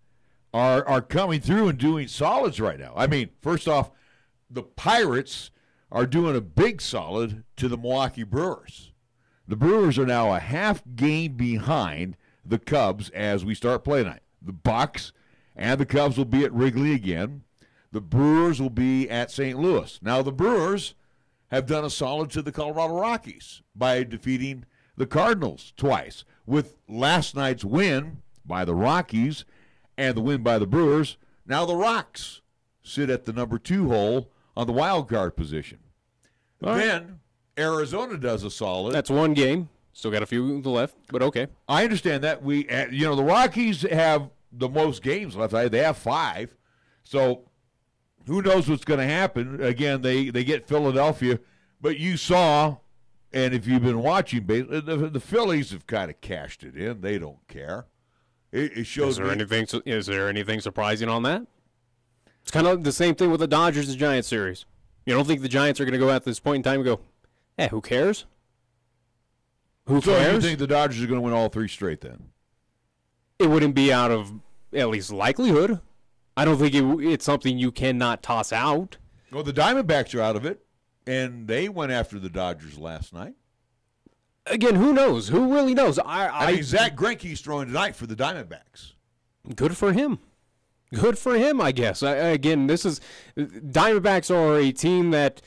Speaker 2: are coming through and doing solids right now. I mean, first off, the Pirates are doing a big solid to the Milwaukee Brewers. The Brewers are now a half game behind the Cubs as we start play tonight. The Bucks and the Cubs will be at Wrigley again. The Brewers will be at St. Louis. Now, the Brewers have done a solid to the Colorado Rockies by defeating the Cardinals twice. With last night's win by the Rockies and the win by the Brewers, now the Rocks sit at the number 2 hole on the wild card position.
Speaker 3: All
Speaker 2: then
Speaker 3: right.
Speaker 2: Arizona does a solid.
Speaker 3: That's one game. Still got a few left, but okay.
Speaker 2: I understand that. The Rockies have the most games left. They have 5. So who knows what's going to happen? Again, they get Philadelphia. But you saw, and if you've been watching, the Phillies have kind of cashed it in. They don't care. It shows.
Speaker 3: Is there anything surprising on that? It's kind of the same thing with the Dodgers and Giants series. You don't think the Giants are going to go at this point in time and go, who cares? Who
Speaker 2: so
Speaker 3: cares?
Speaker 2: You think the Dodgers are going to win all 3 straight then?
Speaker 3: It wouldn't be out of at least likelihood. I don't think it's something you cannot toss out.
Speaker 2: Well, the Diamondbacks are out of it, and they went after the Dodgers last night.
Speaker 3: Again, who knows? Who really knows?
Speaker 2: I mean, Zach Greinke's throwing tonight for the Diamondbacks.
Speaker 3: Good for him. Good for him, I guess. Diamondbacks are a team that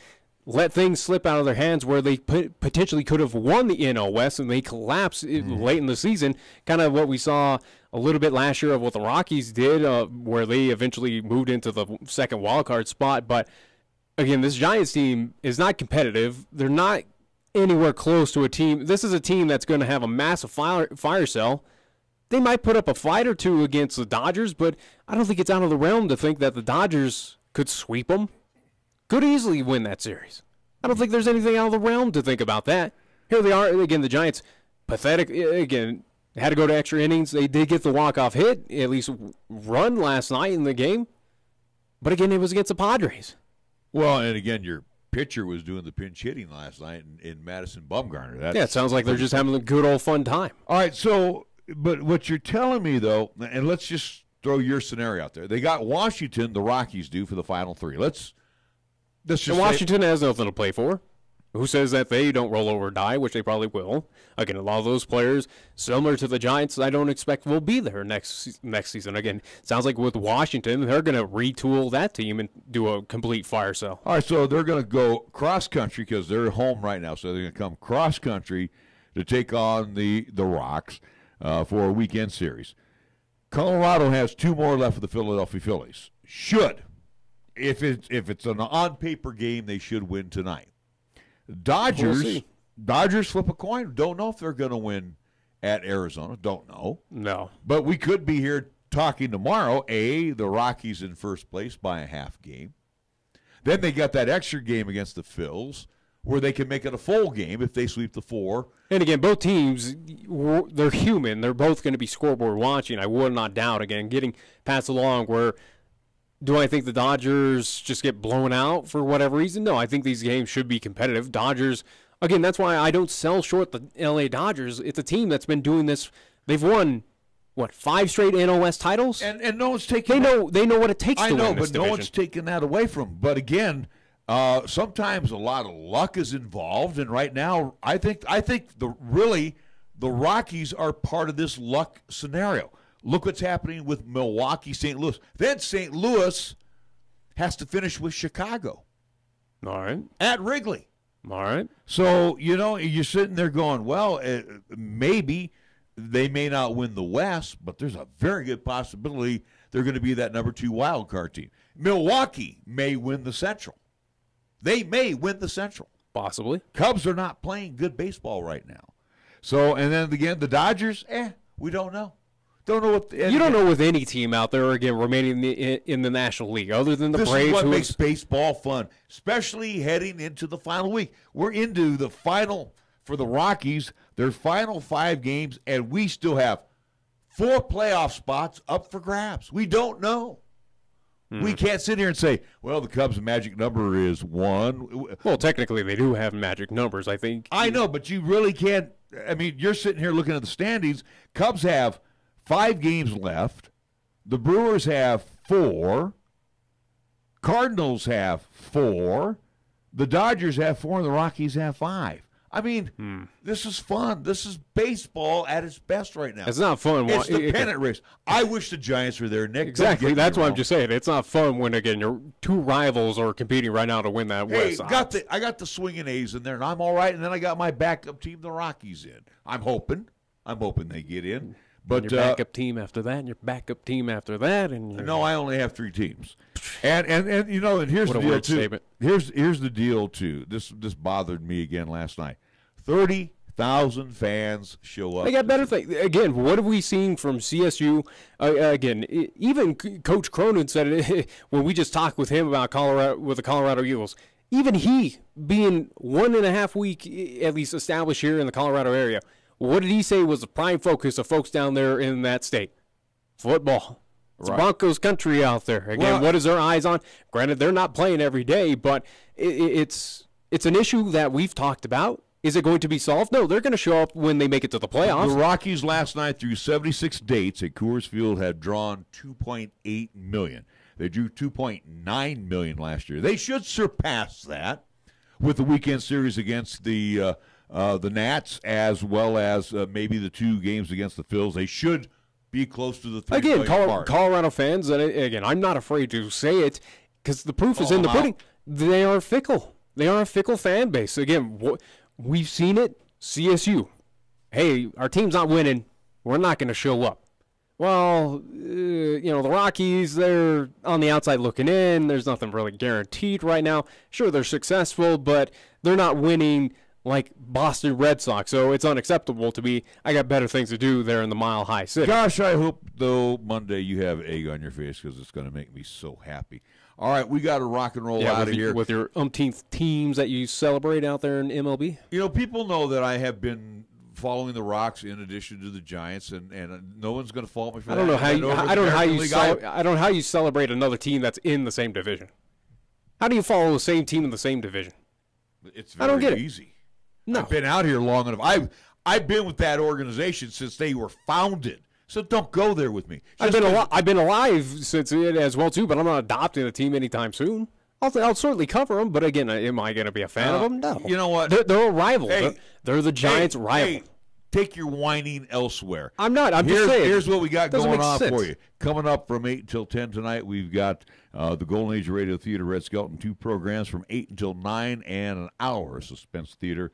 Speaker 3: let things slip out of their hands where they potentially could have won the NL West, and they collapsed late in the season. Kind of what we saw a little bit last year of what the Rockies did, where they eventually moved into the second wildcard spot. But, again, this Giants team is not competitive. They're not anywhere close to a team. This is a team that's going to have a massive fire sale. They might put up a fight or two against the Dodgers, but I don't think it's out of the realm to think that the Dodgers could sweep them. Could easily win that series. I don't think there's anything out of the realm to think about that. Here they are. Again, the Giants, pathetic. Again, had to go to extra innings. They did get the walk-off hit, at least run last night in the game. But again, it was against the Padres.
Speaker 2: Well, and again, your pitcher was doing the pinch hitting last night in Madison Bumgarner.
Speaker 3: It sounds like they're just having a good old fun time.
Speaker 2: All right, so, but what you're telling me, though, and let's just throw your scenario out there. They got Washington, the Rockies do, for the final 3. Let's just
Speaker 3: Washington has nothing to play for. Who says that they don't roll over or die, which they probably will. Again, a lot of those players, similar to the Giants, I don't expect will be there next season. Again, sounds like with Washington, they're going to retool that team and do a complete fire sale.
Speaker 2: All right, so they're going to go cross-country because they're home right now, so they're going to come cross-country to take on the Rocks for a weekend series. Colorado has 2 more left for the Philadelphia Phillies. Should. If it's an on-paper game, they should win tonight. Dodgers flip a coin. Don't know if they're going to win at Arizona. Don't know.
Speaker 3: No.
Speaker 2: But we could be here talking tomorrow. The Rockies in first place by a half game. Then they got that extra game against the Phils where they can make it a full game if they sweep the 4.
Speaker 3: And again, both teams, they're human. They're both going to be scoreboard watching. I would not doubt, again, getting passed along where do I think the Dodgers just get blown out for whatever reason? No, I think these games should be competitive. Dodgers, again, that's why I don't sell short the LA Dodgers. It's a team that's been doing this. They've won, 5 straight NL West titles?
Speaker 2: And no one's taking
Speaker 3: They know what it takes to win this
Speaker 2: but
Speaker 3: division.
Speaker 2: no one's taking that away from them. But again, sometimes a lot of luck is involved, and right now I think the Rockies are part of this luck scenario. Look what's happening with Milwaukee, St. Louis. Then St. Louis has to finish with Chicago.
Speaker 3: All right.
Speaker 2: At Wrigley.
Speaker 3: All right.
Speaker 2: So, you're sitting there going, well, maybe they may not win the West, but there's a very good possibility they're going to be that number 2 wild card team. Milwaukee may win the Central. They may win the Central.
Speaker 3: Possibly.
Speaker 2: Cubs are not playing good baseball right now. So, and then again, the Dodgers, we don't know. Don't know what
Speaker 3: you don't know with any team out there again remaining in the National League other than the
Speaker 2: Braves.
Speaker 3: This is
Speaker 2: what makes baseball fun, especially heading into the final week. We're into the final for the Rockies, their final 5 games, and we still have 4 playoff spots up for grabs. We don't know. We can't sit here and say, well, the Cubs' magic number is 1.
Speaker 3: Well, technically, they do have magic numbers, I think.
Speaker 2: I know, but you really can't. I mean, you're sitting here looking at the standings. Cubs have 5 games left. The Brewers have 4. Cardinals have 4. The Dodgers have 4, and the Rockies have 5. I mean, this is fun. This is baseball at its best right now.
Speaker 3: It's not fun.
Speaker 2: It's the pennant race. I wish the Giants were there, Nick.
Speaker 3: Exactly. That's what I'm just saying. It's not fun when, again, your 2 rivals are competing right now to win that West.
Speaker 2: I got the swinging A's in there, and I'm all right. And then I got my backup team, the Rockies, in. I'm hoping they get in. But
Speaker 3: and your backup team after that, and your backup team after that, and
Speaker 2: no, I only have 3 teams. And you know, and here's
Speaker 3: what
Speaker 2: the
Speaker 3: a
Speaker 2: deal
Speaker 3: weird
Speaker 2: too.
Speaker 3: Statement.
Speaker 2: Here's the deal too. This bothered me again last night. 30,000 fans show up.
Speaker 3: They got better things. Again, what have we seen from CSU? Again, even Coach Cronin said it when we just talked with him about the Colorado Eagles. Even he, being 1.5 week at least established here in the Colorado area, what did he say was the prime focus of folks down there in that state? Football. It's Broncos country out there. Again, what is their eyes on? Granted, they're not playing every day, but it's an issue that we've talked about. Is it going to be solved? No, they're going to show up when they make it to the playoffs.
Speaker 2: The Rockies last night through 76 dates at Coors Field had drawn 2.8 million. They drew 2.9 million last year. They should surpass that with the weekend series against the Nats, as well as maybe the 2 games against the Phils. They should be close to the 3 million mark.
Speaker 3: Colorado fans, and again, I'm not afraid to say it because the proof is in the pudding. They are fickle. They are a fickle fan base. Again, we've seen it. CSU. Hey, our team's not winning. We're not going to show up. Well, the Rockies, they're on the outside looking in. There's nothing really guaranteed right now. Sure, they're successful, but they're not winning like Boston Red Sox, so it's unacceptable to be, I got better things to do there in the Mile High City.
Speaker 2: Gosh, I hope, though, Monday you have egg on your face because it's going to make me so happy. All right, we got to rock and roll out of here.
Speaker 3: With your umpteenth teams that you celebrate out there in MLB?
Speaker 2: You know, people know that I have been following the Rocks in addition to the Giants, and no one's going to fault me for that.
Speaker 3: I don't know how you celebrate another team that's in the same division. How do you follow the same team in the same division?
Speaker 2: It's very easy.
Speaker 3: No.
Speaker 2: I've been out here long enough. I've been with that organization since they were founded. So don't go there with me.
Speaker 3: I've been alive since it as well too, but I'm not adopting a team anytime soon. I'll certainly cover them, but again, am I going to be a fan of them? No.
Speaker 2: You know what?
Speaker 3: They're a rival. Hey, they're the Giants' rival.
Speaker 2: Hey, take your whining elsewhere.
Speaker 3: I'm not. I'm just saying.
Speaker 2: Here's what we got going on for you. Coming up from 8 until 10 tonight, we've got the Golden Age Radio Theater Red Skelton, 2 programs from 8 until 9 and an hour of suspense theater.